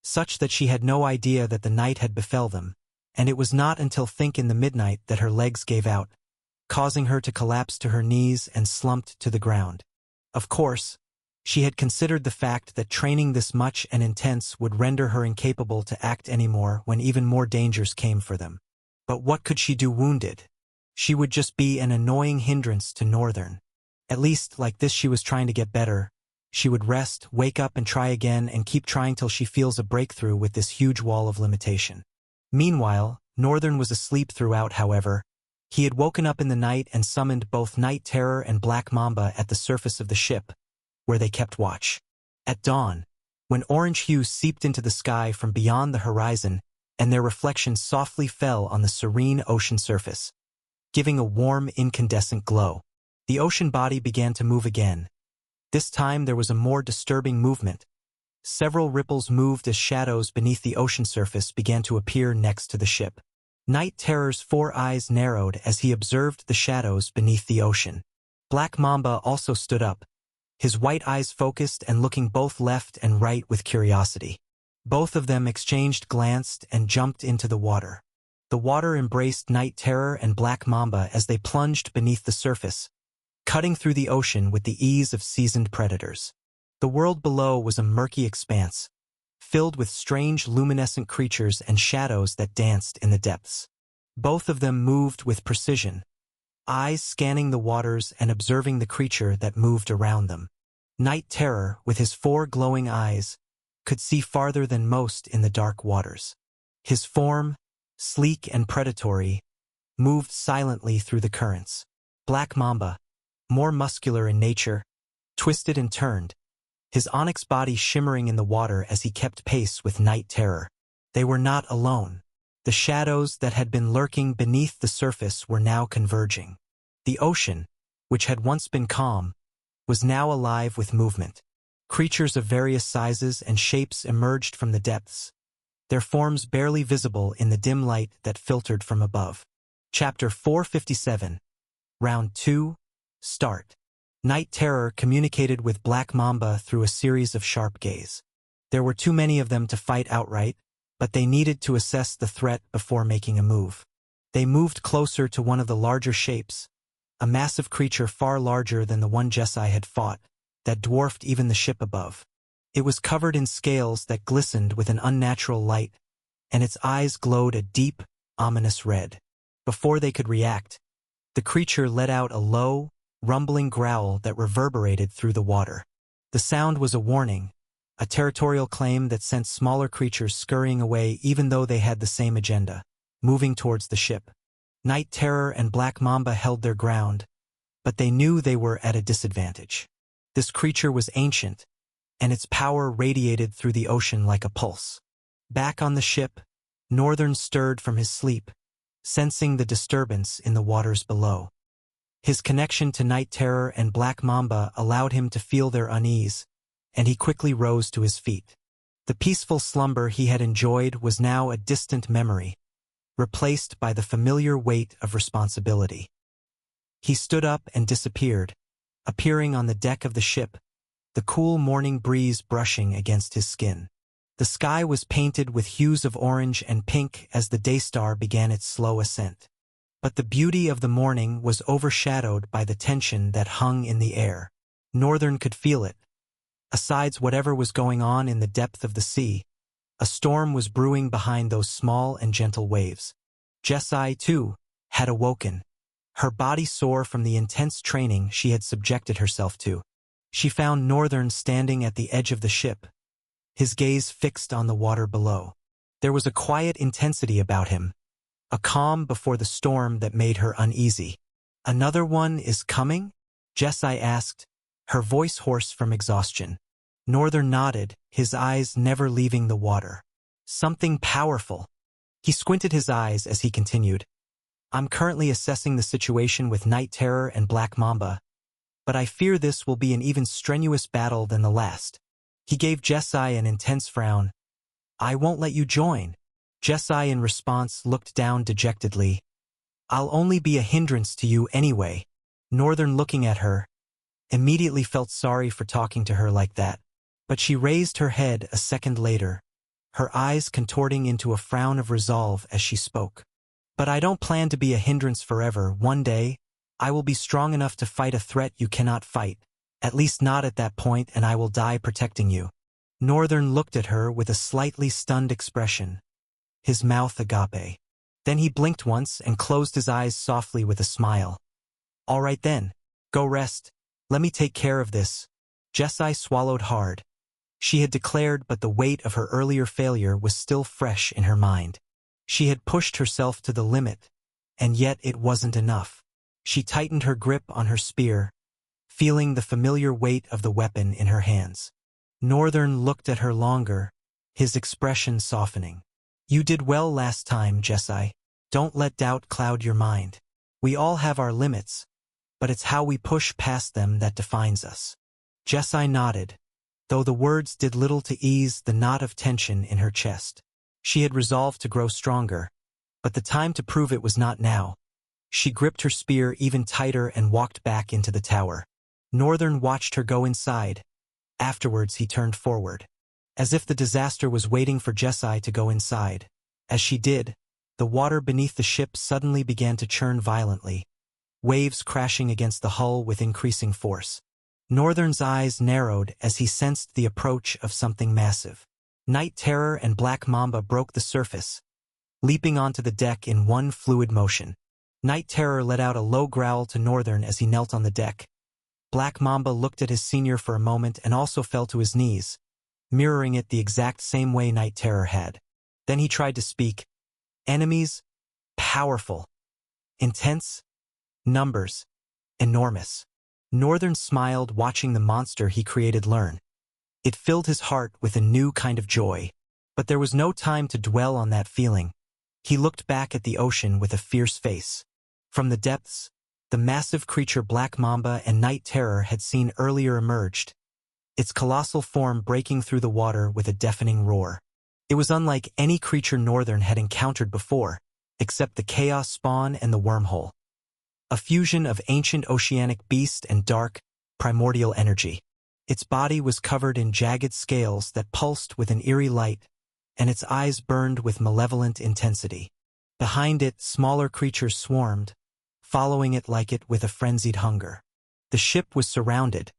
such that she had no idea that the night had befell them, and it was not until think in the midnight that her legs gave out, causing her to collapse to her knees and slumped to the ground. Of course, she had considered the fact that training this much and intense would render her incapable to act anymore when even more dangers came for them. But what could she do wounded? She would just be an annoying hindrance to Northern. At least, like this, she was trying to get better. She would rest, wake up and try again and keep trying till she feels a breakthrough with this huge wall of limitation. Meanwhile, Northern was asleep throughout, however. He had woken up in the night and summoned both Night Terror and Black Mamba at the surface of the ship, where they kept watch. At dawn, when orange hue seeped into the sky from beyond the horizon and their reflections softly fell on the serene ocean surface, giving a warm, incandescent glow, the ocean body began to move again. This time there was a more disturbing movement. Several ripples moved as shadows beneath the ocean surface began to appear next to the ship. Night Terror's 4 eyes narrowed as he observed the shadows beneath the ocean. Black Mamba also stood up, his white eyes focused and looking both left and right with curiosity. Both of them exchanged glanced and jumped into the water. The water embraced Night Terror and Black Mamba as they plunged beneath the surface, cutting through the ocean with the ease of seasoned predators. The world below was a murky expanse, filled with strange luminescent creatures and shadows that danced in the depths. Both of them moved with precision, eyes scanning the waters and observing the creature that moved around them. Night Terror, with his 4 glowing eyes, could see farther than most in the dark waters. His form, sleek and predatory, moved silently through the currents. Black Mamba, more muscular in nature, twisted and turned, his onyx body shimmering in the water as he kept pace with Night Terror. They were not alone. The shadows that had been lurking beneath the surface were now converging. The ocean, which had once been calm, was now alive with movement. Creatures of various sizes and shapes emerged from the depths, their forms barely visible in the dim light that filtered from above. Chapter 457. Round 2. Start. Night Terror communicated with Black Mamba through a series of sharp gaze. There were too many of them to fight outright, but they needed to assess the threat before making a move. They moved closer to one of the larger shapes, a massive creature far larger than the one Jessie had fought, that dwarfed even the ship above. It was covered in scales that glistened with an unnatural light, and its eyes glowed a deep, ominous red. Before they could react, the creature let out a low, rumbling growl that reverberated through the water. The sound was a warning, a territorial claim that sent smaller creatures scurrying away even though they had the same agenda, moving towards the ship. Night Terror and Black Mamba held their ground, but they knew they were at a disadvantage. This creature was ancient, and its power radiated through the ocean like a pulse. Back on the ship, Northern stirred from his sleep, sensing the disturbance in the waters below. His connection to Night Terror and Black Mamba allowed him to feel their unease, and he quickly rose to his feet. The peaceful slumber he had enjoyed was now a distant memory, replaced by the familiar weight of responsibility. He stood up and disappeared, appearing on the deck of the ship, the cool morning breeze brushing against his skin. The sky was painted with hues of orange and pink as the Daystar began its slow ascent. But the beauty of the morning was overshadowed by the tension that hung in the air. Northern could feel it. Asides whatever was going on in the depth of the sea, a storm was brewing behind those small and gentle waves. Jessie, too, had awoken, her body sore from the intense training she had subjected herself to. She found Northern standing at the edge of the ship, his gaze fixed on the water below. There was a quiet intensity about him, a calm before the storm that made her uneasy. "Another one is coming?" Jessie asked, her voice hoarse from exhaustion. Northern nodded, his eyes never leaving the water. "Something powerful." He squinted his eyes as he continued. "I'm currently assessing the situation with Night Terror and Black Mamba, but I fear this will be an even strenuous battle than the last." He gave Jessie an intense frown. "I won't let you join." Jessie in response looked down dejectedly. "I'll only be a hindrance to you anyway." Northern, looking at her, immediately felt sorry for talking to her like that. But she raised her head a second later, her eyes contorting into a frown of resolve as she spoke. "But I don't plan to be a hindrance forever. One day, I will be strong enough to fight a threat you cannot fight, at least not at that point, and I will die protecting you." Northern looked at her with a slightly stunned expression, his mouth agape. Then he blinked once and closed his eyes softly with a smile. "All right then, go rest. Let me take care of this." Jessie swallowed hard. She had declared, but the weight of her earlier failure was still fresh in her mind. She had pushed herself to the limit, and yet it wasn't enough. She tightened her grip on her spear, feeling the familiar weight of the weapon in her hands. Northern looked at her longer, his expression softening. "You did well last time, Jessie. Don't let doubt cloud your mind. We all have our limits, but it's how we push past them that defines us." Jessie nodded, though the words did little to ease the knot of tension in her chest. She had resolved to grow stronger, but the time to prove it was not now. She gripped her spear even tighter and walked back into the tower. Northern watched her go inside. Afterwards he turned forward, as if the disaster was waiting for Jessie to go inside. As she did, the water beneath the ship suddenly began to churn violently, waves crashing against the hull with increasing force. Northern's eyes narrowed as he sensed the approach of something massive. Night Terror and Black Mamba broke the surface, leaping onto the deck in one fluid motion. Night Terror let out a low growl to Northern as he knelt on the deck. Black Mamba looked at his senior for a moment and also fell to his knees, mirroring it the exact same way Night Terror had. Then he tried to speak. "Enemies? Powerful. Intense? Numbers? Enormous." Northern smiled, watching the monster he created learn. It filled his heart with a new kind of joy. But there was no time to dwell on that feeling. He looked back at the ocean with a fierce face. From the depths, the massive creature Black Mamba and Night Terror had seen earlier emerged, its colossal form breaking through the water with a deafening roar. It was unlike any creature Northern had encountered before, except the Chaos Spawn and the Wormhole. A fusion of ancient oceanic beast and dark, primordial energy. Its body was covered in jagged scales that pulsed with an eerie light, and its eyes burned with malevolent intensity. Behind it, smaller creatures swarmed, following it like it with a frenzied hunger. The ship was surrounded,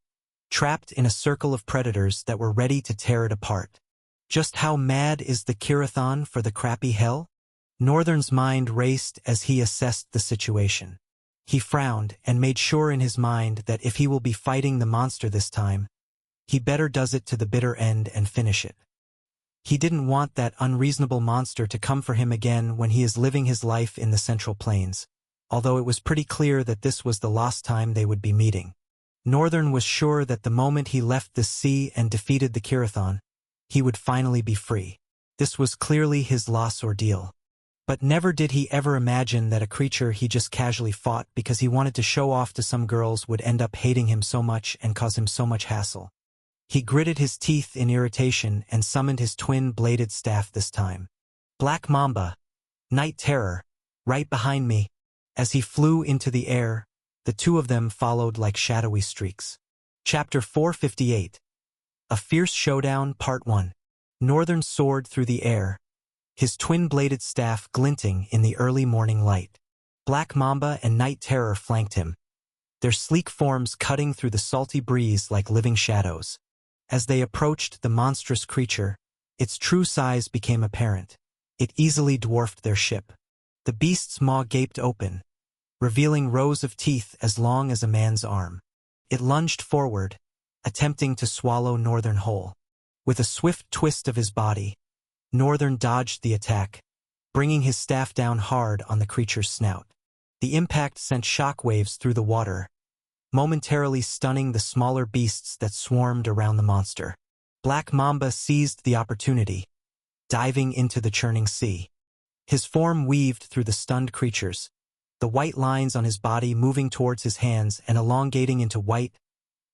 trapped in a circle of predators that were ready to tear it apart. Just how mad is the Kirathon for the crappy hell? Northern's mind raced as he assessed the situation. He frowned and made sure in his mind that if he will be fighting the monster this time, he better does it to the bitter end and finish it. He didn't want that unreasonable monster to come for him again when he is living his life in the Central Plains, although it was pretty clear that this was the last time they would be meeting. Northern was sure that the moment he left the sea and defeated the Kirathon, he would finally be free. This was clearly his last ordeal. But never did he ever imagine that a creature he just casually fought because he wanted to show off to some girls would end up hating him so much and cause him so much hassle. He gritted his teeth in irritation and summoned his twin-bladed staff this time. Black Mamba, Night Terror, right behind me. As he flew into the air, the two of them followed like shadowy streaks. Chapter 458. A Fierce Showdown, Part 1. Northern soared through the air, his twin-bladed staff glinting in the early morning light. Black Mamba and Night Terror flanked him, their sleek forms cutting through the salty breeze like living shadows. As they approached the monstrous creature, its true size became apparent. It easily dwarfed their ship. The beast's maw gaped open, revealing rows of teeth as long as a man's arm. It lunged forward, attempting to swallow Northern whole. With a swift twist of his body, Northern dodged the attack, bringing his staff down hard on the creature's snout. The impact sent shockwaves through the water, momentarily stunning the smaller beasts that swarmed around the monster. Black Mamba seized the opportunity, diving into the churning sea. His form weaved through the stunned creatures, the white lines on his body moving towards his hands and elongating into white,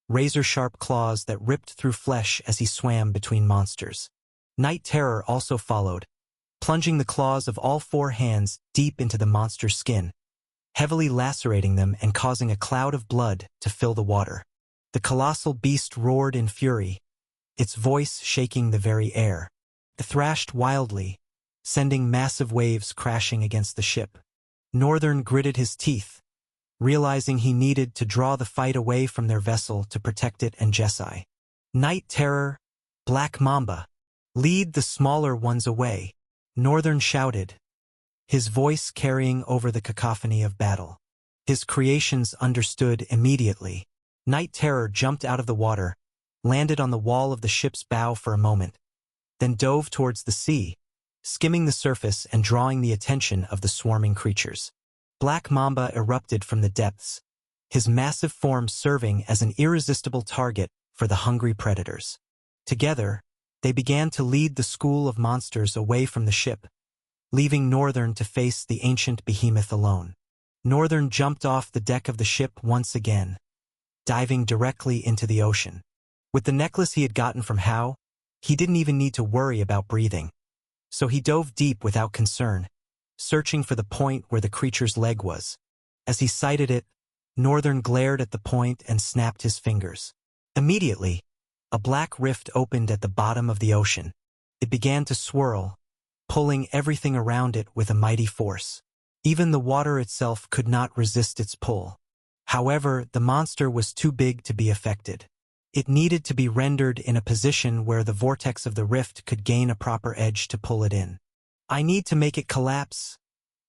razor-sharp claws that ripped through flesh as he swam between monsters. Night Terror also followed, plunging the claws of all four hands deep into the monster's skin, heavily lacerating them and causing a cloud of blood to fill the water. The colossal beast roared in fury, its voice shaking the very air. It thrashed wildly, sending massive waves crashing against the ship. Northern gritted his teeth, realizing he needed to draw the fight away from their vessel to protect it and Jessie. Night Terror, Black Mamba, lead the smaller ones away, Northern shouted, his voice carrying over the cacophony of battle. His creations understood immediately. Night Terror jumped out of the water, landed on the wall of the ship's bow for a moment, then dove towards the sea, skimming the surface and drawing the attention of the swarming creatures. Black Mamba erupted from the depths, his massive form serving as an irresistible target for the hungry predators. Together, they began to lead the school of monsters away from the ship, leaving Northern to face the ancient behemoth alone. Northern jumped off the deck of the ship once again, diving directly into the ocean. With the necklace he had gotten from Hao, he didn't even need to worry about breathing. So he dove deep without concern, searching for the point where the creature's leg was. As he sighted it, Northern glared at the point and snapped his fingers. Immediately, a black rift opened at the bottom of the ocean. It began to swirl, pulling everything around it with a mighty force. Even the water itself could not resist its pull. However, the monster was too big to be affected. It needed to be rendered in a position where the vortex of the rift could gain a proper edge to pull it in. I need to make it collapse,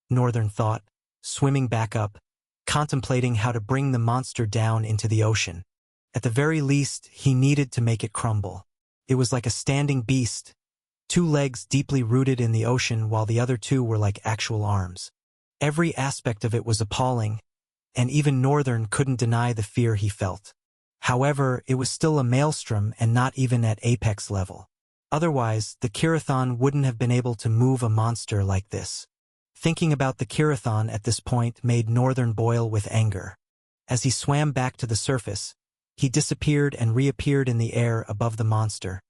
Northern thought, swimming back up, contemplating how to bring the monster down into the ocean. At the very least, he needed to make it crumble. It was like a standing beast, two legs deeply rooted in the ocean while the other two were like actual arms. Every aspect of it was appalling, and even Northern couldn't deny the fear he felt. However, it was still a maelstrom and not even at apex level. Otherwise, the Kirathon wouldn't have been able to move a monster like this. Thinking about the Kirathon at this point made Northern boil with anger. As he swam back to the surface, he disappeared and reappeared in the air above the monster,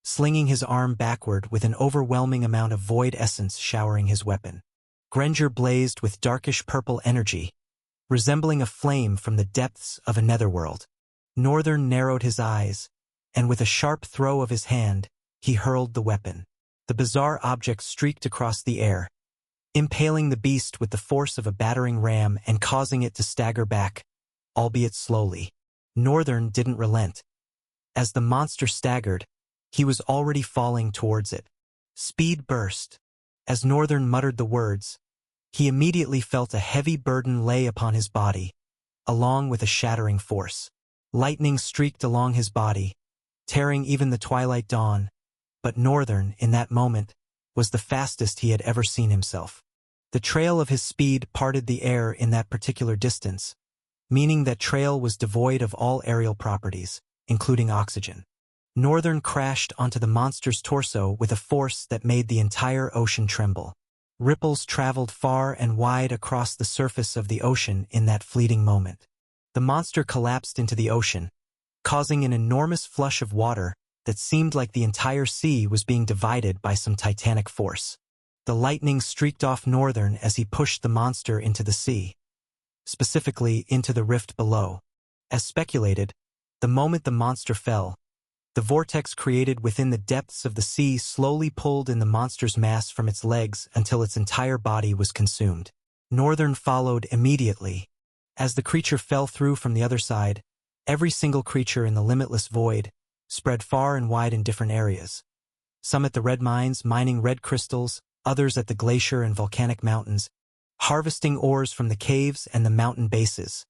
slinging his arm backward with an overwhelming amount of void essence showering his weapon. Grendger blazed with darkish purple energy, resembling a flame from the depths of a netherworld. Northern narrowed his eyes, and with a sharp throw of his hand, he hurled the weapon. The bizarre object streaked across the air, impaling the beast with the force of a battering ram and causing it to stagger back, albeit slowly. Northern didn't relent. As the monster staggered, he was already falling towards it. Speed burst. As Northern muttered the words, he immediately felt a heavy burden lay upon his body, along with a shattering force. Lightning streaked along his body, tearing even the twilight dawn, but Northern, in that moment, was the fastest he had ever seen himself. The trail of his speed parted the air in that particular distance, meaning that trail was devoid of all aerial properties, including oxygen. Northern crashed onto the monster's torso with a force that made the entire ocean tremble. Ripples traveled far and wide across the surface of the ocean in that fleeting moment. The monster collapsed into the ocean, causing an enormous flush of water that seemed like the entire sea was being divided by some titanic force. The lightning streaked off Northern as he pushed the monster into the sea, specifically into the rift below. As speculated, the moment the monster fell, the vortex created within the depths of the sea slowly pulled in the monster's mass from its legs until its entire body was consumed. Northern followed immediately. As the creature fell through from the other side, every single creature in the limitless void spread far and wide in different areas. Some at the red mines mining red crystals, others at the glacier and volcanic mountains, harvesting ores from the caves and the mountain bases.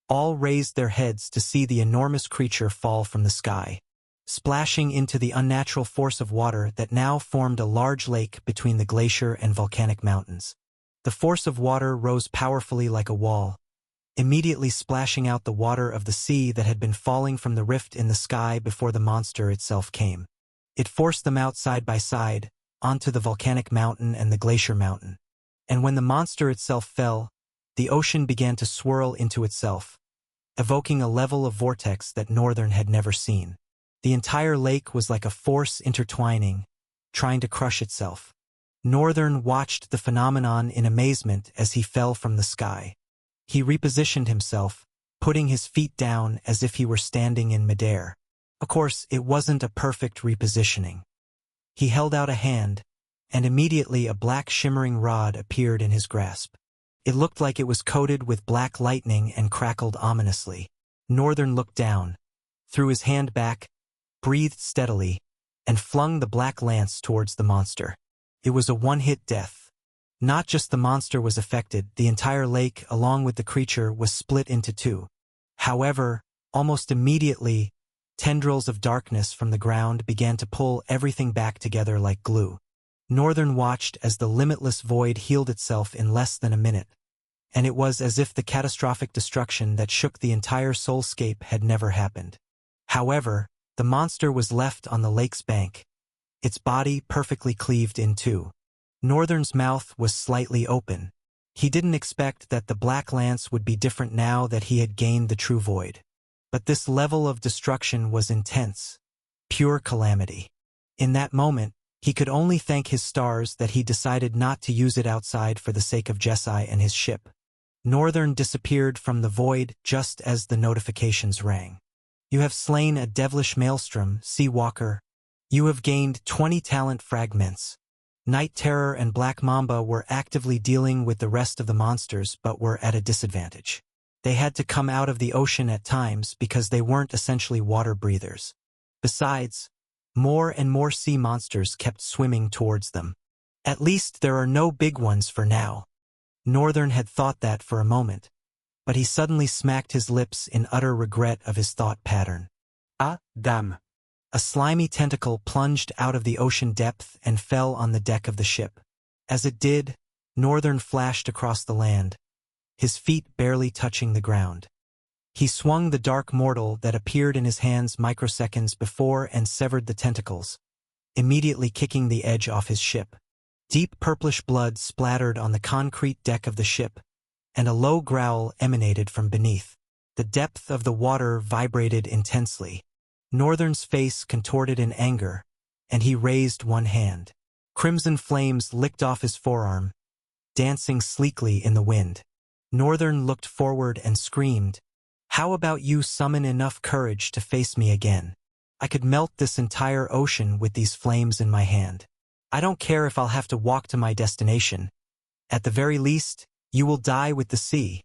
All raised their heads to see the enormous creature fall from the sky, splashing into the unnatural force of water that now formed a large lake between the glacier and volcanic mountains. The force of water rose powerfully like a wall, immediately splashing out the water of the sea that had been falling from the rift in the sky before the monster itself came. It forced them out side by side, onto the volcanic mountain and the glacier mountain. And when the monster itself fell, the ocean began to swirl into itself, evoking a level of vortex that Northern had never seen. The entire lake was like a force intertwining, trying to crush itself. Northern watched the phenomenon in amazement as he fell from the sky. He repositioned himself, putting his feet down as if he were standing in midair. Of course, it wasn't a perfect repositioning. He held out a hand, and immediately a black shimmering rod appeared in his grasp. It looked like it was coated with black lightning and crackled ominously. Northern looked down, threw his hand back, breathed steadily, and flung the black lance towards the monster. It was a one-hit death. Not just the monster was affected, the entire lake, along with the creature, was split into two. However, almost immediately, tendrils of darkness from the ground began to pull everything back together like glue. Northern watched as the limitless void healed itself in less than a minute, and it was as if the catastrophic destruction that shook the entire soulscape had never happened. However, the monster was left on the lake's bank, its body perfectly cleaved in two. Northern's mouth was slightly open. He didn't expect that the black lance would be different now that he had gained the true void. But this level of destruction was intense, pure calamity. In that moment, he could only thank his stars that he decided not to use it outside for the sake of Jesai and his ship. Northern disappeared from the void just as the notifications rang. You have slain a devilish maelstrom, Sea Walker. You have gained 20 talent fragments. Night Terror and Black Mamba were actively dealing with the rest of the monsters but were at a disadvantage. They had to come out of the ocean at times because they weren't essentially water breathers. Besides, more and more sea monsters kept swimming towards them. At least there are no big ones for now. Northern had thought that for a moment, but he suddenly smacked his lips in utter regret of his thought pattern. Ah, damn. A slimy tentacle plunged out of the ocean depth and fell on the deck of the ship. As it did, Northern flashed across the land, his feet barely touching the ground. He swung the dark mortal that appeared in his hands microseconds before and severed the tentacles, immediately kicking the edge off his ship. Deep purplish blood splattered on the concrete deck of the ship, and a low growl emanated from beneath. The depth of the water vibrated intensely. Northern's face contorted in anger, and he raised one hand. Crimson flames licked off his forearm, dancing sleekly in the wind. Northern looked forward and screamed, "How about you summon enough courage to face me again? I could melt this entire ocean with these flames in my hand. I don't care if I'll have to walk to my destination. At the very least, you will die with the sea."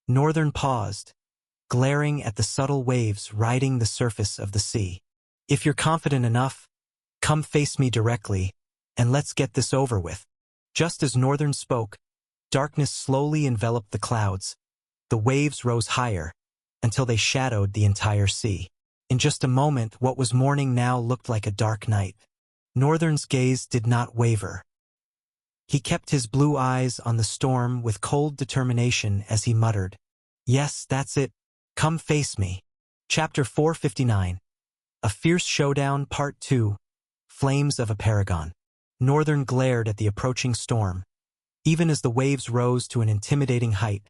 Northern paused, glaring at the subtle waves riding the surface of the sea. If you're confident enough, come face me directly, and let's get this over with. Just as Northern spoke, darkness slowly enveloped the clouds. The waves rose higher, until they shadowed the entire sea. In just a moment, what was morning now looked like a dark night. Northern's gaze did not waver. He kept his blue eyes on the storm with cold determination as he muttered, "Yes, that's it. Come face me." Chapter 459. A Fierce Showdown Part 2. Flames of a Paragon. Northern glared at the approaching storm, even as the waves rose to an intimidating height,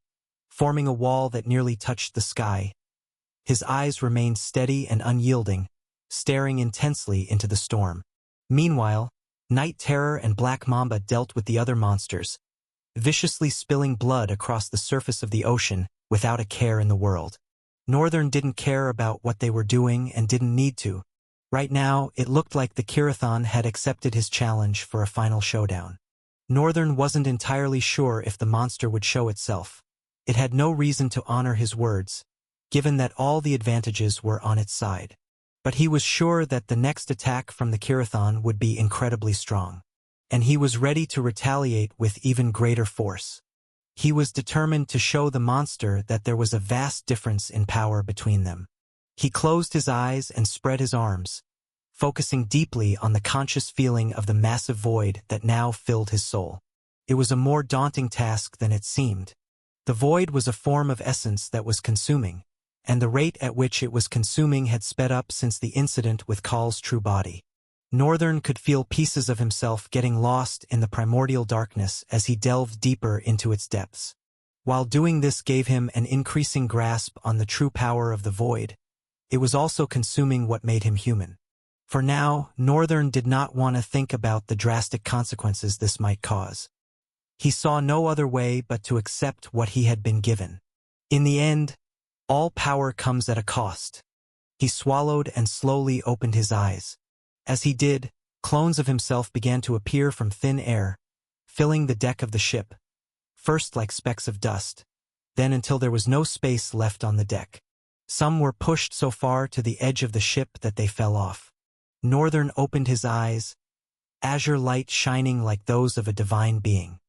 forming a wall that nearly touched the sky. His eyes remained steady and unyielding, staring intensely into the storm. Meanwhile, Night Terror and Black Mamba dealt with the other monsters, viciously spilling blood across the surface of the ocean without a care in the world. Northern didn't care about what they were doing and didn't need to. Right now, it looked like the Kirathon had accepted his challenge for a final showdown. Northern wasn't entirely sure if the monster would show itself. It had no reason to honor his words, given that all the advantages were on its side. But he was sure that the next attack from the Kirathon would be incredibly strong, and he was ready to retaliate with even greater force. He was determined to show the monster that there was a vast difference in power between them. He closed his eyes and spread his arms, focusing deeply on the conscious feeling of the massive void that now filled his soul. It was a more daunting task than it seemed. The void was a form of essence that was consuming, and the rate at which it was consuming had sped up since the incident with Kaal's true body. Northern could feel pieces of himself getting lost in the primordial darkness as he delved deeper into its depths. While doing this gave him an increasing grasp on the true power of the void, it was also consuming what made him human. For now, Northern did not want to think about the drastic consequences this might cause. He saw no other way but to accept what he had been given. In the end, all power comes at a cost. He swallowed and slowly opened his eyes. As he did, clones of himself began to appear from thin air, filling the deck of the ship, first like specks of dust, then until there was no space left on the deck. Some were pushed so far to the edge of the ship that they fell off. Northern opened his eyes, azure light shining like those of a divine being.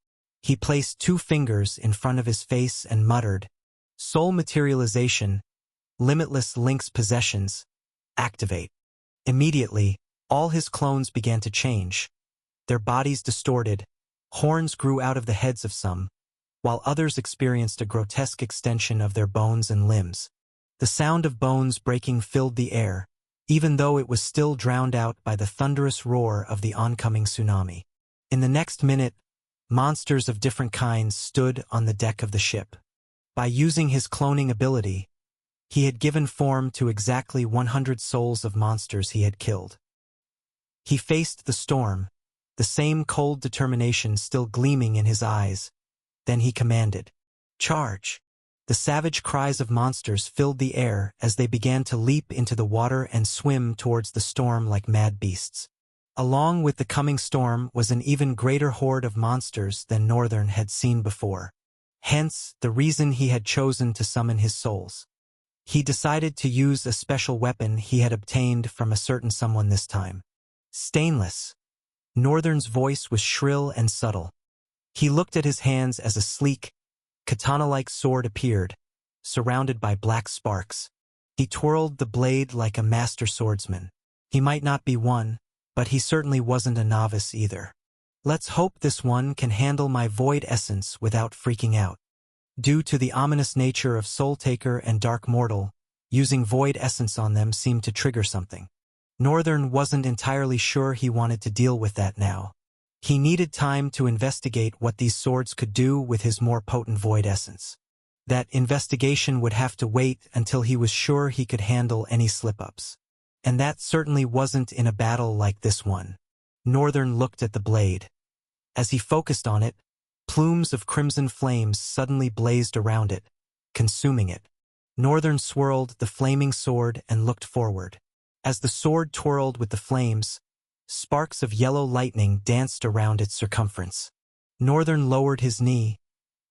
He placed 2 fingers in front of his face and muttered, "Soul materialization, limitless links possessions, activate." Immediately, all his clones began to change. Their bodies distorted, horns grew out of the heads of some, while others experienced a grotesque extension of their bones and limbs. The sound of bones breaking filled the air, even though it was still drowned out by the thunderous roar of the oncoming tsunami. In the next minute, monsters of different kinds stood on the deck of the ship. By using his cloning ability, he had given form to exactly 100 souls of monsters he had killed. He faced the storm, the same cold determination still gleaming in his eyes. Then he commanded, "Charge!" The savage cries of monsters filled the air as they began to leap into the water and swim towards the storm like mad beasts. Along with the coming storm was an even greater horde of monsters than Northern had seen before. Hence, the reason he had chosen to summon his souls. He decided to use a special weapon he had obtained from a certain someone this time. Stainless. Northern's voice was shrill and subtle. He looked at his hands as a sleek, katana-like sword appeared, surrounded by black sparks. He twirled the blade like a master swordsman. He might not be one, but he certainly wasn't a novice either. Let's hope this one can handle my void essence without freaking out. Due to the ominous nature of Soul Taker and Dark Mortal, using void essence on them seemed to trigger something. Northern wasn't entirely sure he wanted to deal with that now. He needed time to investigate what these swords could do with his more potent void essence. That investigation would have to wait until he was sure he could handle any slip-ups. And that certainly wasn't in a battle like this one. Northern looked at the blade. As he focused on it, plumes of crimson flames suddenly blazed around it, consuming it. Northern swirled the flaming sword and looked forward. As the sword twirled with the flames, sparks of yellow lightning danced around its circumference. Northern lowered his knee,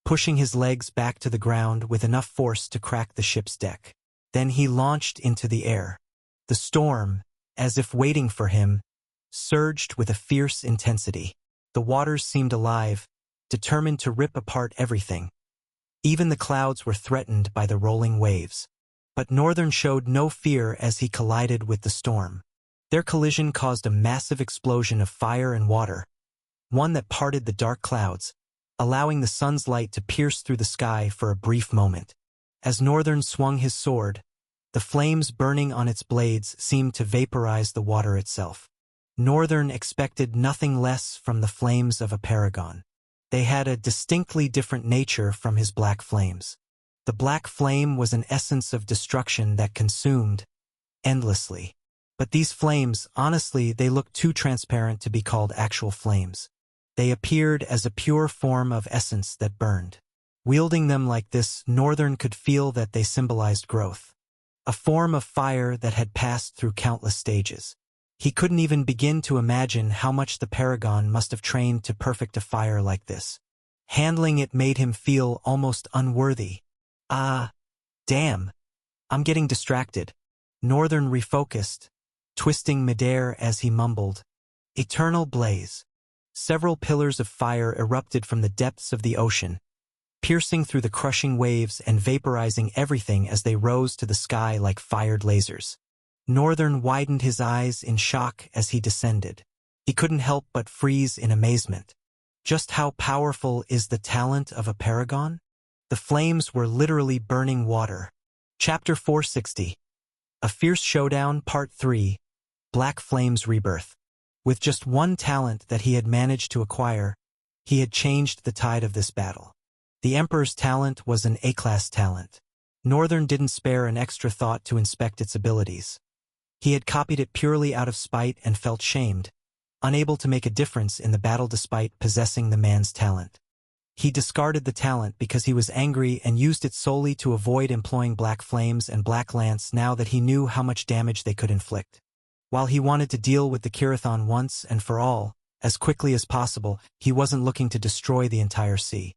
pushing his legs back to the ground with enough force to crack the ship's deck. Then he launched into the air. The storm, as if waiting for him, surged with a fierce intensity. The waters seemed alive, determined to rip apart everything. Even the clouds were threatened by the rolling waves. But Northern showed no fear as he collided with the storm. Their collision caused a massive explosion of fire and water, one that parted the dark clouds, allowing the sun's light to pierce through the sky for a brief moment. As Northern swung his sword, the flames burning on its blades seemed to vaporize the water itself. Northern expected nothing less from the flames of a paragon. They had a distinctly different nature from his black flames. The black flame was an essence of destruction that consumed endlessly. But these flames, honestly, they looked too transparent to be called actual flames. They appeared as a pure form of essence that burned. Wielding them like this, Northern could feel that they symbolized growth, a form of fire that had passed through countless stages. He couldn't even begin to imagine how much the paragon must have trained to perfect a fire like this. Handling it made him feel almost unworthy. Damn. I'm getting distracted. Northern refocused, twisting midair as he mumbled, "Eternal blaze." Several pillars of fire erupted from the depths of the ocean, piercing through the crushing waves and vaporizing everything as they rose to the sky like fired lasers. Northern widened his eyes in shock as he descended. He couldn't help but freeze in amazement. Just how powerful is the talent of a paragon? The flames were literally burning water. Chapter 460. A Fierce Showdown, Part 3. Black Flames Rebirth. With just one talent that he had managed to acquire, he had changed the tide of this battle. The Emperor's talent was an A-class talent. Northern didn't spare an extra thought to inspect its abilities. He had copied it purely out of spite and felt shamed, unable to make a difference in the battle despite possessing the man's talent. He discarded the talent because he was angry and used it solely to avoid employing Black Flames and Black Lance now that he knew how much damage they could inflict. While he wanted to deal with the Kirathon once and for all, as quickly as possible, he wasn't looking to destroy the entire sea.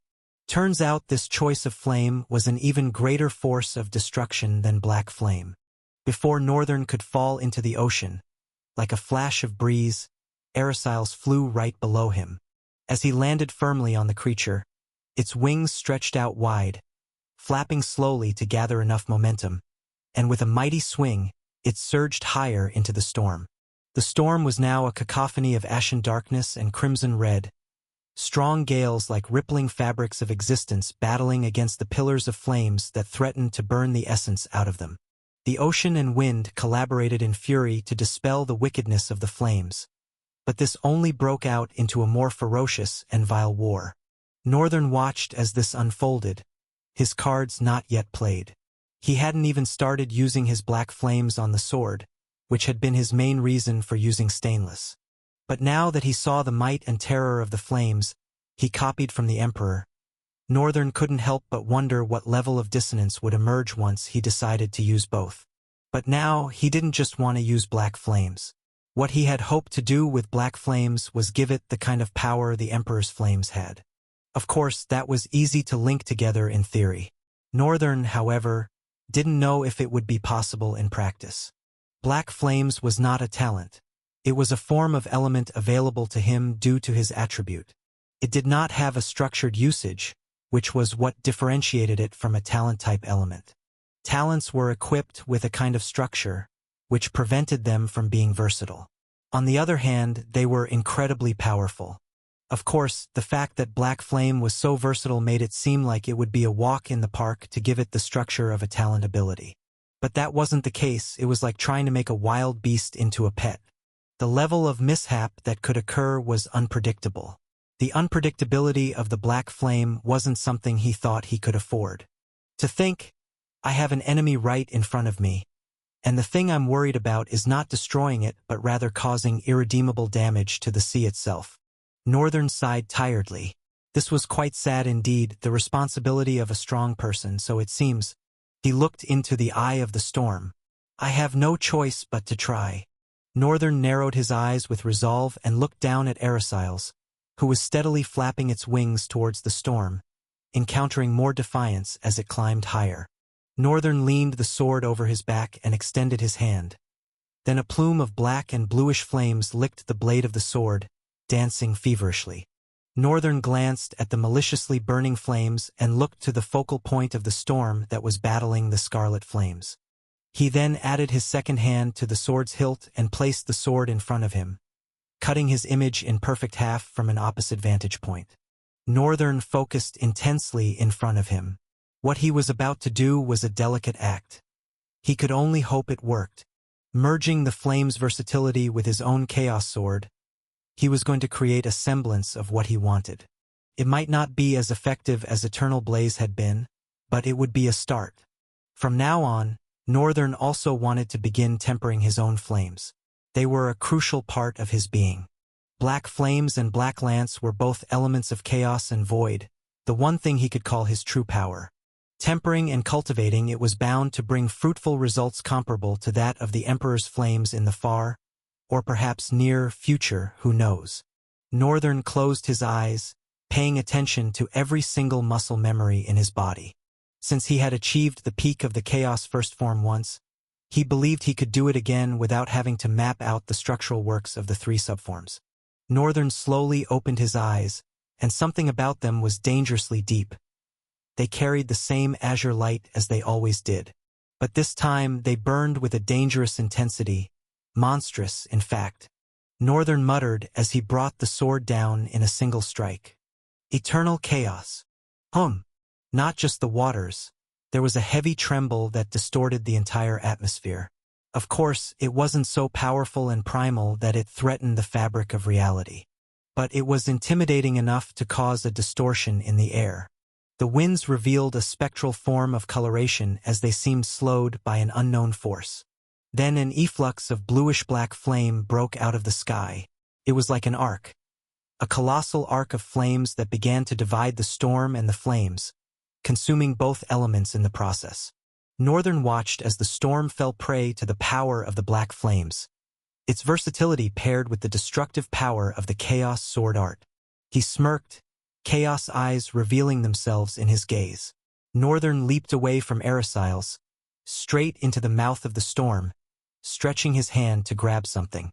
Turns out this choice of flame was an even greater force of destruction than Black Flame. Before Northern could fall into the ocean, like a flash of breeze, Erisiles flew right below him. As he landed firmly on the creature, its wings stretched out wide, flapping slowly to gather enough momentum, and with a mighty swing, it surged higher into the storm. The storm was now a cacophony of ashen darkness and crimson red, strong gales like rippling fabrics of existence battling against the pillars of flames that threatened to burn the essence out of them. The ocean and wind collaborated in fury to dispel the wickedness of the flames. But this only broke out into a more ferocious and vile war. Northern watched as this unfolded, his cards not yet played. He hadn't even started using his black flames on the sword, which had been his main reason for using stainless. But now that he saw the might and terror of the flames he copied from the Emperor, Northern couldn't help but wonder what level of dissonance would emerge once he decided to use both. But now he didn't just want to use black flames. What he had hoped to do with black flames was give it the kind of power the Emperor's flames had. Of course, that was easy to link together in theory. Northern, however, didn't know if it would be possible in practice. Black flames was not a talent. It was a form of element available to him due to his attribute. It did not have a structured usage, which was what differentiated it from a talent-type element. Talents were equipped with a kind of structure, which prevented them from being versatile. On the other hand, they were incredibly powerful. Of course, the fact that Black Flame was so versatile made it seem like it would be a walk in the park to give it the structure of a talent ability. But that wasn't the case. It was like trying to make a wild beast into a pet. The level of mishap that could occur was unpredictable. The unpredictability of the Black Flame wasn't something he thought he could afford. To think, I have an enemy right in front of me, and the thing I'm worried about is not destroying it but rather causing irredeemable damage to the sea itself. Northern sighed tiredly. This was quite sad indeed, the responsibility of a strong person, so it seems. He looked into the eye of the storm. I have no choice but to try. Northern narrowed his eyes with resolve and looked down at Erisiles, who was steadily flapping its wings towards the storm, encountering more defiance as it climbed higher. Northern leaned the sword over his back and extended his hand. Then a plume of black and bluish flames licked the blade of the sword, dancing feverishly. Northern glanced at the maliciously burning flames and looked to the focal point of the storm that was battling the scarlet flames. He then added his second hand to the sword's hilt and placed the sword in front of him, cutting his image in perfect half from an opposite vantage point. Northern focused intensely in front of him. What he was about to do was a delicate act. He could only hope it worked. Merging the flame's versatility with his own chaos sword, he was going to create a semblance of what he wanted. It might not be as effective as Eternal Blaze had been, but it would be a start. From now on, Northern also wanted to begin tempering his own flames. They were a crucial part of his being. Black flames and black lance were both elements of chaos and void, the one thing he could call his true power. Tempering and cultivating it was bound to bring fruitful results comparable to that of the Emperor's flames in the far, or perhaps near, future, who knows. Northern closed his eyes, paying attention to every single muscle memory in his body. Since he had achieved the peak of the Chaos First Form once, he believed he could do it again without having to map out the structural works of the three subforms. Northern slowly opened his eyes, and something about them was dangerously deep. They carried the same azure light as they always did. But this time they burned with a dangerous intensity, monstrous, in fact. Northern muttered as he brought the sword down in a single strike. Eternal chaos. Not just the waters. There was a heavy tremble that distorted the entire atmosphere. Of course, it wasn't so powerful and primal that it threatened the fabric of reality. But it was intimidating enough to cause a distortion in the air. The winds revealed a spectral form of coloration as they seemed slowed by an unknown force. Then an efflux of bluish-black flame broke out of the sky. It was like an arc. A colossal arc of flames that began to divide the storm and the flames, consuming both elements in the process. Northern watched as the storm fell prey to the power of the black flames, its versatility paired with the destructive power of the Chaos Sword art. He smirked, chaos eyes revealing themselves in his gaze. Northern leaped away from Erisiles, straight into the mouth of the storm, stretching his hand to grab something.